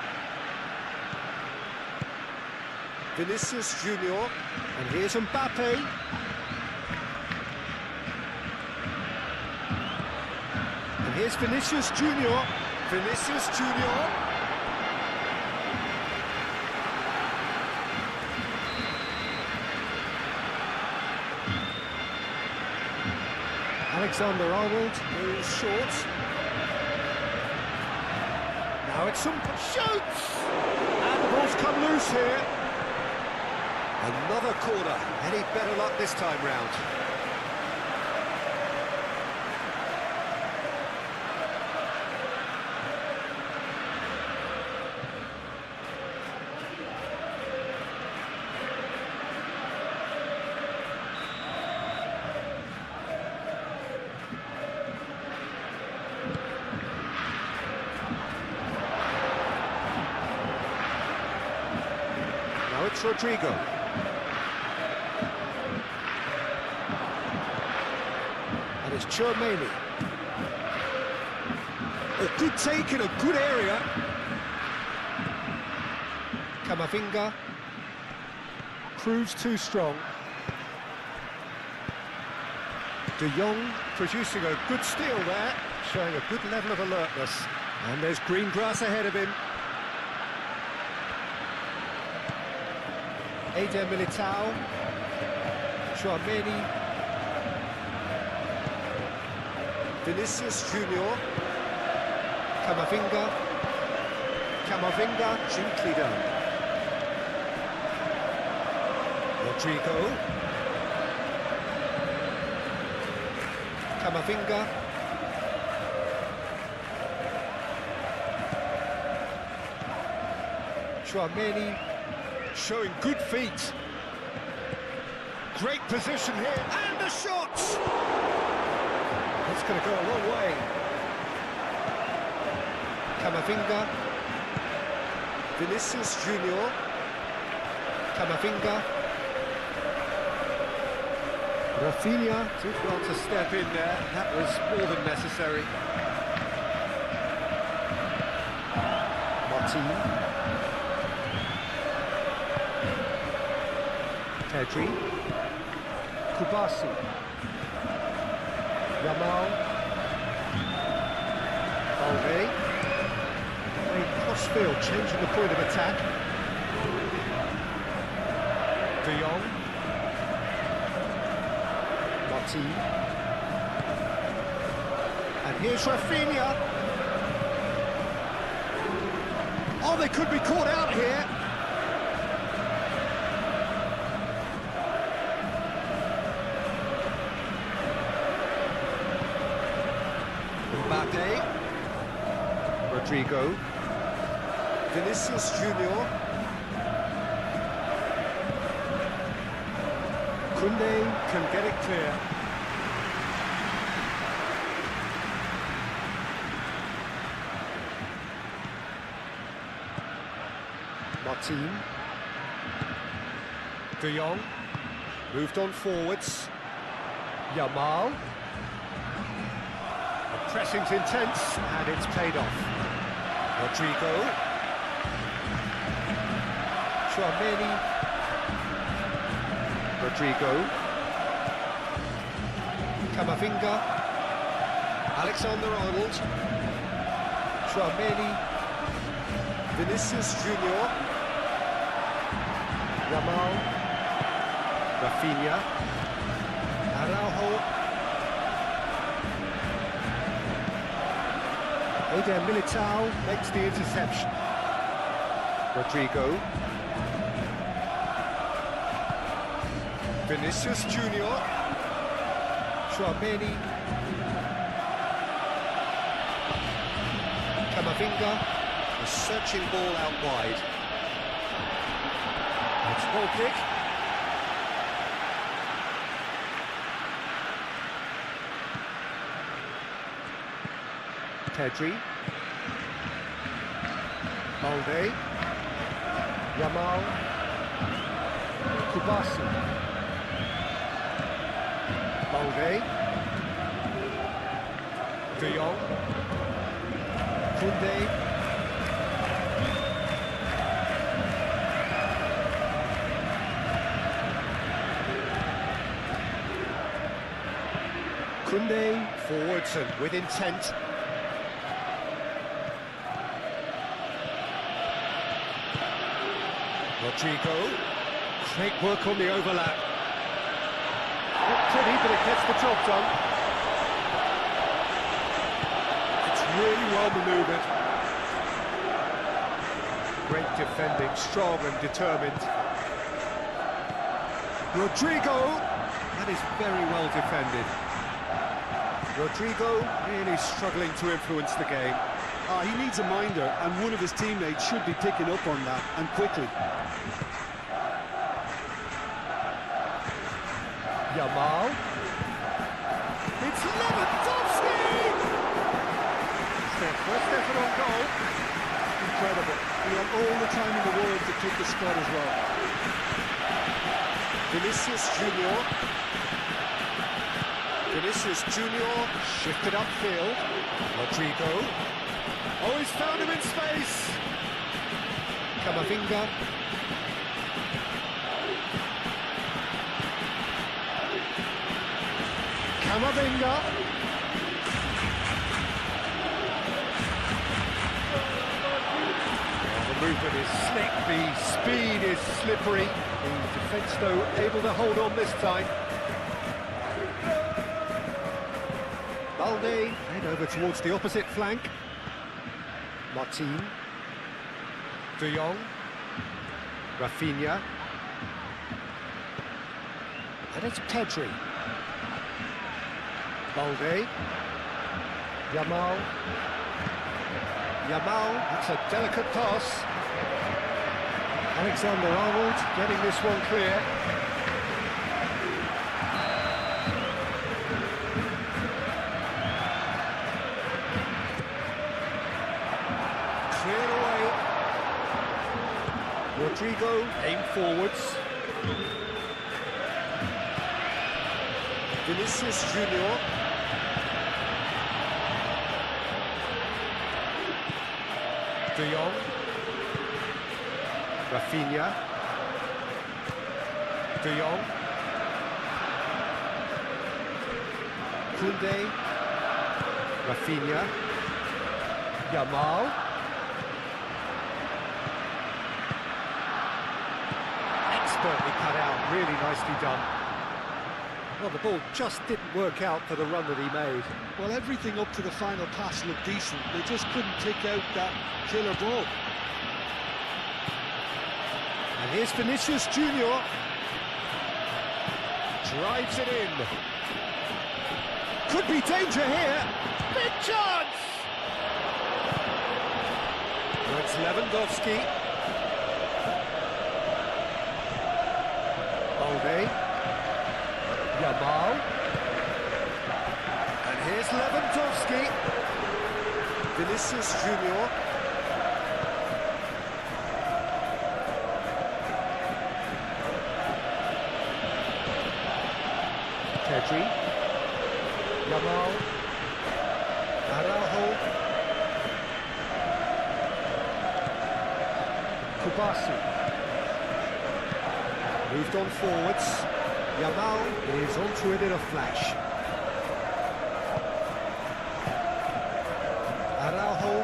Vinicius Junior. And here's Mbappe. And here's Vinicius Junior. Vinicius Junior. Alexander-Arnold goes short. Now it's some shoots! And the ball's come loose here. Another corner. Any better luck this time round? Now it's Rodrigo. And it's Tchouaméni. A good take in a good area. Camavinga. Proves too strong. De Jong producing a good steal there, showing a good level of alertness. And there's green grass ahead of him. Eder Militao, Tchouaméni, Vinicius Junior, Camavinga, gently done. Rodrigo, Camavinga, Tchouaméni, showing good feet. Great position here, and the shot! It's going to go a long way. Camavinga, Vinicius Junior, Camavinga, Rafinha did well to step in there. That was more than necessary. Martin. Pedri, Kubasi, Yamal, Alve, a crossfield changing the point of attack. De Jong, Martin, and here's Rafinha. Oh, they could be caught out here. Mbappe, Rodrigo, Vinicius Junior. Koundé can get it clear. Martin. De Jong. Moved on forwards. Yamal. The pressing's intense, and it's paid off. Rodrigo. Tchouaméni. Rodrigo. Camavinga. Alexander-Arnold. Tchouaméni. Vinicius Junior. Yamal. Rafinha. Araujo. Eder Militao makes the interception. Rodrigo. Vinicius Junior. Tchouaméni. Camavinga. A searching ball out wide. It's ball kick. Pedri. Balde. Yamal. Kubasi. Balde. De Jong. Koundé. Koundé forwards and with intent. Rodrigo. Great work on the overlap. Not pretty, but it gets the job done. It's really well manoeuvred. Great defending, strong and determined. Rodrigo. That is very well defended. Rodrigo really struggling to influence the game. He needs a minder, and one of his teammates should be picking up on that, and quickly. Yamal. It's Lewandowski! It's their first effort on goal. Incredible. He had all the time in the world to kick the spot as well. Vinicius Junior. Vinicius Junior shifted upfield. Rodrigo. Oh, he's found him in space. Camavinga. Camavinga. The movement is slick, the speed is slippery. The defence, though, able to hold on this time. Balde, head over towards the opposite flank. Martin. De Jong. Rafinha. And it's Pedri. Balde. Yamal. Yamal, that's a delicate pass. Alexander-Arnold getting this one clear. Cleared away. Rodrigo, aim forwards. Vinicius Junior. De Jong. Rafinha. De Jong. Koundé. Rafinha. Yamal. Expertly cut out, really nicely done. Well, the ball just didn't work out for the run that he made. Well, everything up to the final pass looked decent. They just couldn't pick out that killer ball. And here's Vinicius Junior. Drives it in. Could be danger here. Big chance! It's Lewandowski. Balde. Yamal. And here's Lewandowski. Vinicius Junior. Pedri. Yamal. Araujo. Kustami. Moved on forwards. Yamal is onto it in a flash. Araujo.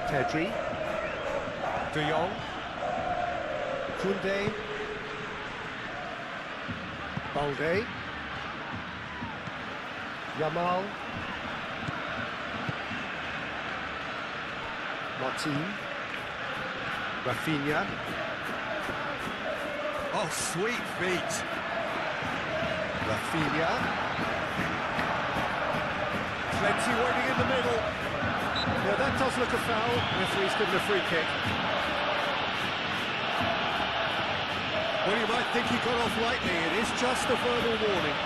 Pedri. De Jong. Koundé. Balde. Yamal. Martin. Rafinha. Oh, sweet feet. Rafinha. Plenty waiting in the middle. Yeah, that does look a foul. Referee's given a free kick. Well, you might think he got off lightly. It is just a verbal warning.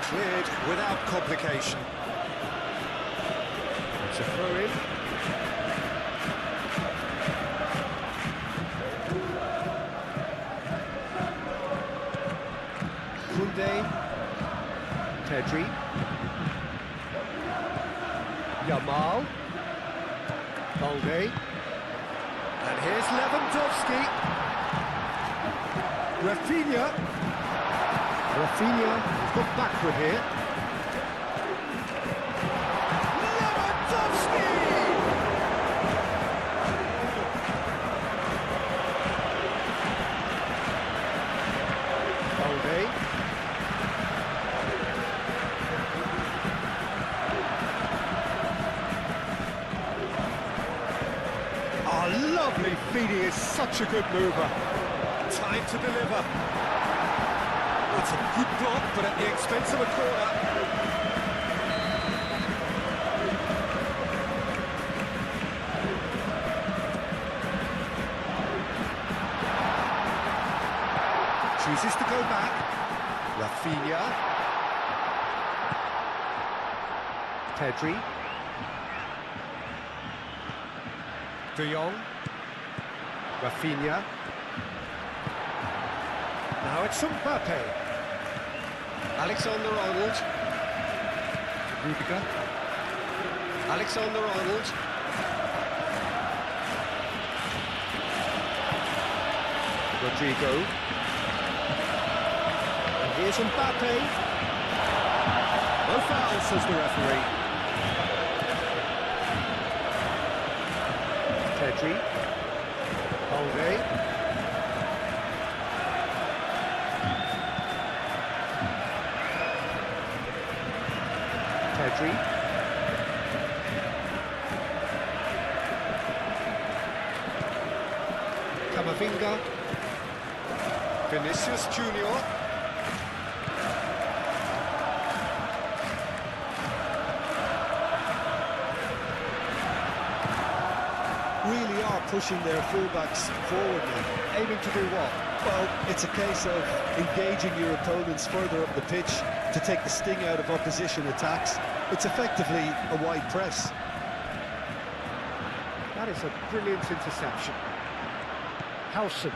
Cleared without complication. It's a throw-in. Koundé. Pedri. Yamal. Balde. And here's Lewandowski. Rafinha. Rafinha has got backward here. Lewandowski! Balde. Oh, lovely feeding, is such a good mover. Time to deliver. It's a good block, but at the expense of a corner. Chooses to go back. Rafinha. Pedri. De Jong. Rafinha. Now it's Mbappe. Alexander-Arnold. Rudiger. Alexander-Arnold. Rodrigo. And here's Mbappe. No foul, says the referee. Pedri. Balde. Pedri. Camavinga. Vinicius Junior. Really are pushing their fullbacks forward now. Aiming to do what? Well, it's a case of engaging your opponents further up the pitch to take the sting out of opposition attacks. It's effectively a wide press. That is a brilliant interception. Howson.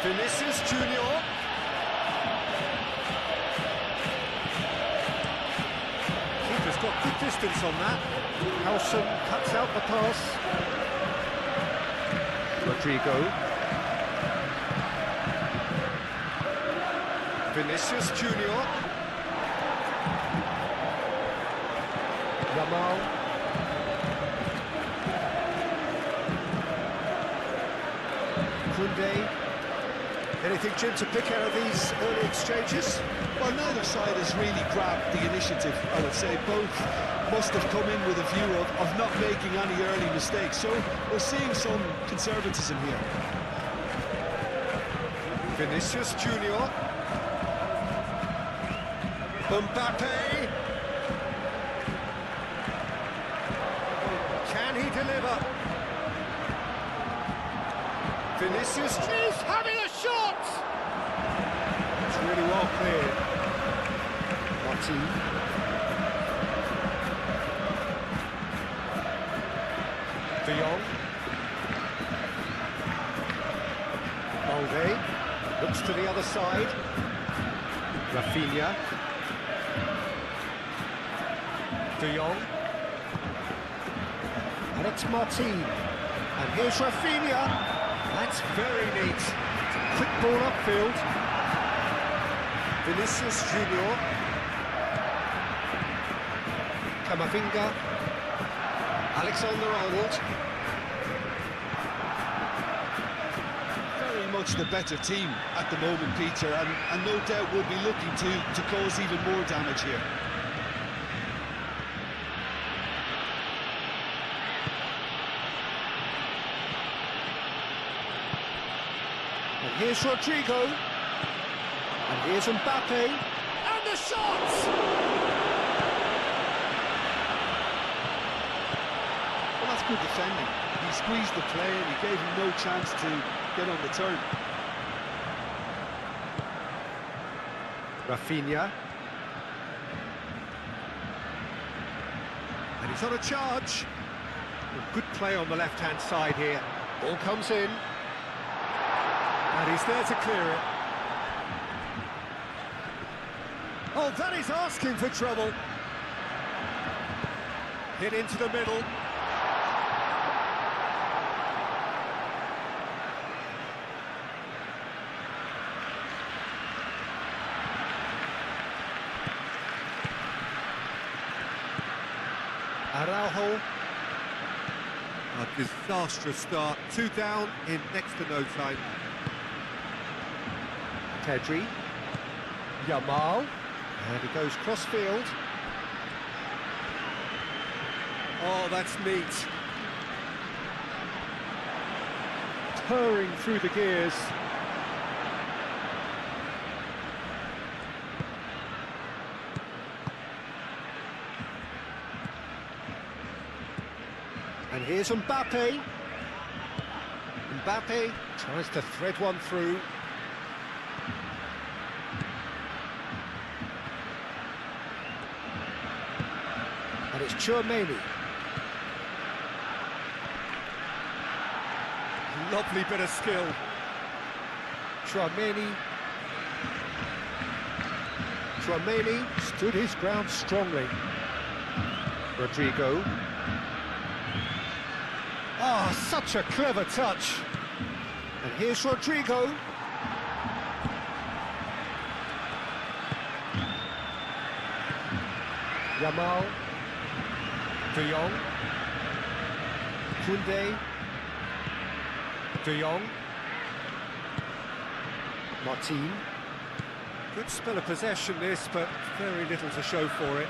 Vinicius Junior. Keeper's got good distance on that. Howson cuts out the pass. Rodrigo. Vinicius Junior. Yamal. Koundé. Anything, Jim, to pick out of these early exchanges? Well, neither side has really grabbed the initiative, I would say. Both must have come in with a view of not making any early mistakes. So we're seeing some conservatism here. Vinicius Junior. Mbappe. Can he deliver? Vinicius, he's having a shot! It's really well cleared. Martin. De Jong. Balde. Looks to the other side. Rafinha. De Jong. And it's Martin. And here's Rafinha. That's very neat. It's a quick ball upfield. Vinicius Junior. Camavinga. Alexander-Arnold. Very much the better team at the moment, Peter, and no doubt will be looking to cause even more damage here. And here's Rodrigo. And here's Mbappe. And the shot! Well, that's good defending. He squeezed the play and he gave him no chance to get on the turn. Rafinha. And he's on a charge. Well, good play on the left-hand side here. Ball comes in. And he's there to clear it. Oh, that is asking for trouble. Hit into the middle. Araujo. A disastrous start. 2 down in next to no time. Pedri. Yamal. And he goes cross-field. Oh, that's neat. Purring through the gears. And here's Mbappe. Mbappe tries to thread one through. And it's Tchouaméni. Lovely bit of skill. Tchouaméni. Tchouaméni stood his ground strongly. Rodrigo. Ah, oh, such a clever touch. And here's Rodrigo. Yamal. De Jong. Koundé. De Jong. Martin. Good spell of possession this, but very little to show for it.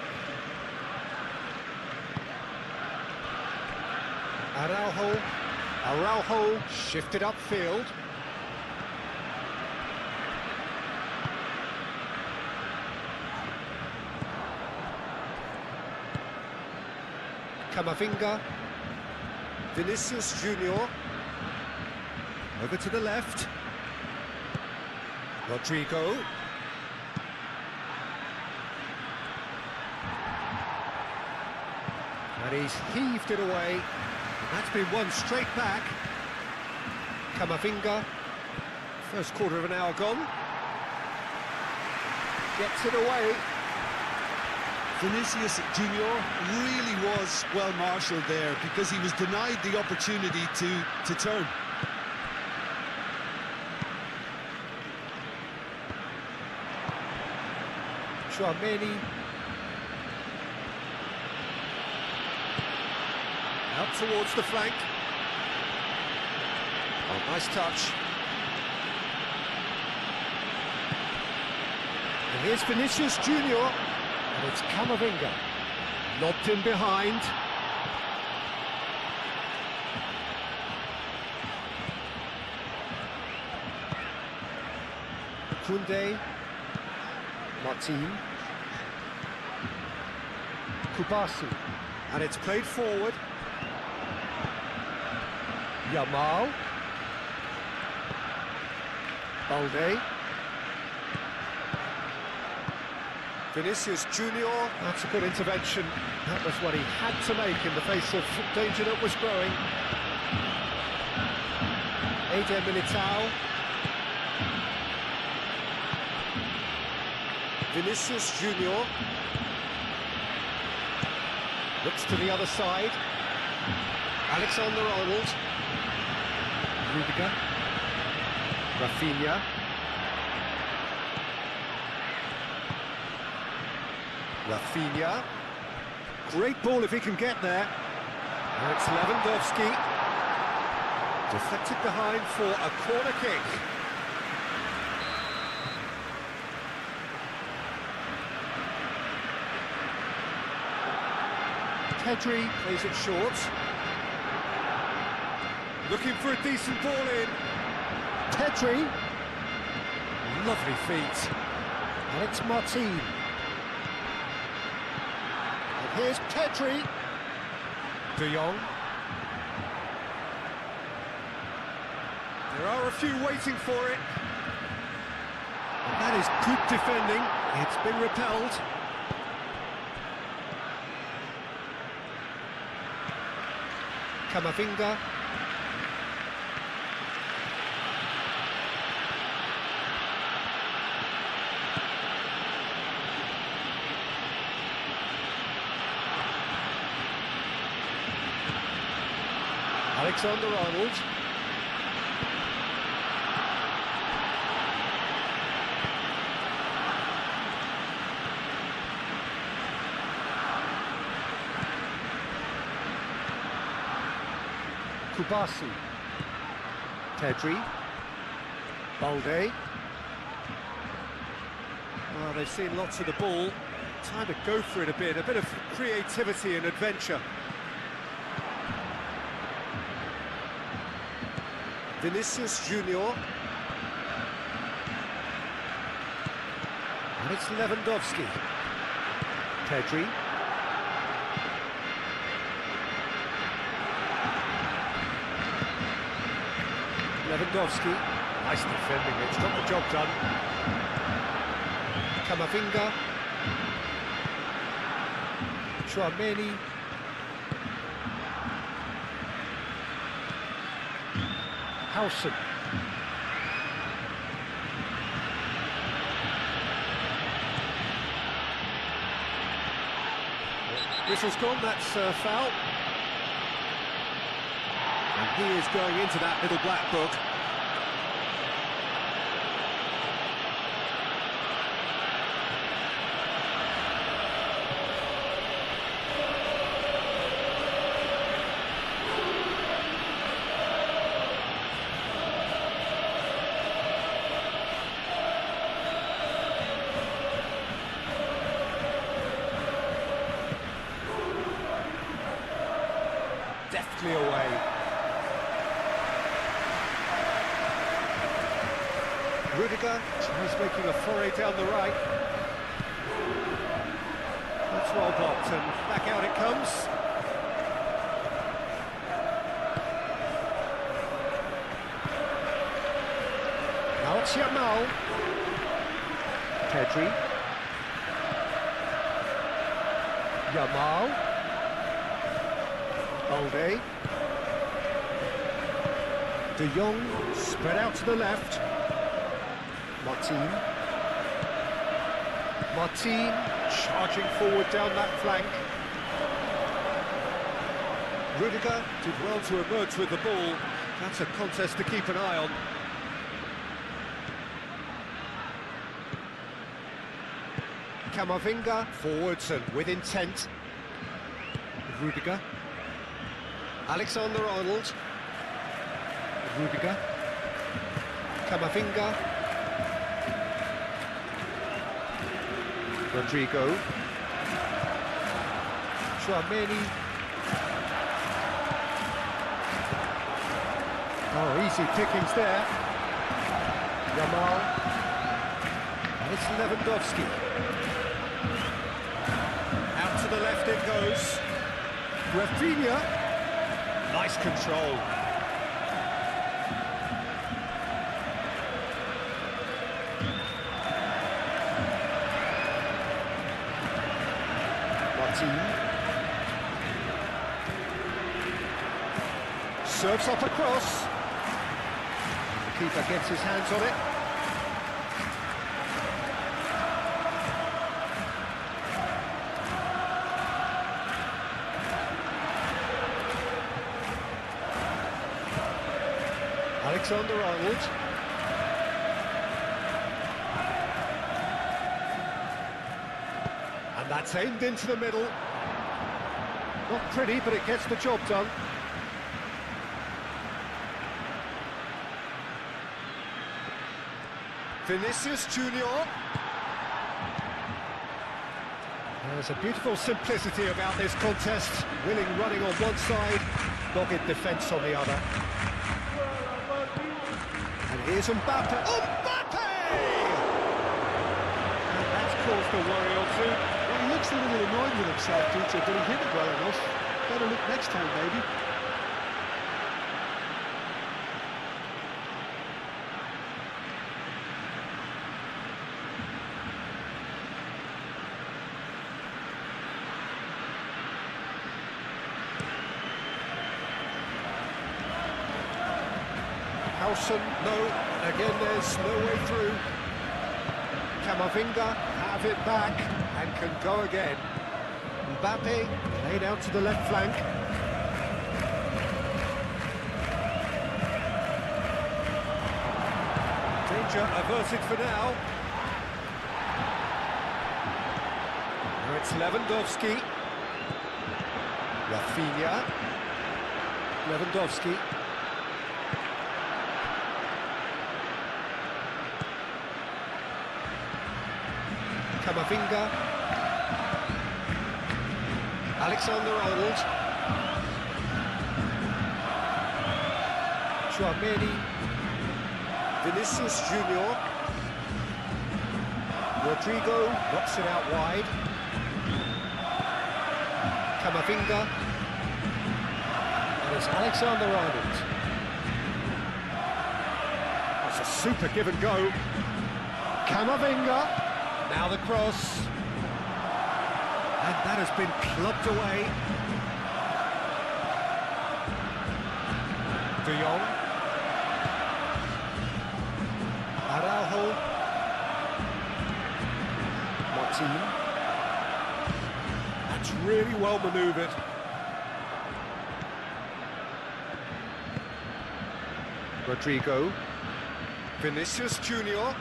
Araujo. Araujo shifted upfield. Camavinga. Vinicius Junior. Over to the left. Rodrigo. And he's heaved it away. That's been one straight back. Camavinga. First quarter of an hour gone. Gets it away. Vinicius Junior really was well marshalled there because he was denied the opportunity to turn. Tchouaméni. Out towards the flank. Oh, nice touch. Here's Vinicius Junior, and it's Camavinga. Lobbed in behind. Koundé. Martin. Kubasi. And it's played forward. Yamal. Balde. Vinicius Junior, that's a good intervention. That was what he had to make in the face of danger that was growing. Eder Militao. Vinicius Junior. Looks to the other side. Alexander-Arnold. Rudiger. Rafinha. Rafinha. Great ball if he can get there. Now it's Lewandowski. Deflected behind for a corner kick. Pedri plays it short. Looking for a decent ball in. Pedri. Lovely feet. Alex Martin. And here's Pedri. De Jong. There are a few waiting for it. And that is good defending. It's been repelled. Camavinga. Alexander-Arnold. Kubasi. Pedri. Balde. Well, they've seen lots of the ball. Time to go for it a bit of creativity and adventure. Vinicius Junior. And it's Lewandowski. Pedri. Lewandowski, nice defending, it's got the job done. Camavinga. Chouameni. Howson. Whistle's gone, that's foul. And he is going into that little black book. Deftly away. Rudiger tries making a foray down the right. That's well blocked and back out it comes. Now it's Yamal. Pedri. Yamal. Balde. De Jong spread out to the left. Martin. Martin charging forward down that flank. Rudiger did well to emerge with the ball. That's a contest to keep an eye on. Camavinga forwards and with intent. Rudiger. Alexander-Arnold. Rudiger. Camavinga. Rodrigo. Tchouaméni. Oh, easy pickings there. Yamal. And it's Lewandowski. Out to the left it goes. Rafinha. Nice control. Serves up across. The keeper gets his hands on it. Alexander-Arnold. And that's aimed into the middle. Not pretty, but it gets the job done. Vinicius Junior. There's a beautiful simplicity about this contest. Willing running on one side, dogged defence on the other. And here's Mbappe. Mbappe! And that's caused a worry or two. Well, he looks a little annoyed with himself, Peter, but he hit it well enough. Better look next time, maybe. Howson, no, again there's no way through. Camavinga have it back and can go again. Mbappe laid out to the left flank. Danger averted for now. Now it's Lewandowski. Rafinha. Lewandowski. Camavinga. Alexander-Arnold. Tchouaméni. Vinicius Junior. Rodrigo knocks it out wide. Camavinga. And it's Alexander-Arnold. That's a super give and go. Camavinga. Now the cross. And that has been clubbed away. De Jong. Araujo. Martin. That's really well manoeuvred. Rodrigo. Vinicius Junior.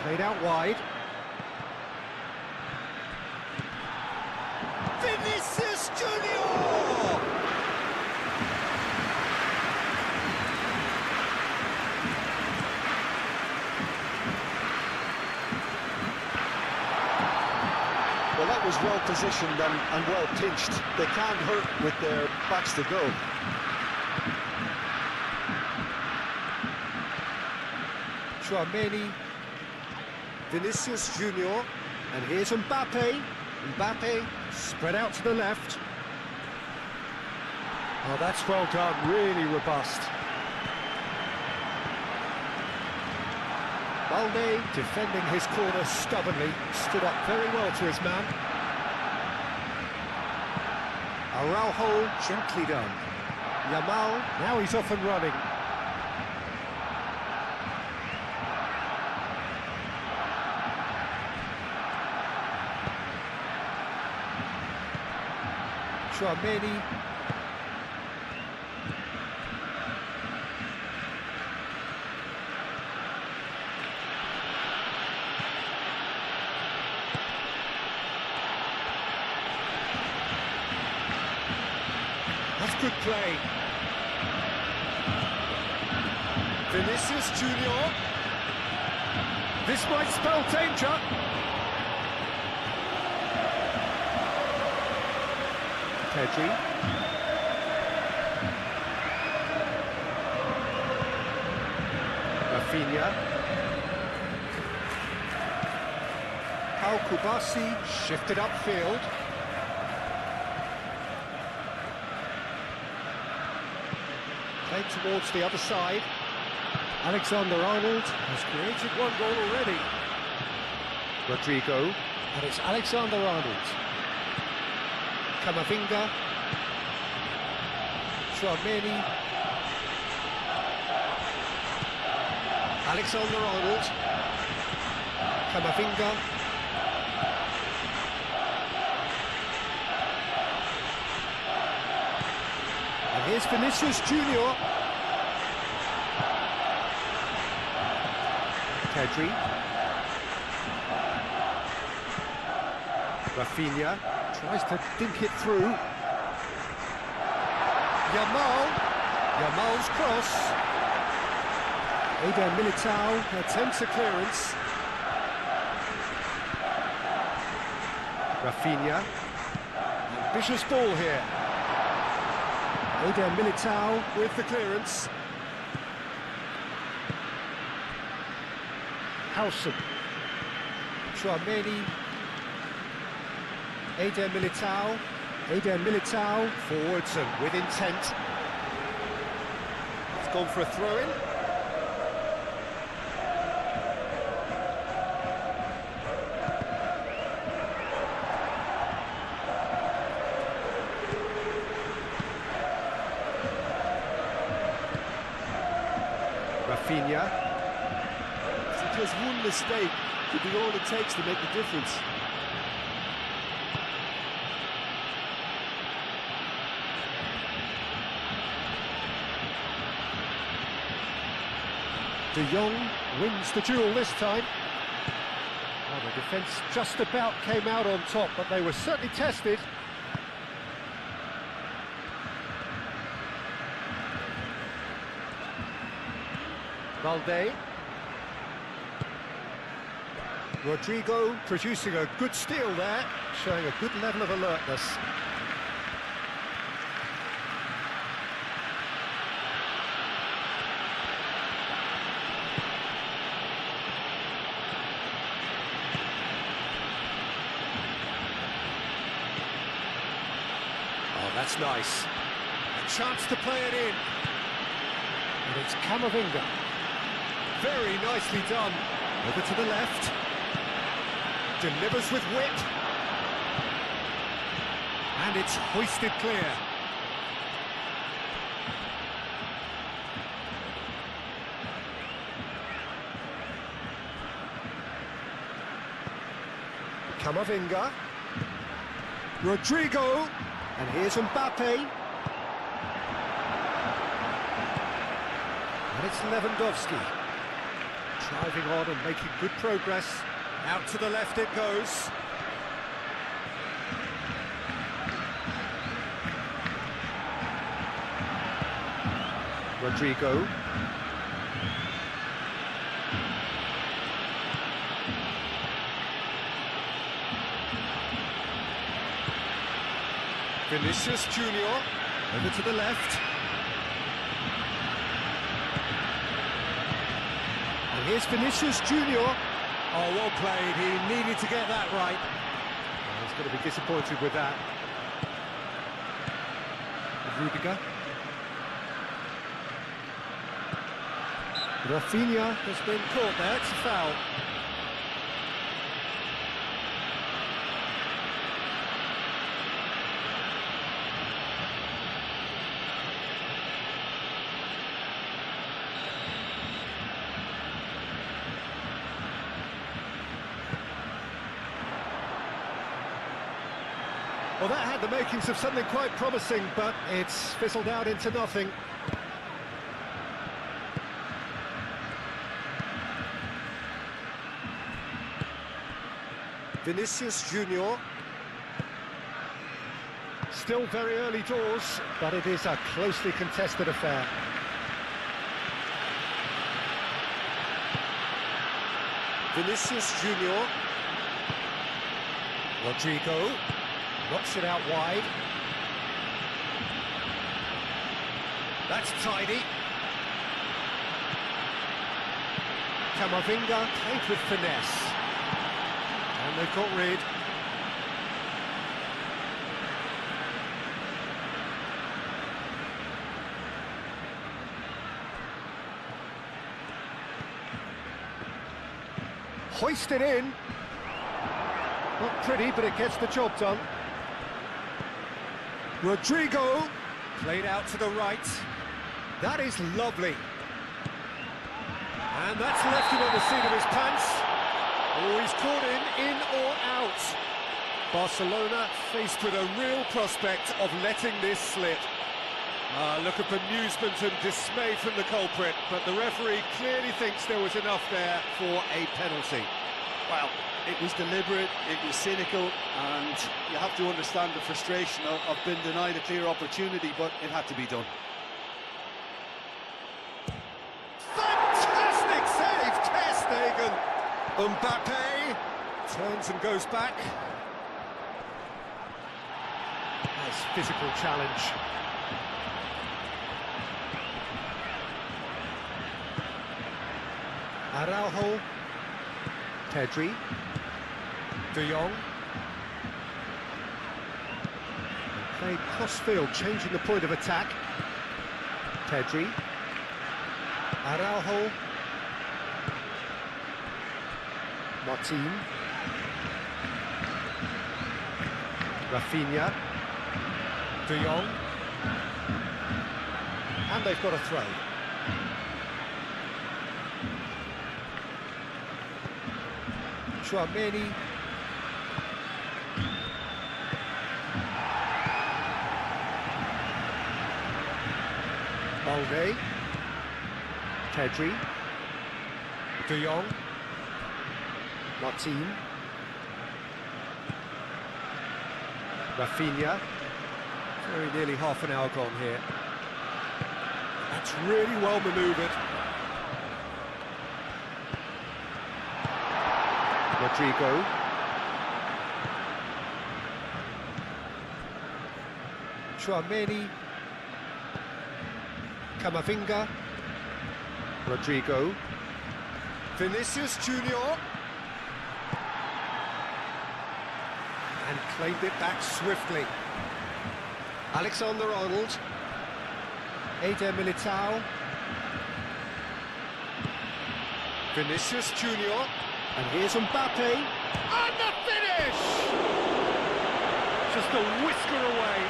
Played out wide. Vinicius Junior! Well, that was well positioned and well pinched. They can't hurt with their backs to go. Tchouaméni. Vinicius Junior, and here's Mbappe. Mbappe spread out to the left. Oh, that's well done, really robust. Balde defending his corner stubbornly, stood up very well to his man. Araujo, gently done. Yamal, now he's off and running. Tchouaméni. That's good play. Vinicius Junior. This might spell danger. Pedri. Rafinha. Kubasi shifted upfield. Played towards the other side. Alexander-Arnold has created one goal already. Rodrigo. And it's Alexander-Arnold. Camavinga. Tchouameni. Alexander-Arnold. Camavinga. And here's Vinicius Junior. Pedri. Rafinha tries to dink it through. Yamal's cross. Eder Militao attempts a clearance. Rafinha. Ambitious ball here. Eder Militao with the clearance. Howson. Tchouameni. Eder Militao forwards and with intent. It's gone for a throw-in. Rafinha. So just one mistake could be all it takes to make the difference. De Jong wins the duel this time. Well, the defence just about came out on top, but they were certainly tested. Valde. Rodrigo producing a good steal there, showing a good level of alertness. Oh, that's nice. A chance to play it in. And it's Camavinga. Very nicely done. Over to the left. Delivers with wit. And it's hoisted clear. Camavinga. Rodrigo. And here's Mbappe. And it's Lewandowski. Driving on and making good progress. Out to the left it goes. Rodrigo. Vinicius Junior. Over to the left. And here's Vinicius Junior. Oh, well played. He needed to get that right. Oh, he's going to be disappointed with that. Rudiger. Rafinha has been caught there. It's a foul. Well, that had the makings of something quite promising, but it's fizzled out into nothing. Vinicius Junior. Still very early doors, but it is a closely contested affair. Vinicius Junior. Rodrigo. Knocks it out wide. That's tidy. Camavinga played with finesse. And they've got rid. Hoisted in. Not pretty, but it gets the job done. Rodrigo, played out to the right. That is lovely. And that's left him on the seat of his pants. Oh, he's caught in or out. Barcelona faced with a real prospect of letting this slip. Look at bemusement and dismay from the culprit, but the referee clearly thinks there was enough there for a penalty. Well, it was deliberate, it was cynical, and you have to understand the frustration of being denied a clear opportunity, but it had to be done. Fantastic save, Ter Stegen. Mbappe turns and goes back. Nice physical challenge. Araujo, Pedri, De Jong. Played cross-field, changing the point of attack. Pedri, Araujo, Martin, Rafinha, De Jong, and they've got a throw. Tchouaméni. Balde. Pedri. De Jong. Martin. Rafinha. Very nearly half an hour gone here. That's really well manoeuvred. Rodrigo. Tchouaméni. Camavinga. Rodrigo. Vinicius Junior. And claimed it back swiftly. Alexander-Arnold. Eder Militao. Vinicius Junior. And here's Mbappe. And the finish! Just a whisker away.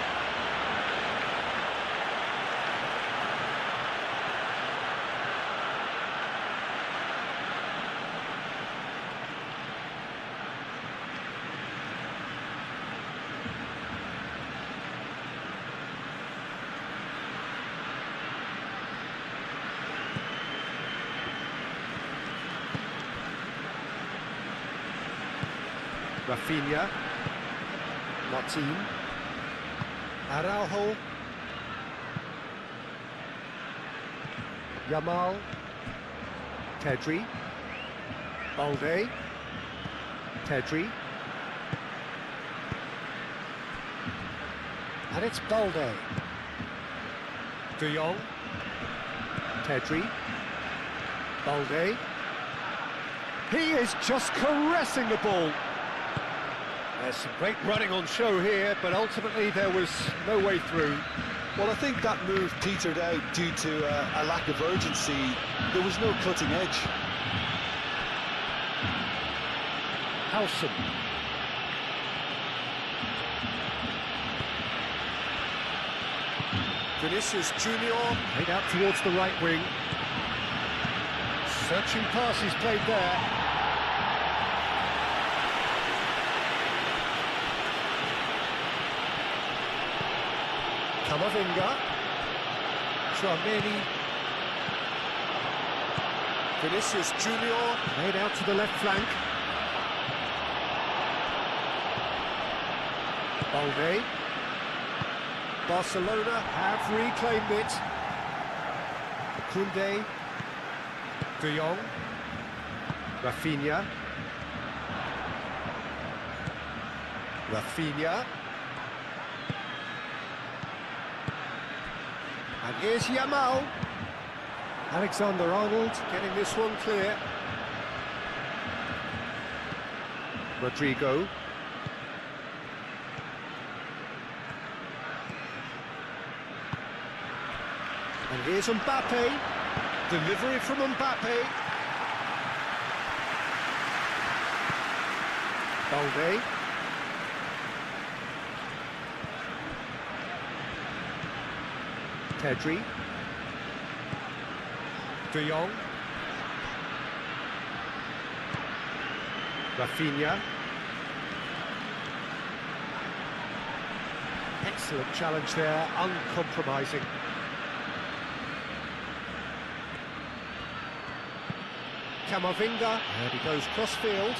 Rafinha, Martin, Araujo, Yamal, Pedri, Balde, Pedri, and it's Balde, De Jong, Pedri, Balde, he is just caressing the ball. There's some great running on show here, but ultimately there was no way through. Well, I think that move petered out due to a lack of urgency. There was no cutting edge. Howson. Vinicius Junior, played out towards the right wing. Searching passes played there. Camavinga, Tchouaméni, Vinicius Junior, played out to the left flank. Balde. Barcelona have reclaimed it. Koundé, De Jong, Rafinha, And here's Yamal. Alexander-Arnold getting this one clear. Rodrigo. And here's Mbappe. Delivery from Mbappe. Balde. Pedri. De Jong. Rafinha. Excellent challenge there, uncompromising. Camavinga, and he goes cross-field.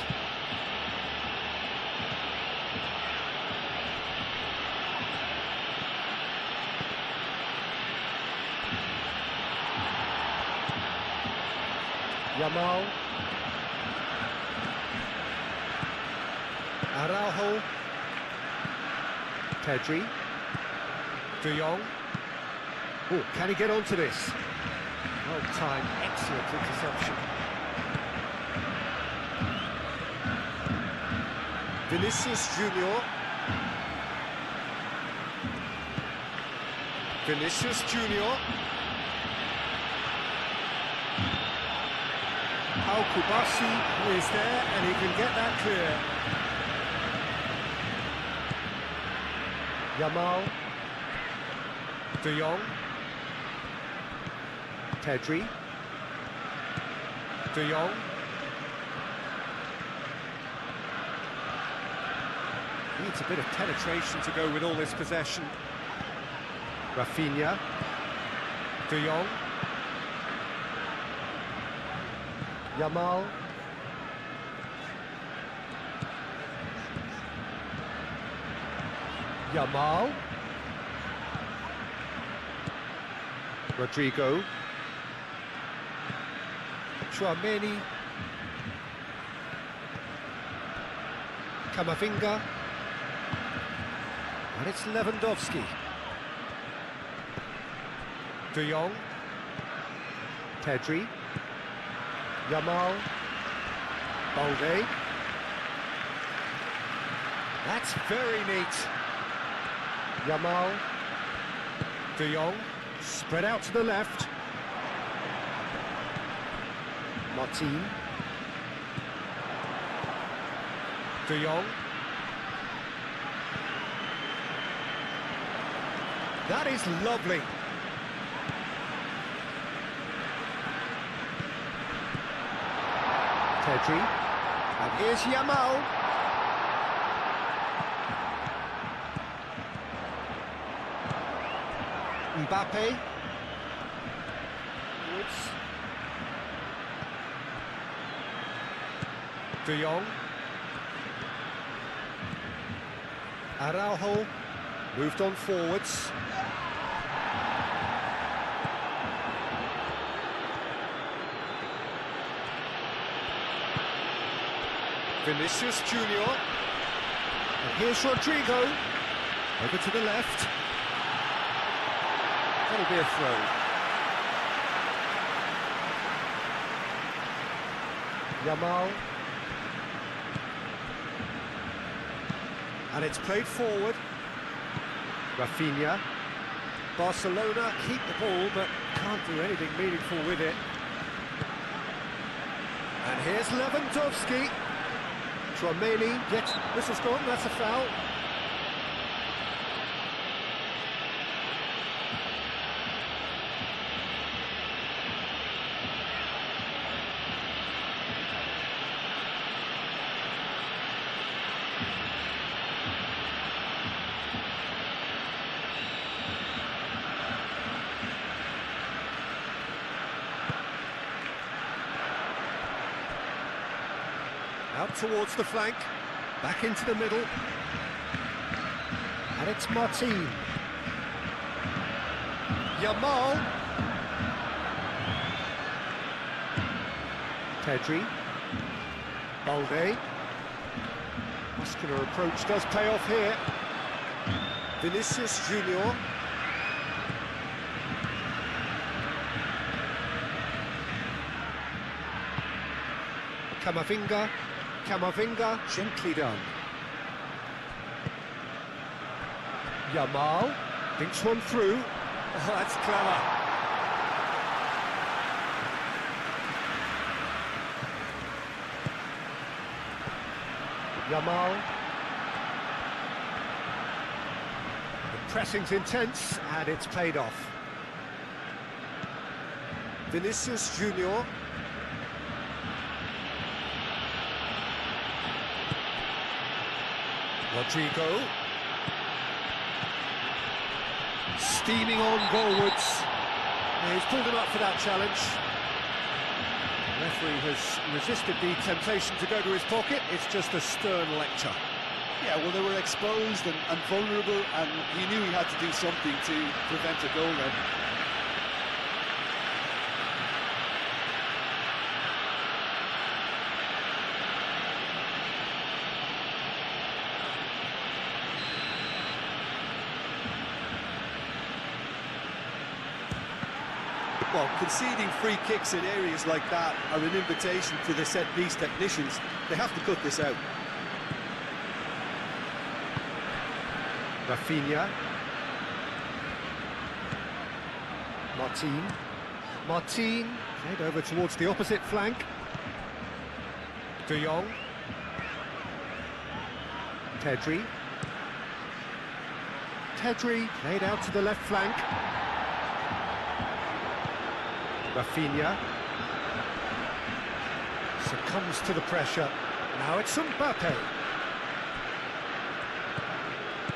Yamal. Araujo. Pedri. De Jong. Oh, can he get onto this? Well timed, excellent interception. Vinicius Junior. Vinicius Junior. Kustami is there and he can get that clear. Yamal. De Jong. Pedri. De Jong. Needs a bit of penetration to go with all this possession. Rafinha. De Jong. Yamal. Yamal. Rodrigo. Tchouaméni. Camavinga. And it's Lewandowski. De Jong. Pedri. Yamal. Balde. That's very neat. Yamal. De Jong. Spread out to the left. Martin. De Jong. That is lovely. Pedri. And here's Yamal. Mbappe. Woods. De Jong. Araujo. Moved on forwards. Vinicius Junior. And here's Rodrigo. Over to the left. That'll be a throw. Yamal. And it's played forward. Rafinha. Barcelona keep the ball, but can't do anything meaningful with it. And here's Lewandowski. Tchouaméni gets... Whistle's gone, that's a foul. Out towards the flank, back into the middle, and it's Martin. Yamal. Pedri. Balde. Muscular approach does pay off here. Vinicius Junior. Camavinga, gently done. Yamal, thinks one through. Oh, that's clever. Yamal. The pressing's intense, and it's paid off. Vinicius Junior. Rodrigo. Steaming on goalwards. He's pulled him up for that challenge. The referee has resisted the temptation to go to his pocket. It's just a stern lecture. Yeah, well, they were exposed and vulnerable, and he knew he had to do something to prevent a goal then. Well, conceding free kicks in areas like that are an invitation to the set-piece technicians. They have to cut this out. Rafinha. Martin. Head over towards the opposite flank. De Jong. Pedri. Played out to the left flank. Rafinha succumbs to the pressure. Now it's Mbappe.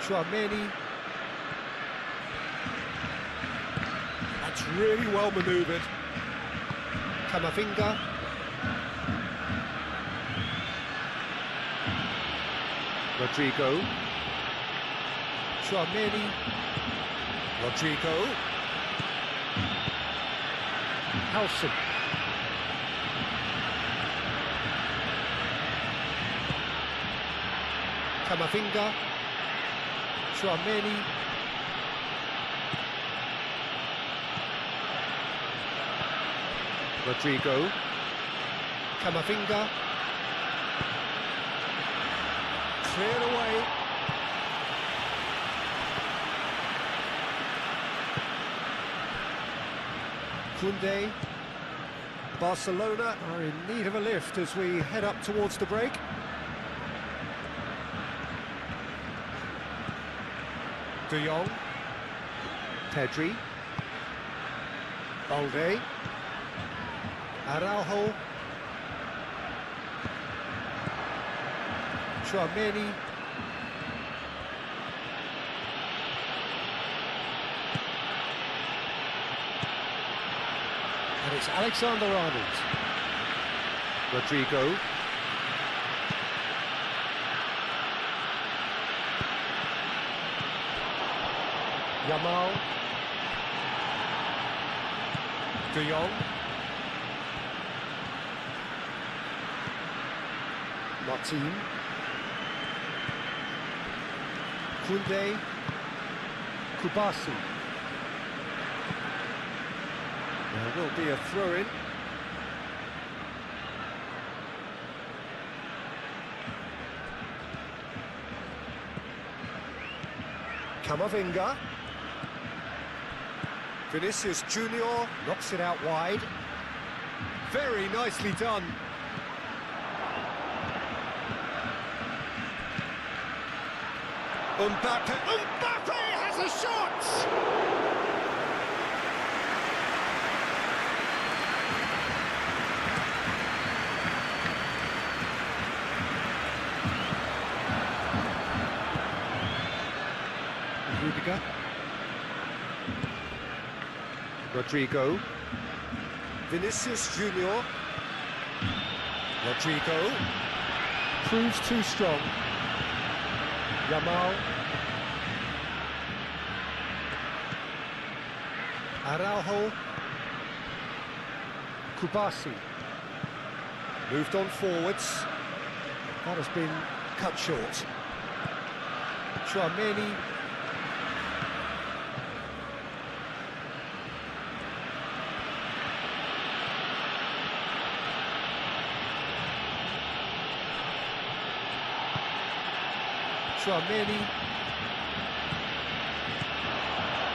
Tchouaméni. That's really well manoeuvred. Camavinga. Rodrigo. Tchouaméni. Rodrigo. Halson. Camavinga. Tchouaméni. Rodrigo. Camavinga. Cleared away. Koundé. Barcelona are in need of a lift as we head up towards the break. De Jong. Pedri. Balde. Araujo. Tchouaméni. And it's Alexander-Arnold. Rodrigo. Yamal. De Jong. Martin. Koundé. Kubasi. There will be a throw-in. Camavinga. Vinicius Junior knocks it out wide. Very nicely done. Mbappe has a shot! Rudiger. Rodrigo. Vinicius Junior. Rodrigo. Proves too strong. Yamal. Araujo. Kubasi. Moved on forwards. That has been cut short. Tchouaméni. Tchouameni.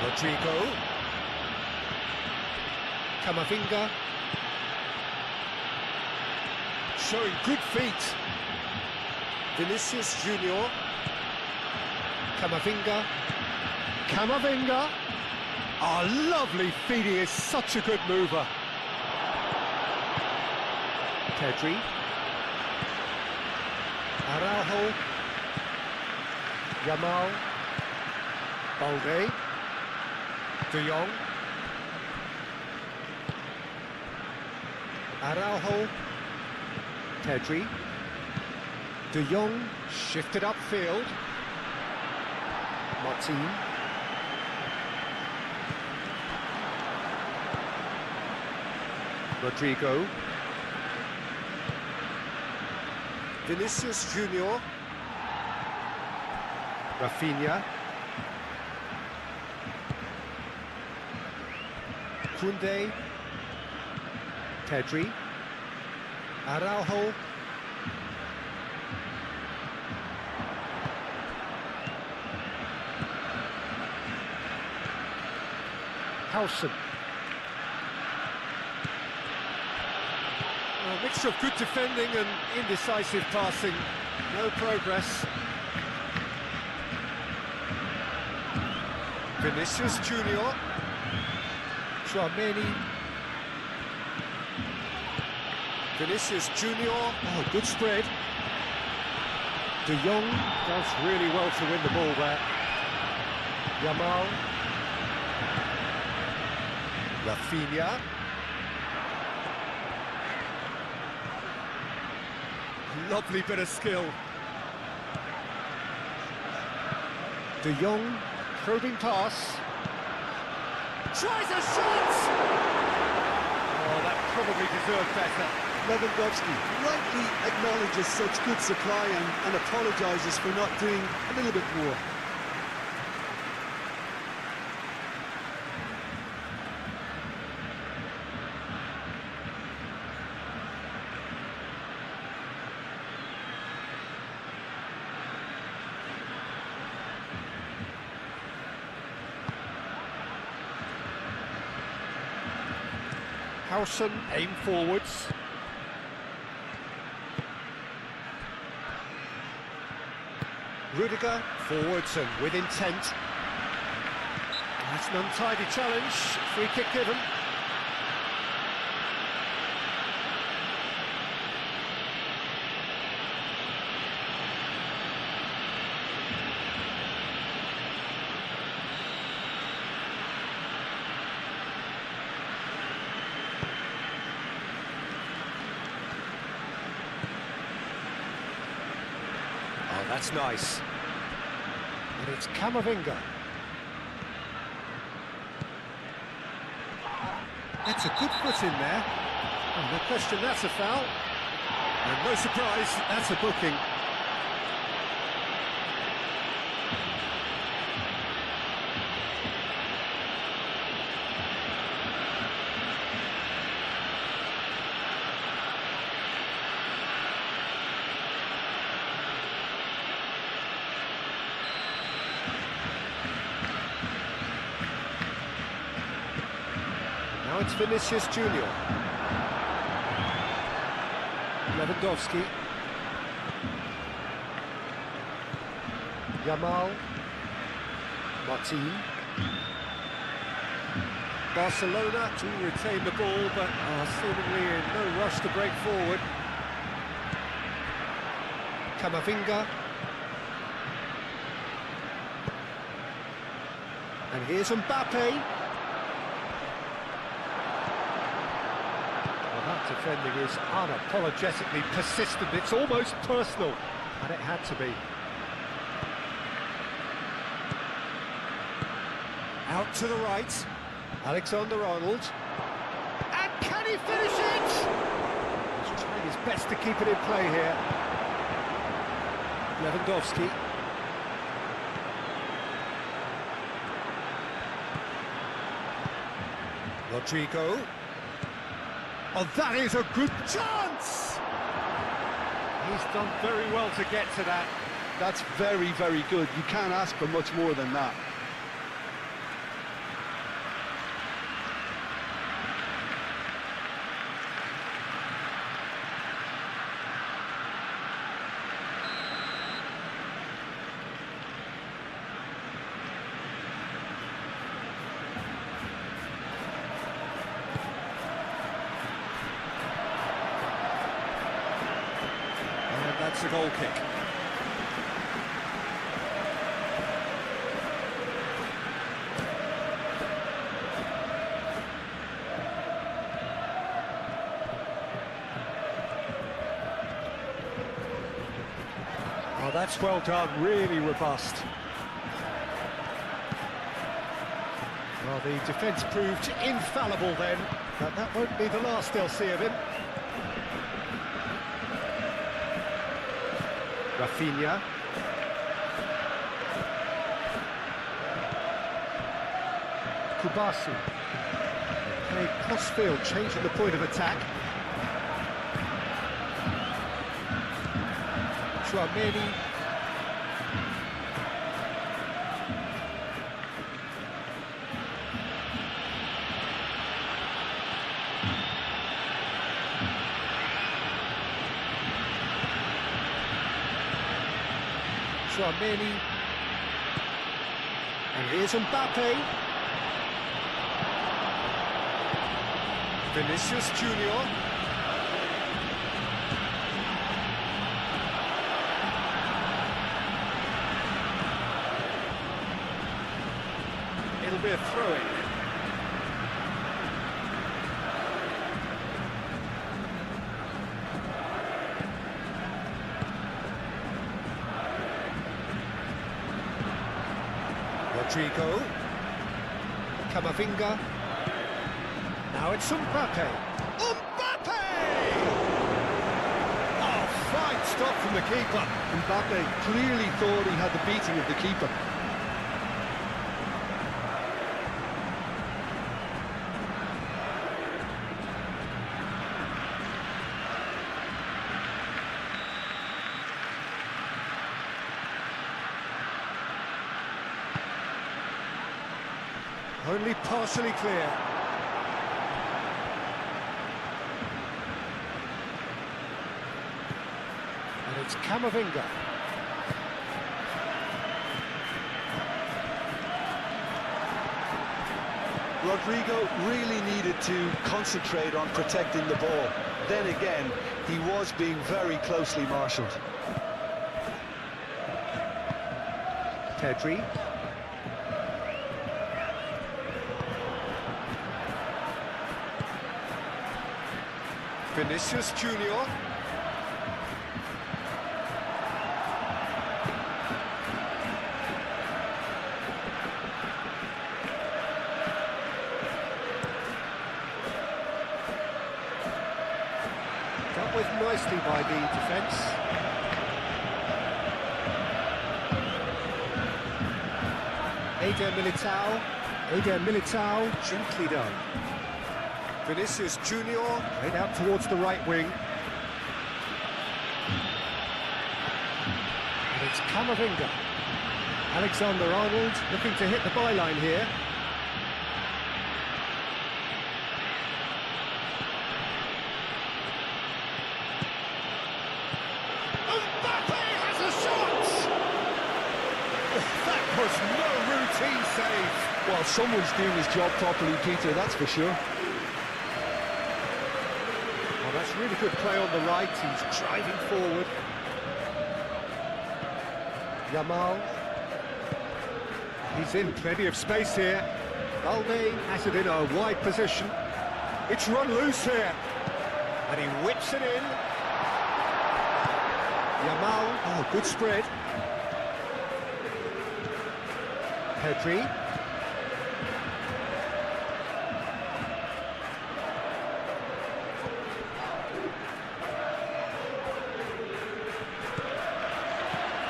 Rodrigo. Camavinga. Showing good feet. Vinicius Junior. Camavinga. Camavinga. Oh, lovely feet. He is such a good mover. Pedri. Araujo. Yamal. Balde. De Jong. Araujo. Pedri. De Jong shifted upfield. Martin. Rodrigo. Vinicius Junior. Rafinha. Koundé. Pedri. Araujo. Howson. A mixture of good defending and indecisive passing. No progress. Vinicius Junior. Tchouameni. Vinicius Junior. Oh, good spread. De Jong does really well to win the ball there. Yamal. Rafinha. Lovely bit of skill. De Jong, probing pass. Tries a shot! Oh, that probably deserved better. Lewandowski rightly acknowledges such good supply and apologises for not doing a little bit more. Howson, aim forwards. Rudiger, forwards and with intent. That's an untidy challenge, free kick given. Oh, that's nice. And it's Camavinga. That's a good foot in there. Oh, no question, that's a foul. And no surprise, that's a booking. Now it's Vinicius Junior. Lewandowski. Yamal. Martin. Barcelona to retain the ball, but seemingly in no rush to break forward. Camavinga. And here's Mbappe. Defending is unapologetically persistent, it's almost personal, and it had to be. Out to the right, Alexander-Arnold, and can he finish it? He's trying his best to keep it in play here. Lewandowski. Rodrigo. Oh, that is a good chance! He's done very well to get to that. That's very, very good. You can't ask for much more than that. That's a goal kick. Oh, that's well done, really robust. Well, the defence proved infallible then, but that won't be the last they'll see of him. Rafinha. Kustami. Played cross-field, changing the point of attack. Tchouaméni. Tchouaméni. And here's Mbappe. Vinicius Junior. It'll be a throw-in. Rodrigo, Camavinga, now it's Mbappe. Mbappe! Oh, fine stop from the keeper. Mbappe clearly thought he had the beating of the keeper. Only partially clear. And it's Camavinga. Rodrigo really needed to concentrate on protecting the ball. Then again, he was being very closely marshalled. Pedri. Vinicius Junior. Dealt with nicely by the defence. Eder Militao, gently done. Vinicius Junior, played out towards the right wing. And it's Camavinga. Alexander-Arnold looking to hit the byline here. Mbappe has a shot! That was no routine save. Well, someone's doing his job properly, Peter, that's for sure. Well, that's really good play on the right. He's driving forward. Yamal. He's in plenty of space here. Balde has it in a wide position. It's run loose here. And he whips it in. Yamal. Oh, good spread. Pedri.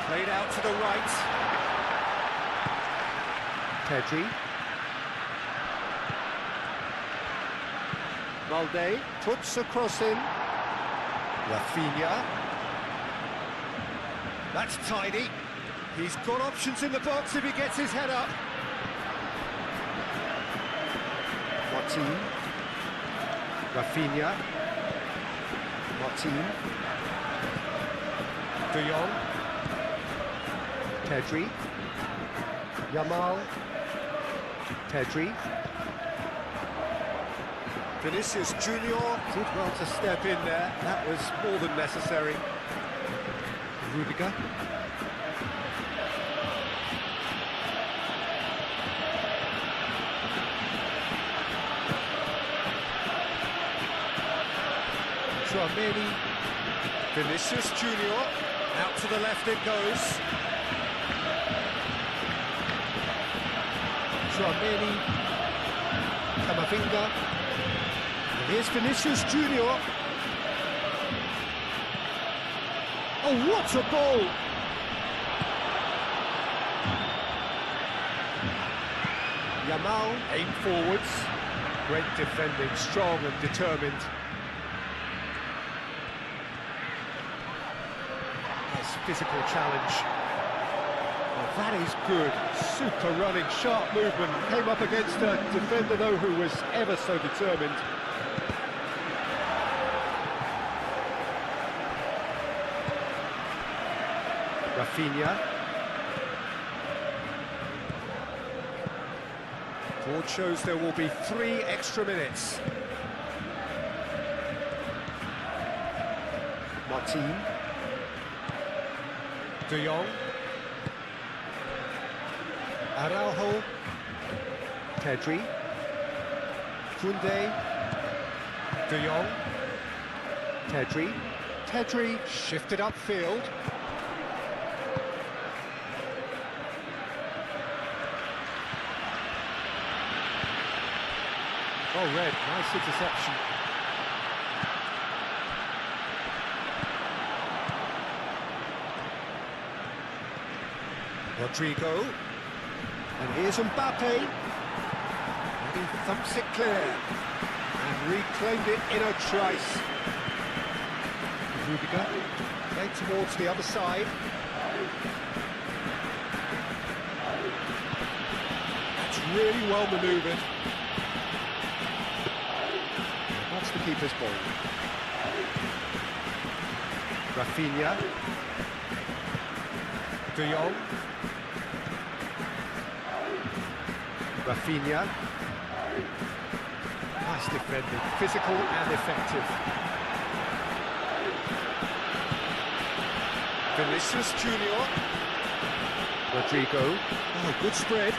Played out to the right. Pedri. Balde puts a cross in. Rafinha. That's tidy. He's got options in the box if he gets his head up. Martin. Rafinha. Martin. De Jong. Pedri. Yamal. Pedri. Vinicius Junior did well to step in there. That was more than necessary. Rudiger. Tchouaméni. Vinicius Junior. Out to the left it goes. Tchouaméni. Camavinga. And here's Vinicius Junior. Oh, what a ball! Yamal, aim forwards. Great defending, strong and determined. Nice physical challenge. Oh, that is good. Super running, sharp movement. Came up against a defender, though, who was ever so determined. Rafinha. Board shows there will be 3 extra minutes. Martin. De Jong. Araujo. Pedri. Koundé. De Jong. Pedri. Pedri shifted upfield. Oh, red, nice interception. Rodrigo. And here's Mbappe. And he thumps it clear. And reclaimed it in a trice. Rudiger. Played towards the other side. That's really well manoeuvred. That's the keeper's ball. Rafinha. De Jong. Rafinha. Nice defending, physical and effective. Vinicius Junior. Rodrigo. Oh, good spread.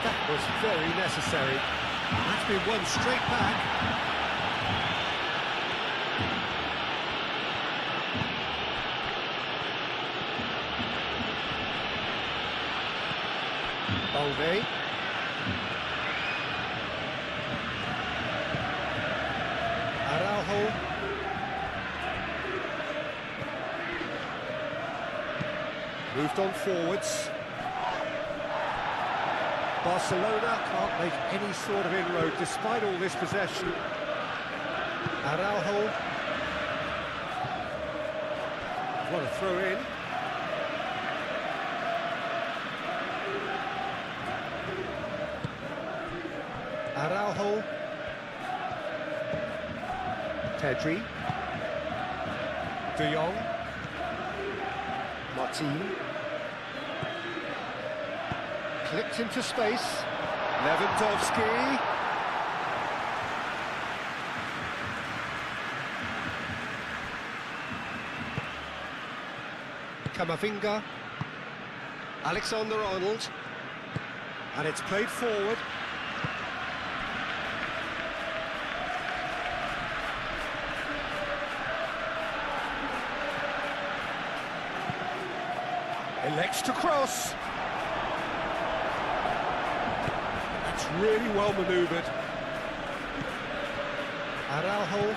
That was very necessary. That's been won straight back. Balde. Araujo. Moved on forwards. Barcelona can't make any sort of inroad despite all this possession. Araujo. What a throw in. Araujo. Pedri. De Jong. Martin. Clipped into space. Lewandowski. Camavinga. Alexander-Arnold. And it's played forward. Elects to cross. That's really well manoeuvred. Araujo.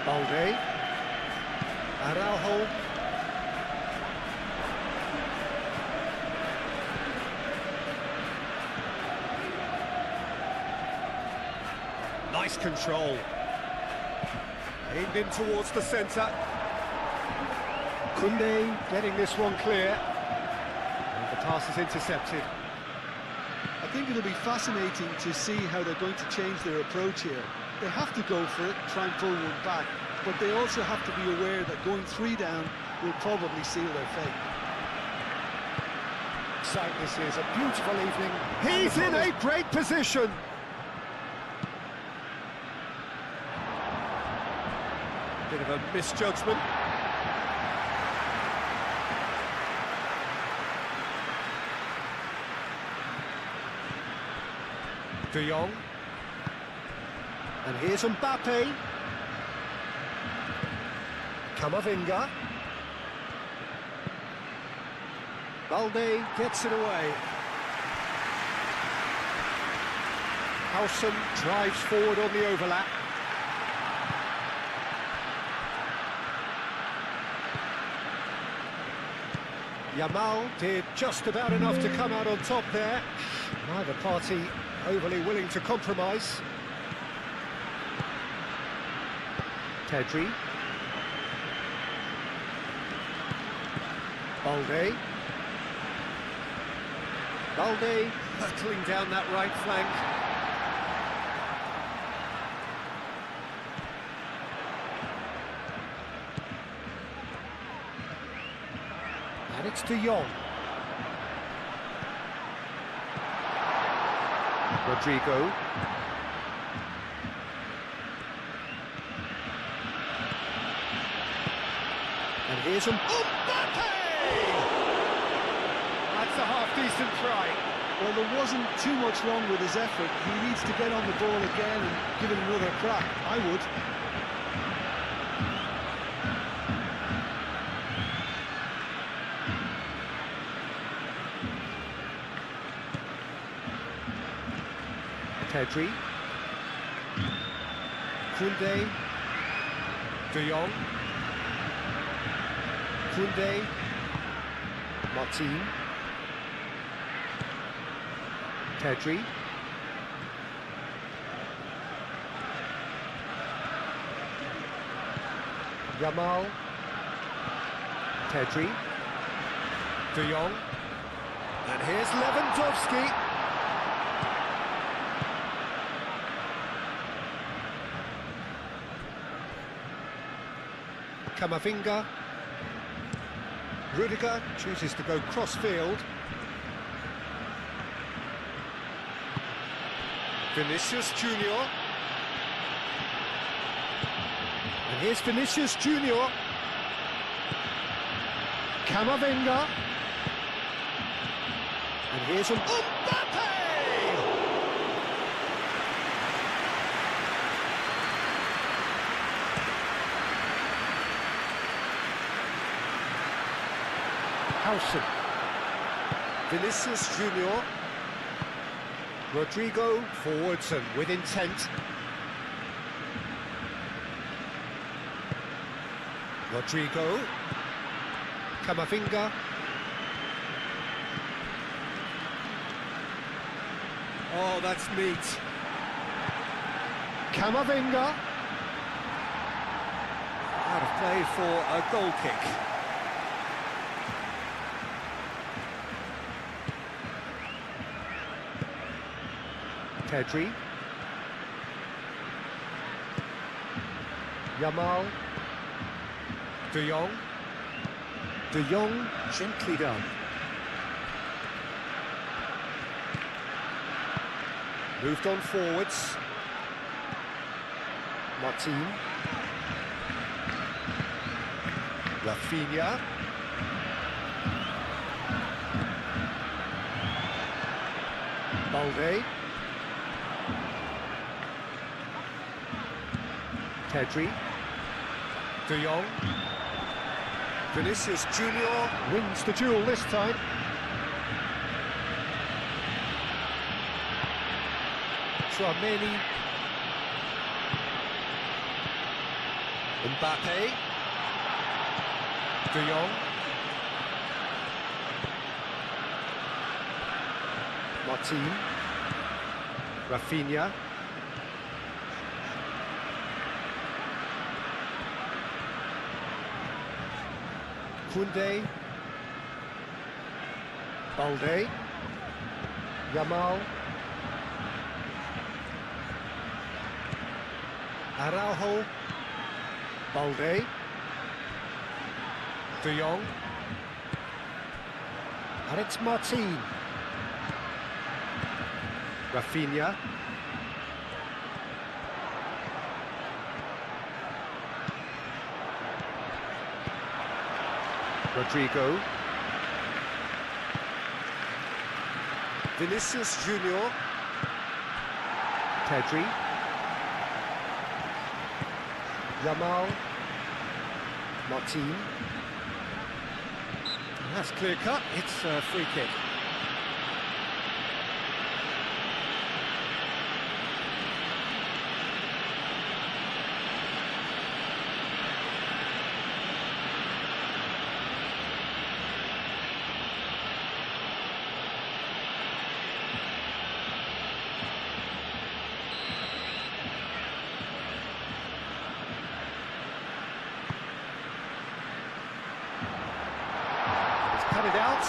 Balde. Araujo. Nice control. Aimed in towards the centre. Kunde getting this one clear. And the pass is intercepted. I think it'll be fascinating to see how they're going to change their approach here. They have to go for it, try and pull one back, but they also have to be aware that going 3 down will probably seal their fate. So this is a beautiful evening. He's in a great position. Bit of a misjudgment. De Jong. And here's Mbappe. Camavinga. Balde gets it away. Howson drives forward on the overlap. Yamal did just about enough to come out on top there. Neither party overly willing to compromise. Pedri. Balde. Balde hurtling down that right flank. And it's De Jong. Rodrigo. And here's Mbappe! That's a half-decent try. Well, there wasn't too much wrong with his effort. He needs to get on the ball again and give it another crack. I would. Pedri. Kunde. De Jong. Kunde. Martin. Pedri. Yamal. Pedri. De Jong. And here's Lewandowski. Camavinga. Rudiger chooses to go cross-field. Vinicius Junior. And here's Vinicius Junior. Camavinga. And here's Mbappe! Howson. Vinicius Junior. Rodrigo forwards and with intent. Rodrigo. Camavinga. Oh, that's neat. Camavinga. Out of play for a goal kick. Pedri. Yamal. De Jong. De Jong gently done. Moved on forwards. Martin. Rafinha. Balde. Pedri. De Jong. Vinicius Junior wins the duel this time. Tchouaméni. Mbappe. De Jong. Martin. Rafinha. Koundé. Balde. Yamal. Araujo. Balde. De Jong. And it's Martin. Rafinha. Rodrigo. Vinicius Junior. Pedri. Yamal. Martin. That's clear cut. It's a free kick. Cut it out.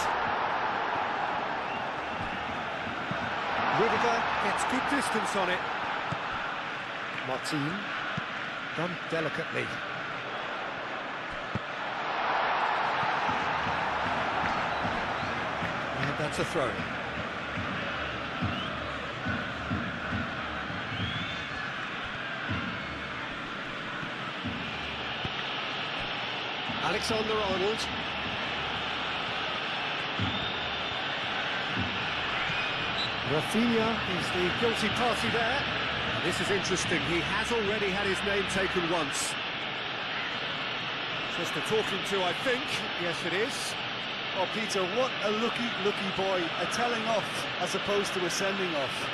Rudiger gets good distance on it. Martin, done delicately. And that's a throw. Alexander-Arnold. Rafinha is the guilty party there. This is interesting. He has already had his name taken once. Just a talking to, I think. Yes, it is. Oh, Peter, what a lucky boy. A telling off as opposed to a sending off.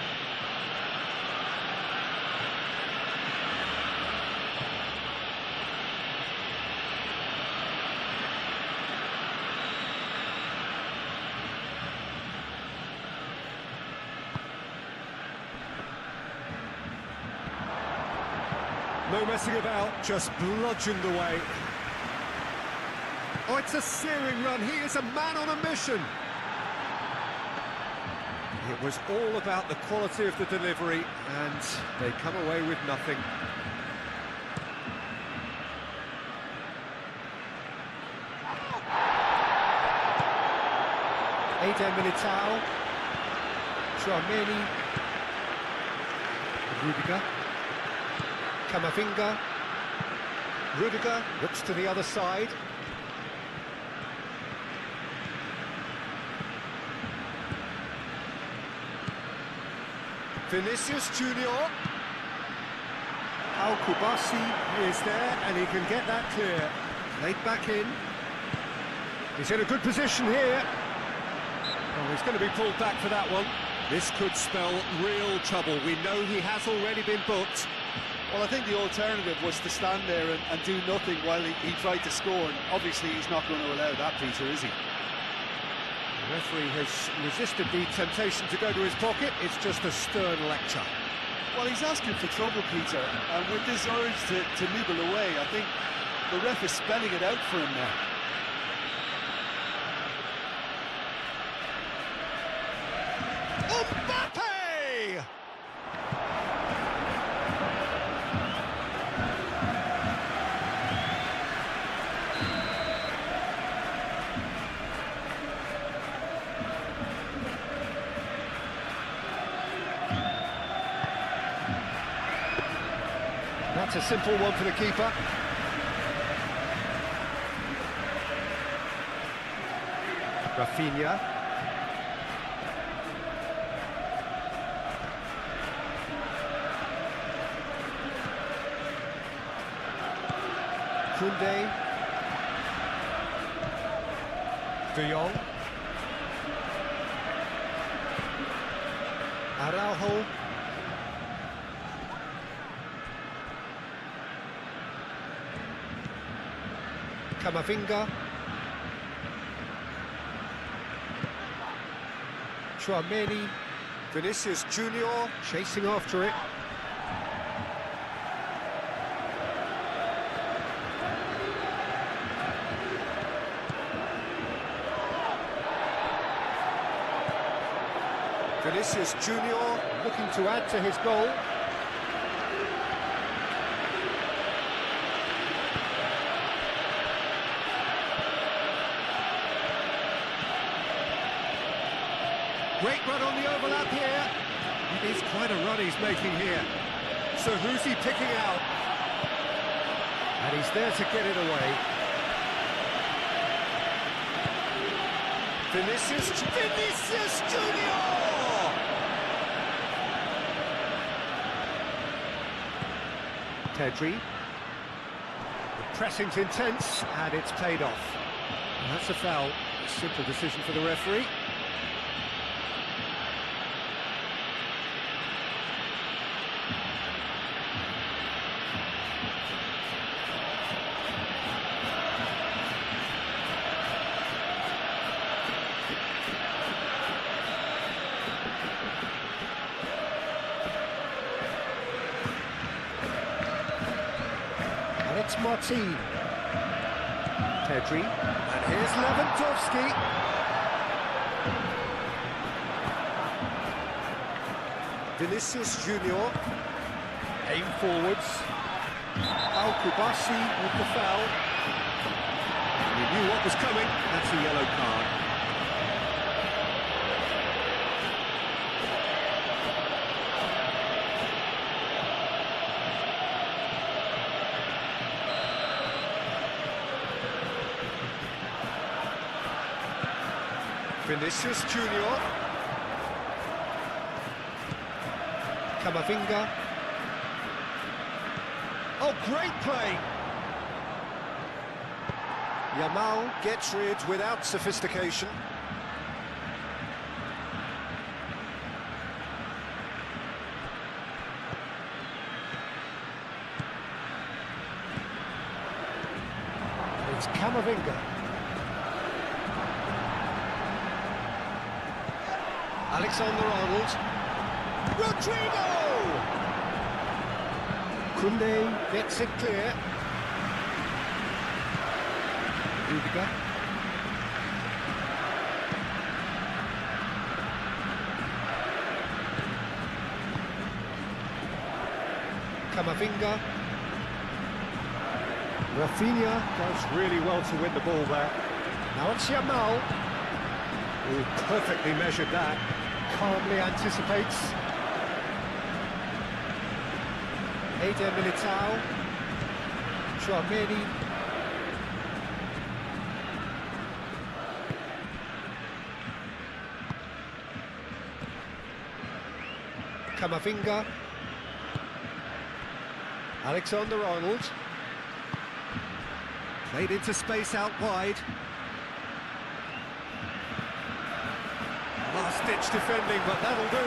No messing about, just bludgeoned away. Oh, it's a searing run. He is a man on a mission. It was all about the quality of the delivery, and they come away with nothing. Eder Militao. Tchouaméni. Rudiger. Camavinga. Rudiger looks to the other side. Vinicius Junior. Al-Kubasi is there, and he can get that clear. Played back in. He's in a good position here. Oh, he's going to be pulled back for that one. This could spell real trouble. We know he has already been booked. Well, I think the alternative was to stand there and do nothing while he tried to score. And obviously, he's not going to allow that, Peter, is he? The referee has resisted the temptation to go to his pocket. It's just a stern lecture. Well, he's asking for trouble, Peter. And with this urge to nibble away, I think the ref is spelling it out for him now. Mbappe! That's a simple one for the keeper. Rafinha. Koundé. De Jong. Araujo. Camavinga. Tchouaméni. Vinicius Junior chasing after it. Vinicius Junior. Looking to add to his goal. Great run on the overlap here. It is quite a run he's making here. So who's he picking out? And he's there to get it away. Vinicius Junior! Pedri. The pressing's intense, and it's paid off. And that's a foul. A simple decision for the referee. It's Martin. Pedri. And here's Lewandowski. Vinicius Junior. Aim forwards. Al-Kubasi with the foul. He knew what was coming. That's a yellow card. Vinicius Junior. Camavinga. Oh, great play! Yamal gets rid without sophistication. It's Camavinga. Alexander-Arnold. Rodrigo! Kunde gets it clear. Rudiger. Camavinga. Rafinha does really well to win the ball there. Now it's Yamal. Who perfectly measured that. Calmly anticipates. Eder Militao. Chouameni. Camavinga. Alexander-Arnold. Played into space out wide. Last-ditch defending, but that'll do.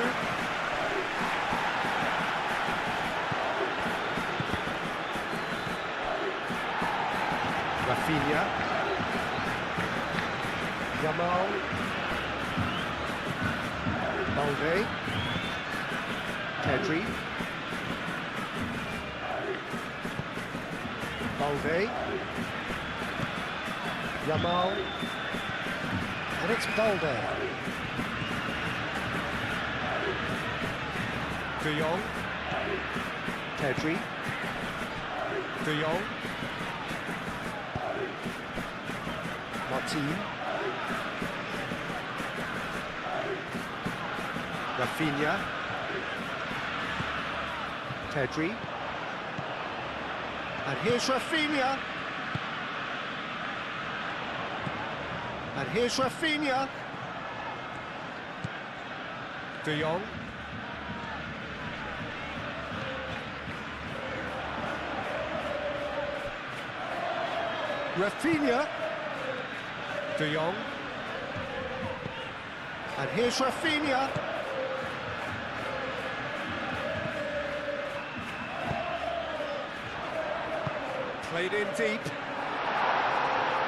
Rafinha. Yamal. Balde. Pedri. Balde. Yamal. And it's Balde. De Jong. Pedri. De Jong. Martin. Rafinha. Pedri. And here's Rafinha. And here's Rafinha. De Jong. Rafinha. De Jong. And here's Rafinha. Played in deep.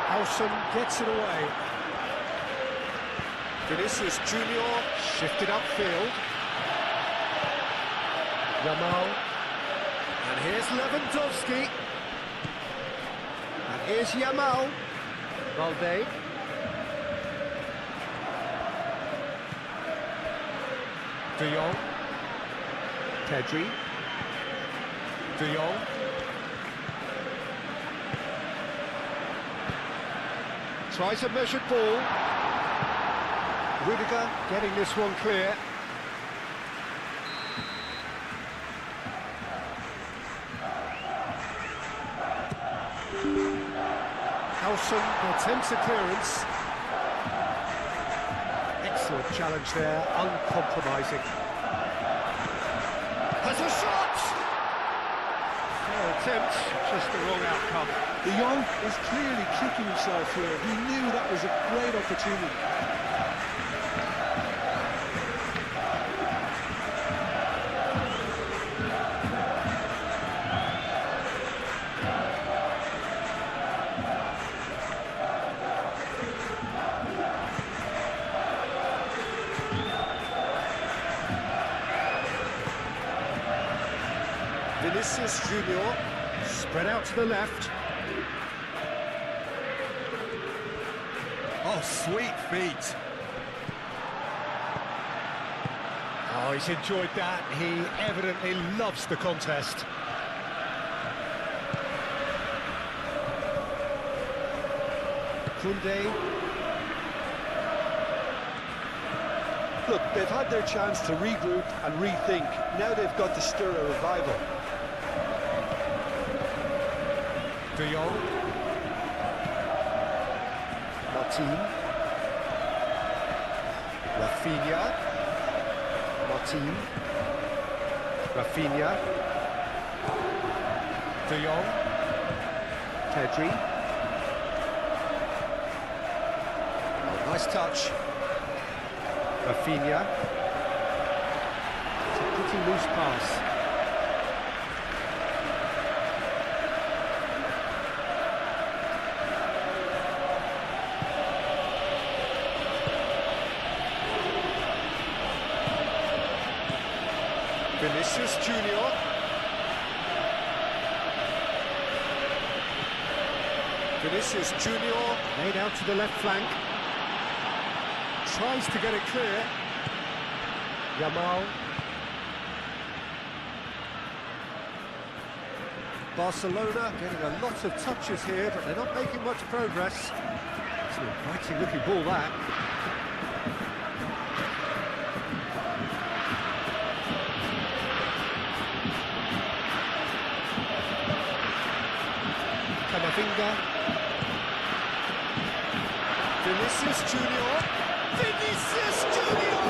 Howson gets it away. Vinicius Junior. Shifted upfield. Yamal. And here's Lewandowski. And here's Yamal. Balde. De Jong. Pedri. De Jong. Tries a measured ball. Rudiger getting this one clear. Howson attempts a clearance. Excellent challenge there, uncompromising. Has a shot! Fair attempt, just the wrong outcome. De Jong is clearly kicking himself here. He knew that was a great opportunity. Vinicius Junior, spread out to the left. Oh, sweet feet. Oh, he's enjoyed that. He evidently loves the contest. Koundé. Look, they've had their chance to regroup and rethink. Now they've got to stir a revival. De Jong. Martin. Rafinha. Martin. Rafinha. De Jong. Pedri. Oh, nice touch. Rafinha. It's a pretty loose pass. Vinicius Junior. Vinicius Junior laid out to the left flank. Tries to get it clear. Yamal. Barcelona getting a lot of touches here, but they're not making much progress. It's an inviting looking ball, that. Camavinga. Vinicius Junior. Vinicius Junior!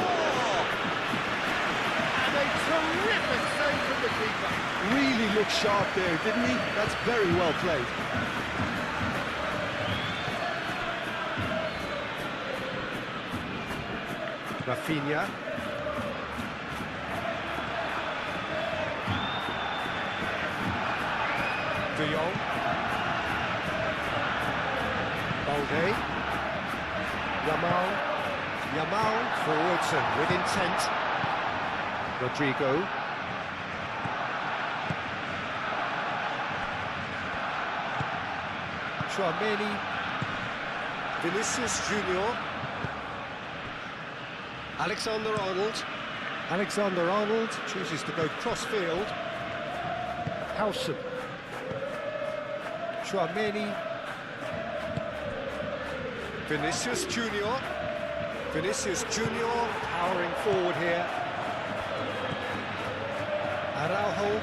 And a terrific save from the keeper. Really looked sharp there, didn't he? That's very well played. Rafinha. De Jong. Balde. Yamal. Yamal forwards and with intent. Rodrigo. Tchouaméni. Vinicius Junior. Alexander-Arnold. Alexander-Arnold chooses to go cross-field. Howson. Tchouaméni. Vinicius Junior. Vinicius Junior powering forward here. Araujo.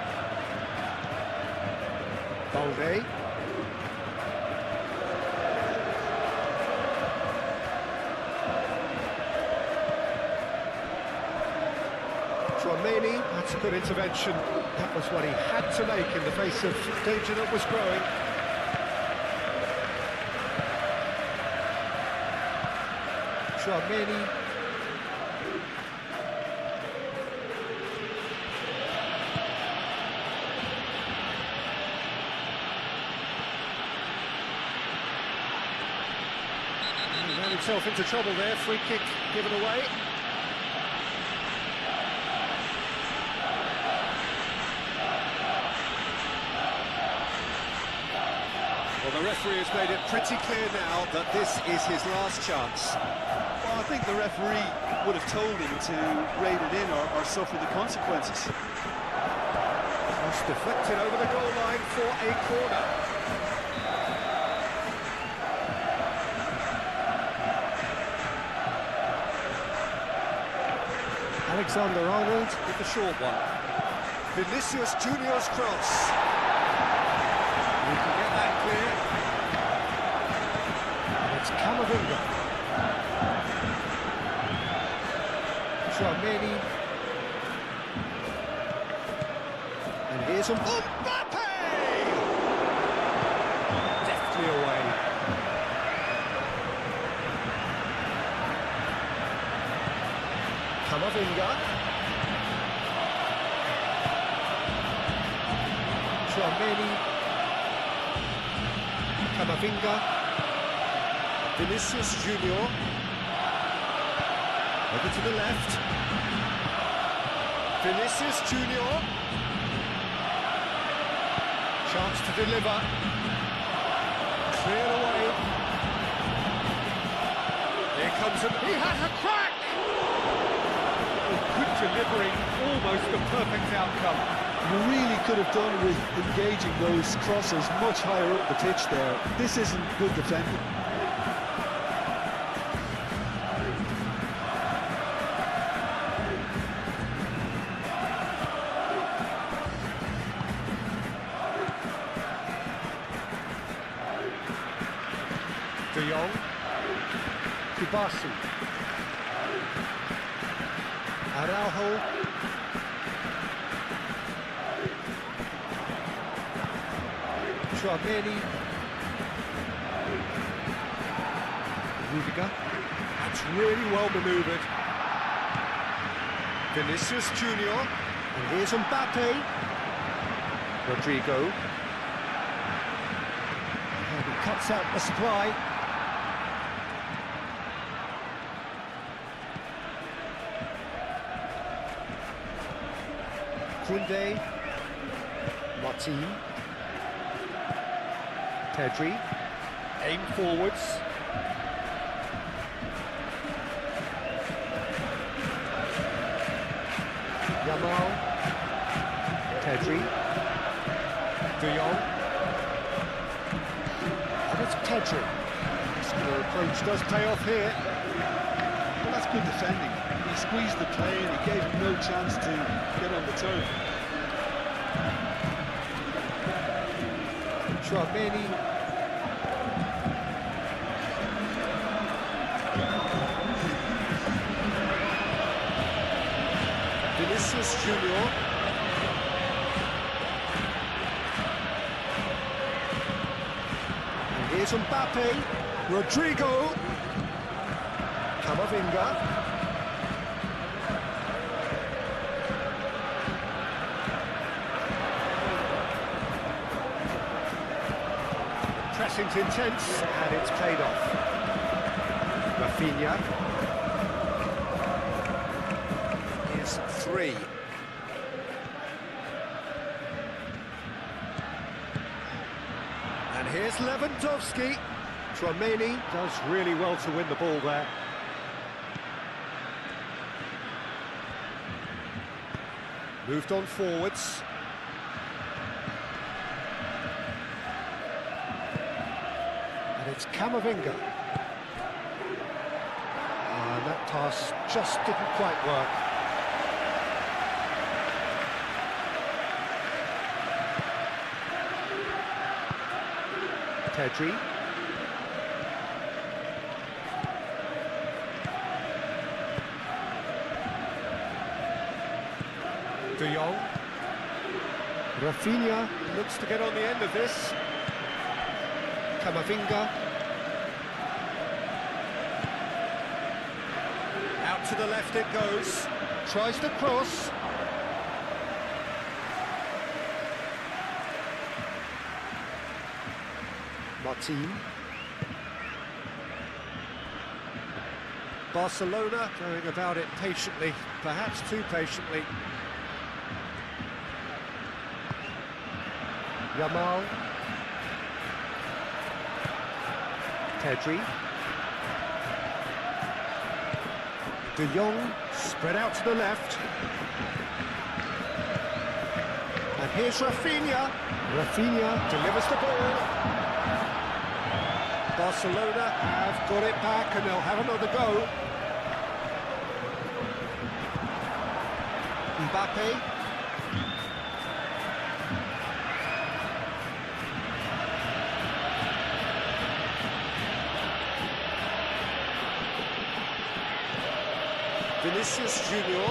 Balde. Tchouaméni, that's a good intervention. That was what he had to make in the face of danger that was growing. Tchouaméni. He ran himself into trouble there, free kick given away. Well, The referee has made it pretty clear now that this is his last chance. Well, I think the referee would have told him to rein it in or suffer the consequences. Cross deflected over the goal line for a corner. Alexander-Arnold with the short one. Vinicius Junior's cross. We can get that clear. And it's Camavinga. Tchouaméni. And here's Mbappe! Deftly away. Camavinga. Tchouaméni. Camavinga. Vinicius Junior. Over to the left. Vinicius Junior. Chance to deliver. Cleared away. Here comes him. He has a crack! Good delivery, almost the perfect outcome. You really could have done with engaging those crosses much higher up the pitch there. This isn't good defending. De Jong. Kustami. Araujo. Tchouaméni. Rudiger. That's really well manoeuvred. Vinicius Junior. And here's Mbappe. Rodrigo. And he cuts out the supply. Kunde. Martin. Pedri. Aim forwards. Yamal. Pedri. De Jong. And it's Pedri. Muscular approach does pay off here. Well, that's good defending. He squeezed the play and he gave him no chance to get on the turn. Tchouaméni. Vinicius Junior. And here's Mbappe. Rodrigo. Camavinga. Pressing's intense, and it's paid off. Rafinha is 3. And here's Lewandowski. Tchouaméni does really well to win the ball there. Moved on forwards. And it's Camavinga. And that pass just didn't quite work. Pedri. De Jong. Rafinha looks to get on the end of this. Camavinga. Out to the left it goes. Tries to cross. Martin. Barcelona going about it patiently, perhaps too patiently. Yamal. Pedri. De Jong spread out to the left. And here's Rafinha. Rafinha delivers the ball. Barcelona have got it back and they'll have another go. Mbappe. Vinicius Junior.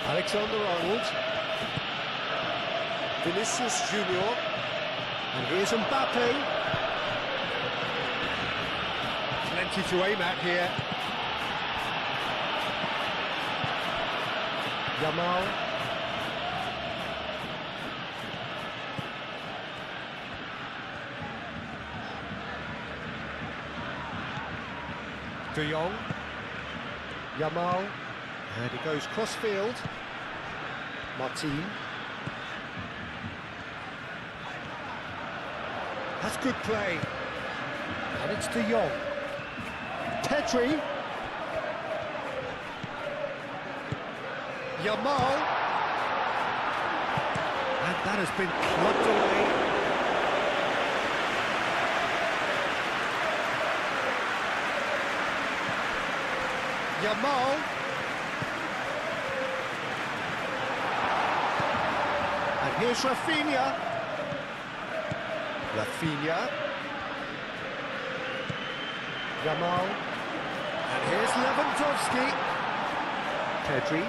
Alexander-Arnold. Vinicius Junior. And here's Mbappe. Plenty to aim at here. Yamal. De Jong. Yamal. And he goes cross-field. Martin. That's good play. And it's De Jong. Pedri. Yamal. And that has been clubbed away. Yamal. And here's Rafinha. Rafinha. Yamal. And here's Lewandowski. Pedri.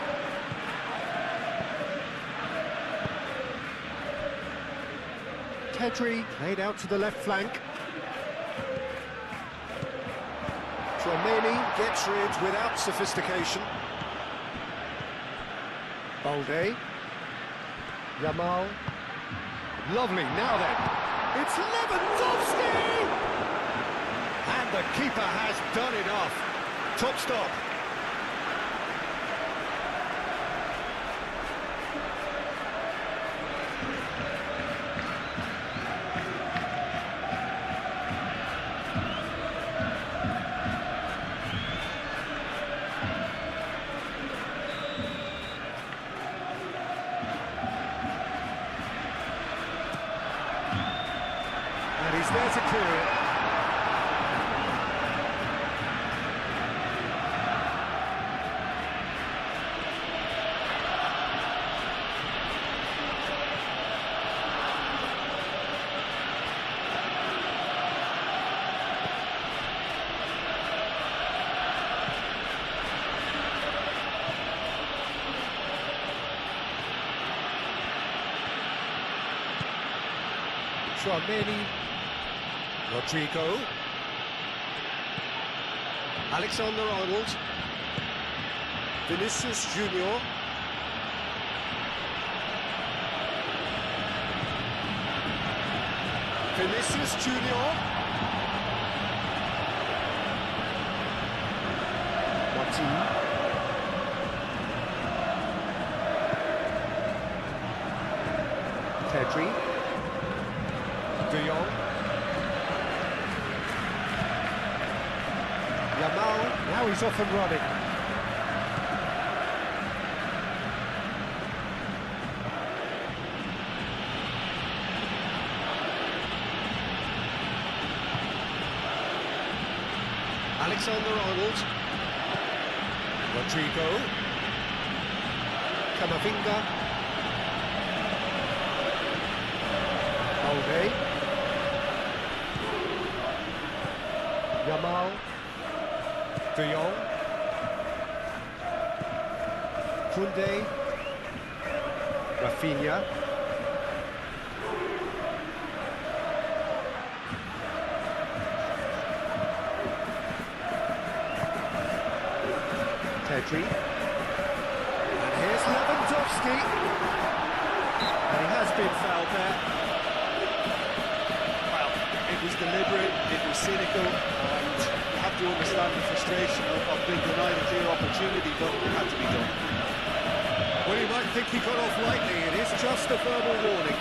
Pedri played out to the left flank. Tchouaméni gets rid without sophistication. Balde. Yamal. Lovely, now then. It's Lewandowski! And the keeper has done it off. Top stop. And he's there to clear it. Tchouaméni. Rodrigo. Alexander-Arnold. Vinicius Junior. Vinicius Junior. Martin. Pedri. De Jong. Yamal, now he's off and running. Alexander-Arnold. Rodrigo. Camavinga. Balde. Yamal. De Jong. Koundé. Rafinha. Pedri. And here's Lewandowski. And he has been fouled there. Well, it was deliberate, it was cynical, and you have to understand the frustration of being denied a clear opportunity, but it had to be done. Well, you might think he got off lightly. It is just a verbal warning.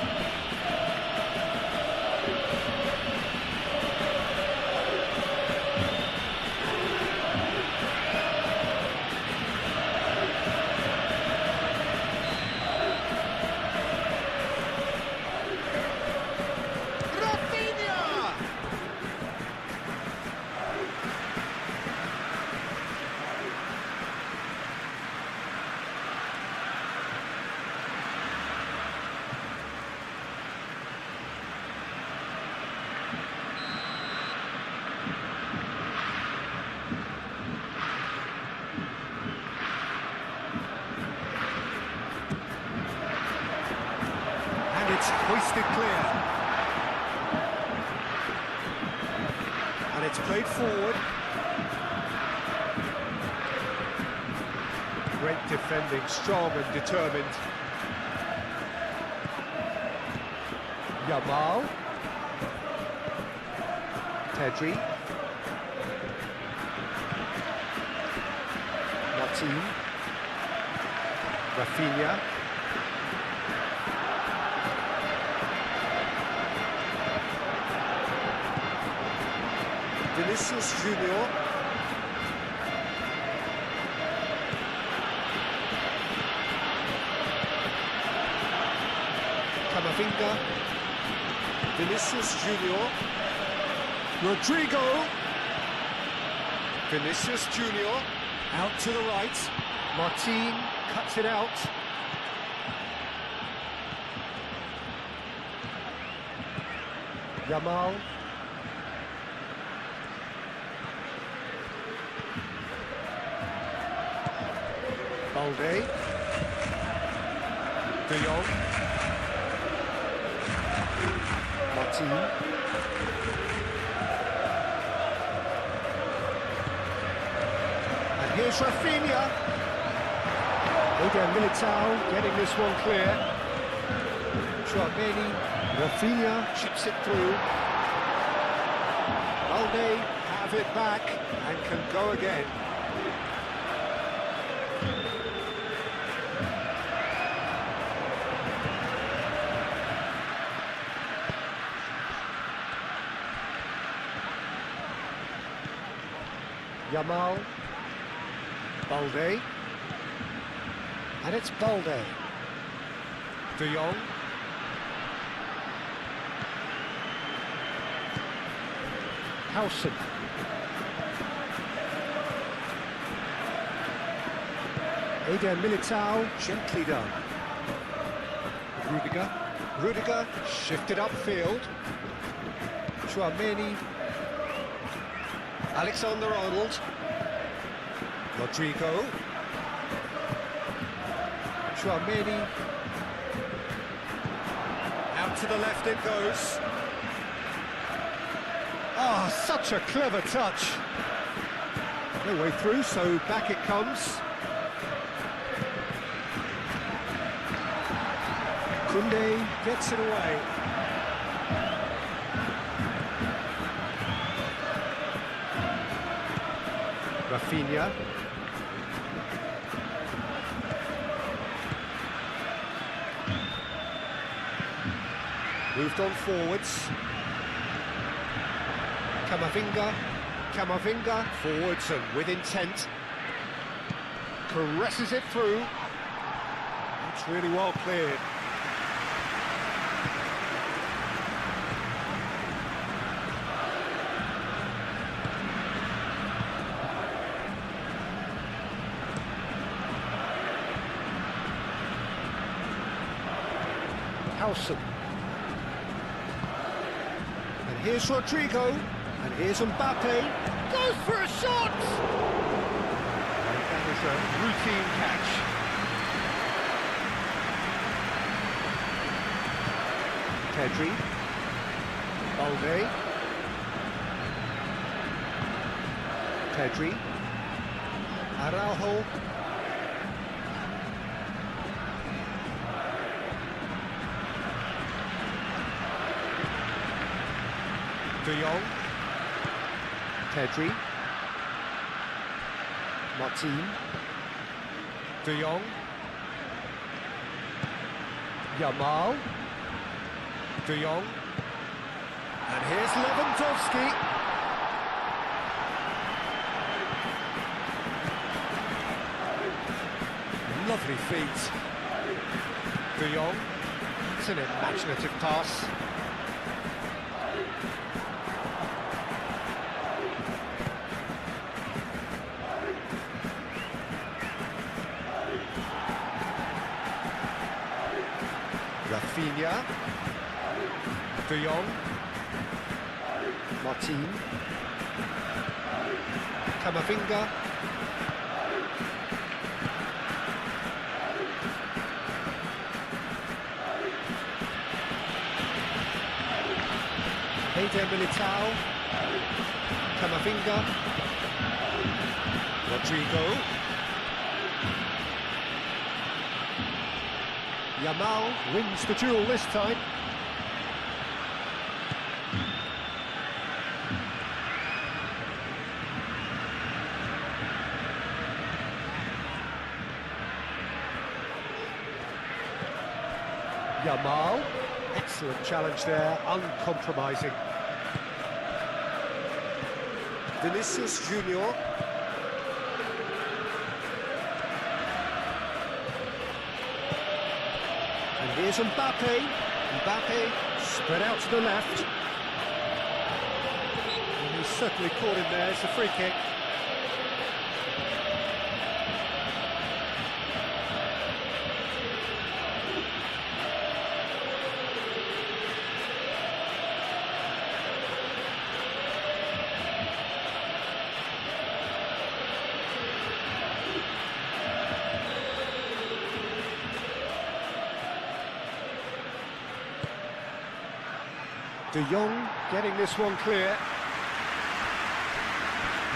hoisted clear. And it's played forward. Great defending, strong and determined. Yamal. Pedri. Martin. Rafinha. Vinicius Junior. Camavinga. Vinicius Junior. Rodrigo. Vinicius Junior. Out to the right. Martin cuts it out. Yamal. Balde. De Jong. Martin. And here's Rafinha. Militao getting this one clear. Tchouaméni. Rafinha chips it through. Balde have it back and can go again. Yamal. Balde. And it's Balde. De Jong. Howson. Militao, gently done. Rudiger, shifted upfield. Tchouaméni. Alexander-Arnold. Rodrigo. Tchouaméni. Out to the left it goes. Ah, such a clever touch. No way through, so back it comes. Koundé gets it away. Rafinha. Moved on forwards. Camavinga forwards and with intent. Caresses it through. It's really well cleared. Howson. And here's Rodrigo. And here's Mbappe. Goes for a shot! And that is a routine catch. Pedri. Balde. Pedri. Araujo. De Jong. Pedri. Martin. De Jong. Yamal. De Jong. And here's Lewandowski. Lovely feet. De Jong. It's an imaginative pass. Rafinha. De Jong. Martin. Camavinga. Eder Militao, Camavinga, Rodrigo, Yamal wins the duel this time. Yamal, excellent challenge there, uncompromising. Vinicius Junior. And here's Mbappe. Mbappe spread out to the left. And he's certainly caught him there, it's a free kick. De Jong getting this one clear.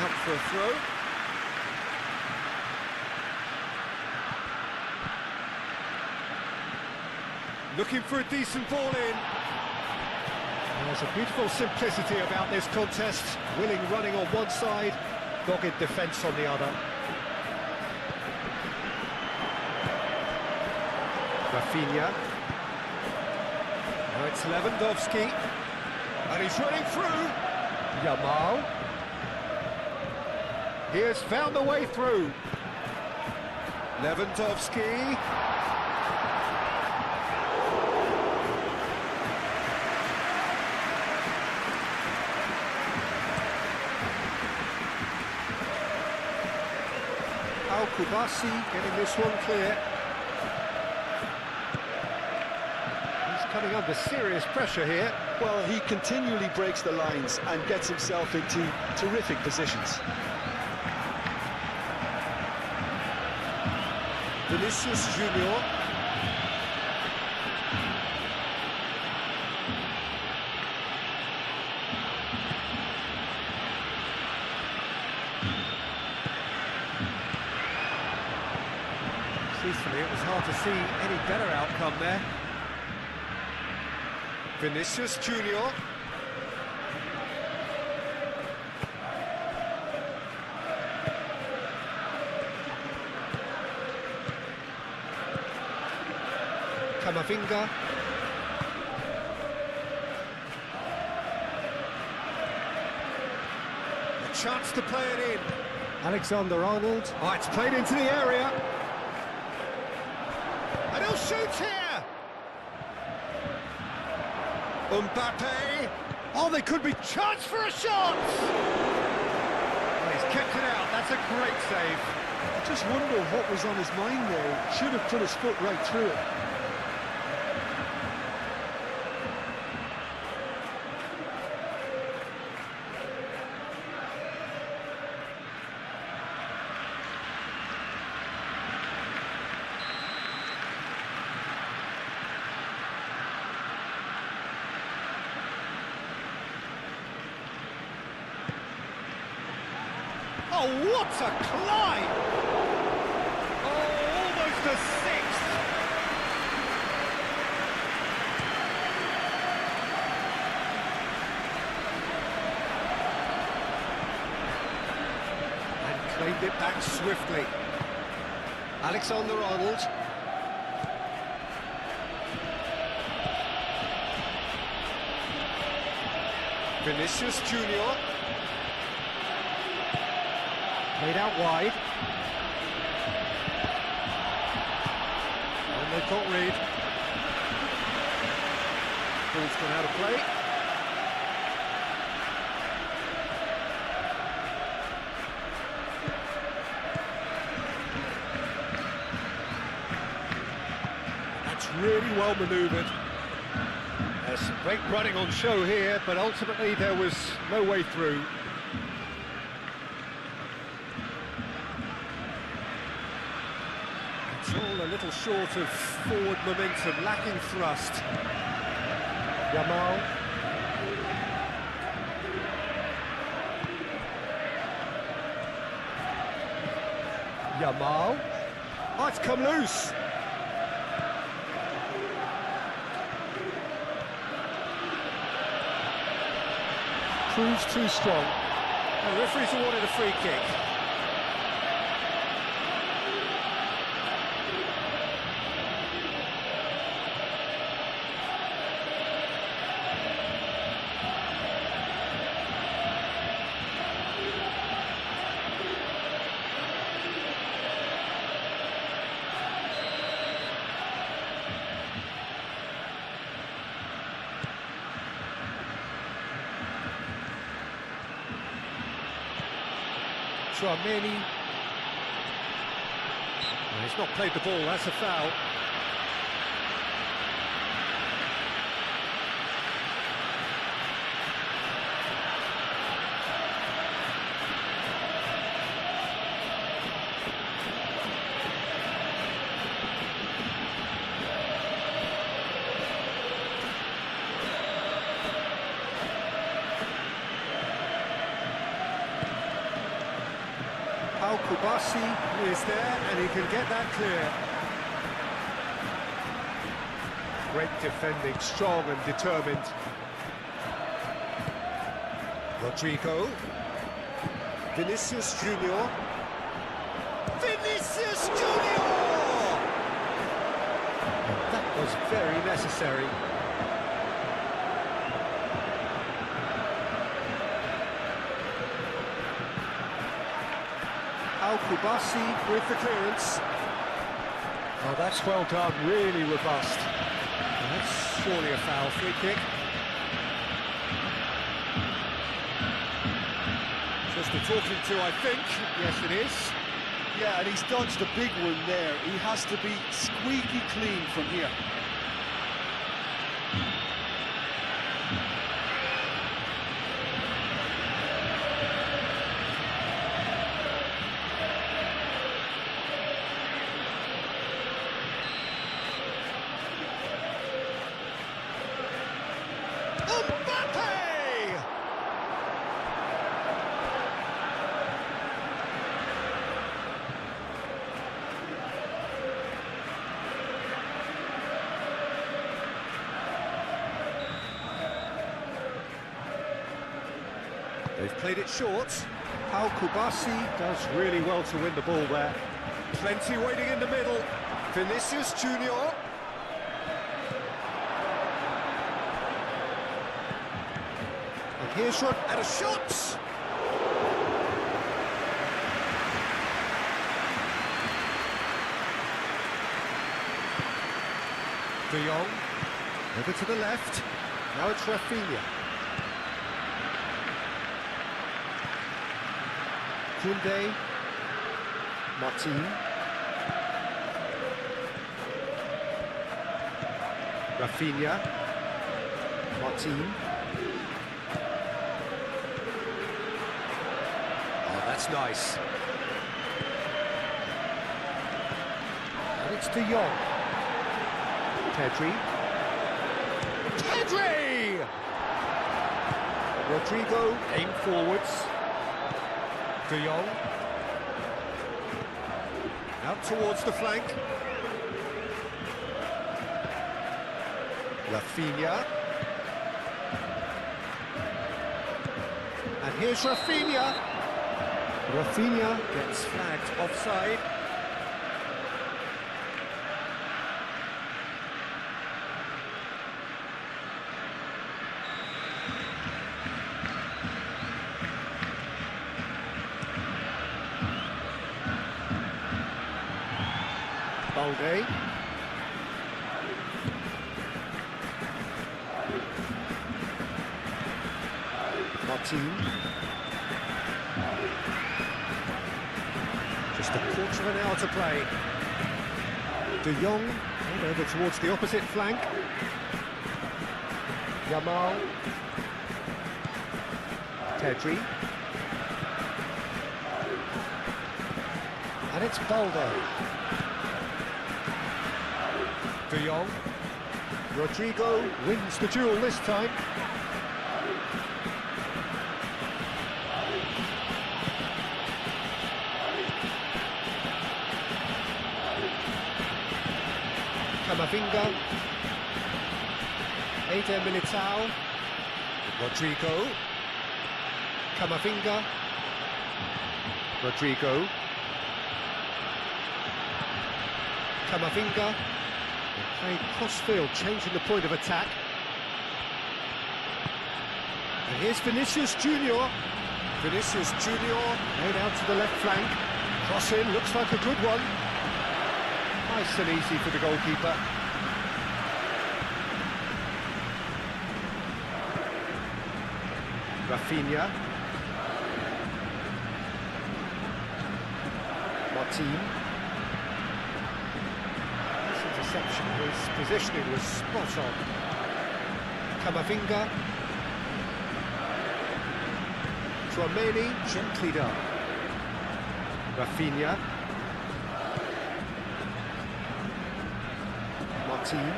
Out for a throw. Looking for a decent ball in. There's a beautiful simplicity about this contest. Willing running on one side, dogged defence on the other. Rafinha. Now it's Lewandowski. And he's running through. Yamal. He has found a way through. Lewandowski. Kubasi getting this one clear. He's coming under serious pressure here. Well, he continually breaks the lines and gets himself into terrific positions. Vinicius Junior. Truthfully, it was hard to see any better outcome there. Vinicius Junior. Camavinga. A chance to play it in. Alexander-Arnold. Oh, it's played into the area. And he'll shoot here! Mbappe! Oh, there could be chance for a shot! Well, he's kept it out, that's a great save. I just wonder what was on his mind there. Should have put his foot right through it. Oh, what a climb! Oh, almost a sixth! And claimed it back swiftly. Alexander-Arnold. Vinicius Junior. Played out wide. And they've got Reed. Ball's gone out of play. That's really well manoeuvred. There's some great running on show here, but ultimately there was no way through. All a little short of forward momentum, lacking thrust. Yamal. Yamal. Might come loose. Proves too strong. The referee's awarded a free kick. Tramini. He's not played the ball, that's a foul. Kustami is there, and he can get that clear. Great defending, strong and determined. Rodrigo. Vinicius Junior. Vinicius Junior! That was very necessary. Kustami with the clearance. Oh, that's well done, really robust. That's surely a foul, free kick. Just a talking to, I think. Yes, it is. Yeah, and he's dodged a big one there. He has to be squeaky clean from here. They've played it short. Kustami does really well to win the ball there. Plenty waiting in the middle. Vinicius Junior. And here's Rod at a shot. De Jong. Over to the left. Now it's Rafinha. Kunde, Martin, Rafinha, Martin. Oh, that's nice. And it's De Jong. Pedri. Rodrigo, aim forwards. De Jong. Out towards the flank. Rafinha. And here's Rafinha. Rafinha gets flagged offside. Balde. Martin. Just a quarter of an hour to play. De Jong over towards the opposite flank. Yamal. Pedri. And it's Balde. De Jong. Rodrigo wins the duel this time. Camavinga. Eder Militao. Rodrigo. Camavinga. Rodrigo. Camavinga. Playing cross-field, changing the point of attack. And here's Vinicius Junior. Vinicius Junior laid out to the left flank. Cross in, looks like a good one. Nice and easy for the goalkeeper. Rafinha. Martin. This interception, his positioning was spot on. Camavinga. Tchouaméni, gently done. Rafinha. Martin.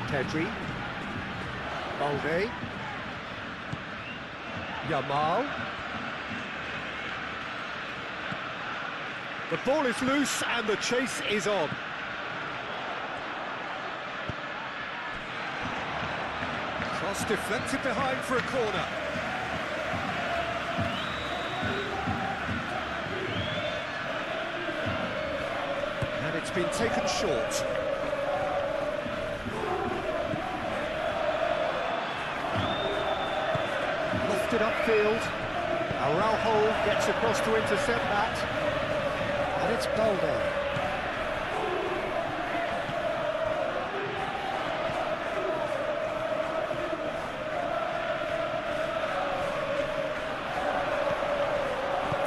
Pedri. Balde. Yamal. The ball is loose and the chase is on. Cross deflected behind for a corner. And it's been taken short. Lofted upfield. Araujo gets across to intercept that. And it's Balde.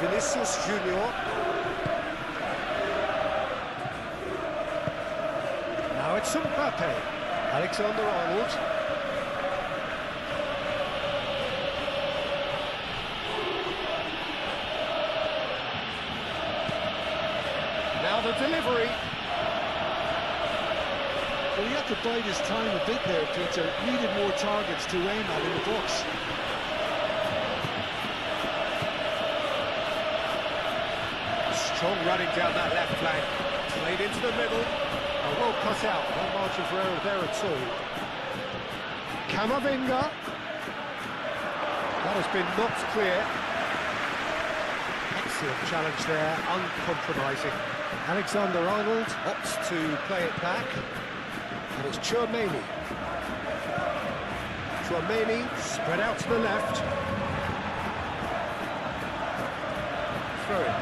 Vinicius Junior. Now it's Mbappe. Alexander-Arnold. Now the delivery. Well, he had to bide his time a bit there, Peter. Needed more targets to aim at in the box. Strong running down that left flank. Played into the middle. Oh, well cut out. No margin for error there at all. Camavinga. That has been knocked clear. Excellent challenge there, uncompromising. Alexander-Arnold opts to play it back. And it's Tchouaméni. Tchouaméni spread out to the left. Throw it.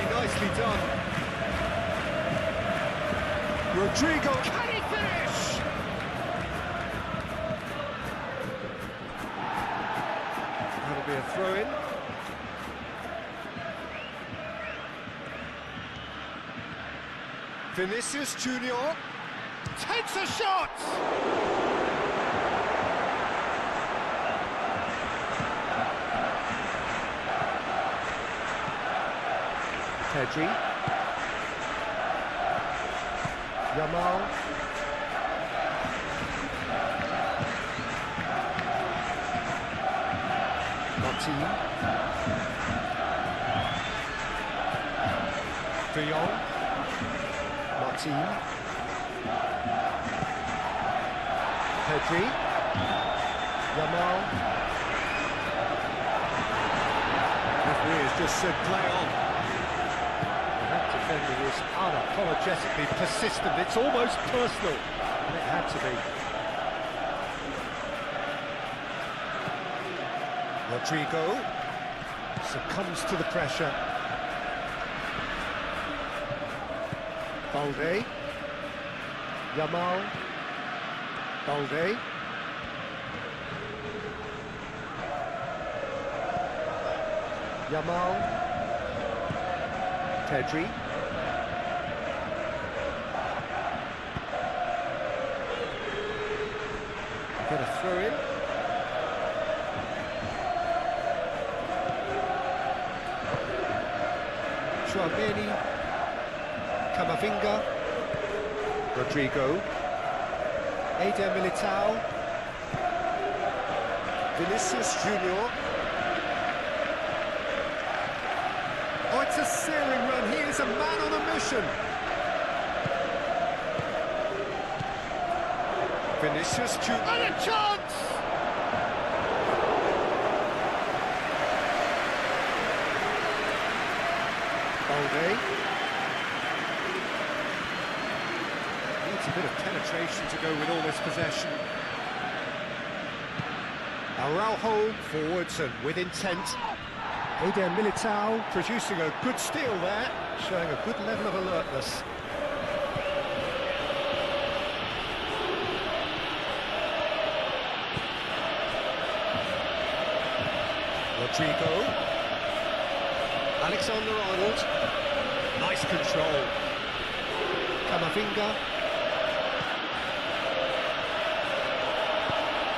Nicely done. Rodrigo, can he finish? That'll be a throw-in. Vinicius Junior takes a shot! Pedri. Yamal. Martin. De Jong. Martin. Pedri. Yamal. Referee has just said play on. Defender was unapologetically persistent. It's almost personal, and it had to be. Rodrigo succumbs to the pressure. Balde. Yamal. Balde. Yamal. Pedri. Get a throw in. Tchouaméni. Camavinga. Rodrigo. Eder Militao. Vinicius Junior. Oh, it's a searing run. He is a man on a mission. Vinicius Junior. And a chance! Balde. Needs a bit of penetration to go with all this possession. Araujo forwards and with intent. Eder Militao producing a good steal there, showing a good level of alertness. Rodrigo. Alexander-Arnold. Nice control. Camavinga.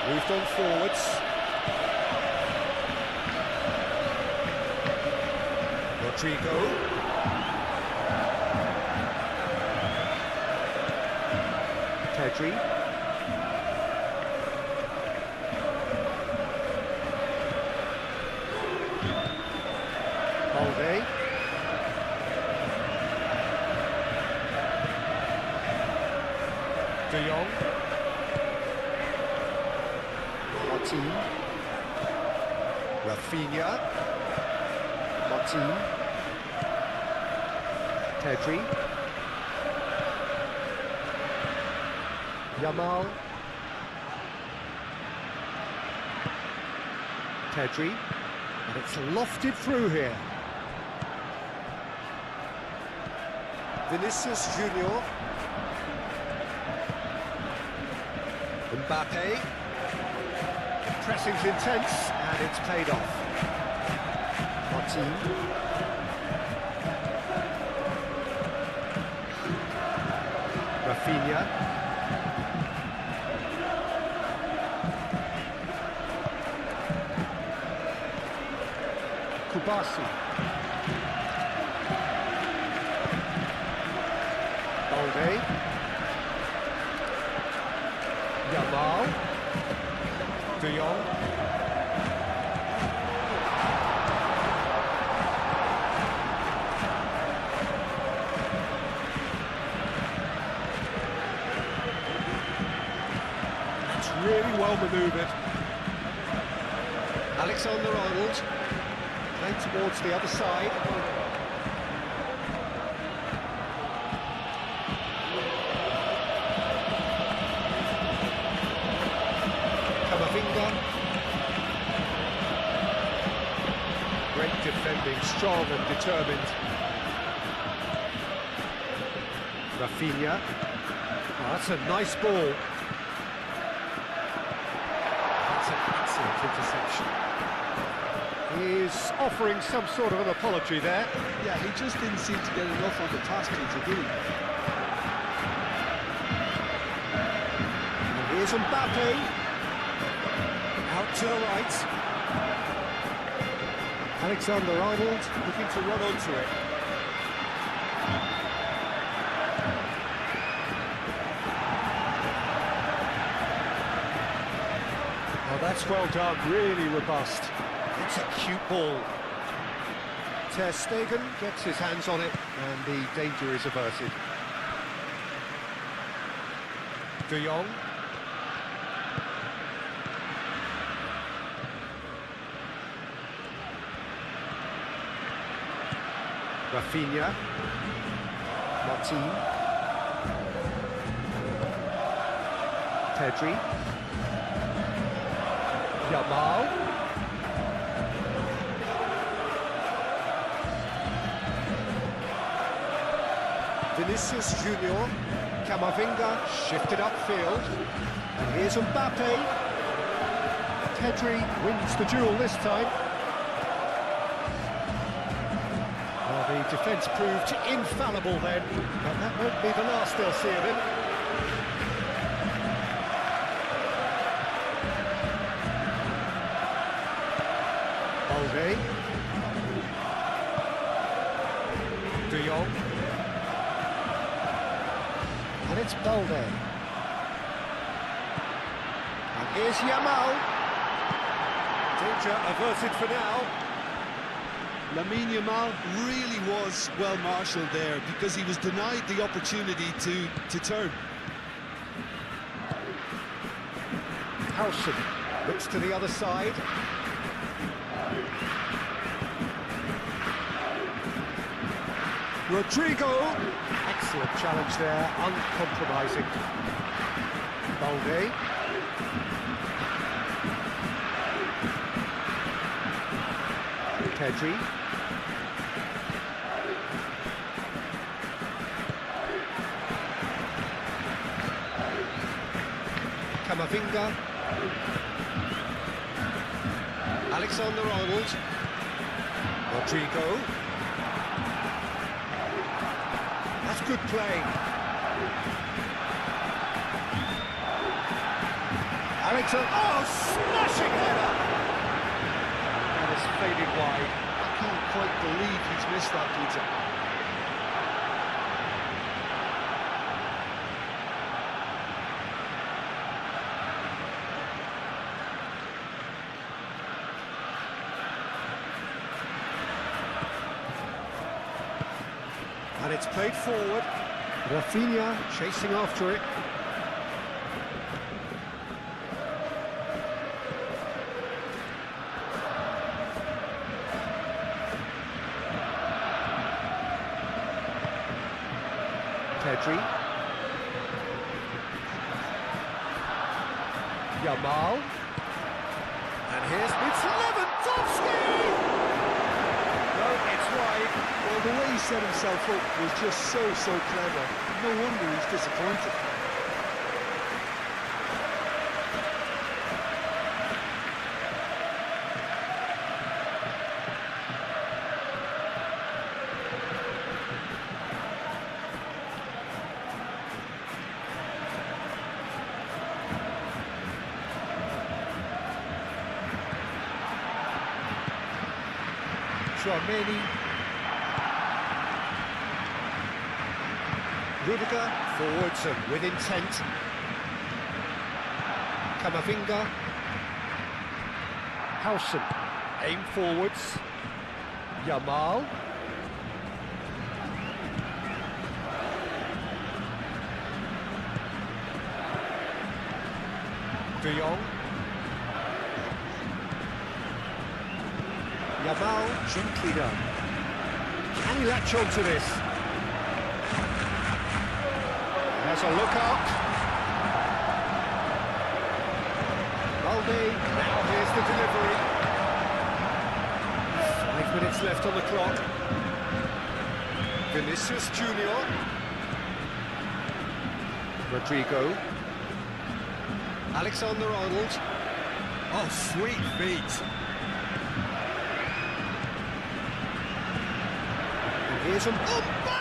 Moved on forwards. Rodrigo. Pedri. Balde. De Jong. Martin. Rafinha. Martin. Pedri. Yamal. Pedri. And it's lofted through here. Vinicius Junior. Mbappe. Pressing's intense, and it's paid off. Martin. Rafinha. Kustami. Balde. Yamal. De Jong. That's really well manoeuvred. Alexander-Arnold playing towards the other side. Camavinga. Great defending, strong and determined. Rafinha. Oh, that's a nice ball. That's an excellent interception. He's offering some sort of an apology there. Yeah, he just didn't seem to get enough on the task to do. And here's Mbappe. Out to the right. Alexander-Arnold looking to run onto it. Oh, that's well done, really robust. It's a cute ball. Ter Stegen gets his hands on it, and the danger is averted. De Jong. Rafinha. Martin. Pedri. Yamal. Vinicius Junior. Camavinga shifted upfield. And here's Mbappe. Pedri wins the duel this time. Well, the defence proved infallible then, but that won't be the last they'll see of him. Balde. De Jong. And it's Balde. And here's Yamal. Danger averted for now. Lamine Yamal really was well marshalled there because he was denied the opportunity to turn. Howson looks to the other side. Rodrigo. Excellent challenge there, uncompromising. Balde. Pedri. Camavinga. Alexander-Arnold. Rodrigo. That's good play. Alexander. Oh, smashing header! And it's faded wide. I can't quite believe he's missed that, Peter. And it's played forward. Rafinha chasing after it. Pedri. Yamal. And here's Lewandowski! No, it's wide. Well, the way he set himself up was just so clever. No wonder he's disappointed. Tchouaméni. Rudiger forwards and with intent. Camavinga. Howson aim forwards. Yamal. De Jong. Yamal, gently done. Can he latch on to this? Has a look up. Balde, now here's the delivery. 5 minutes left on the clock. Vinicius Junior. Rodrigo. Alexander-Arnold. Oh, sweet feet. And here's a... Oh,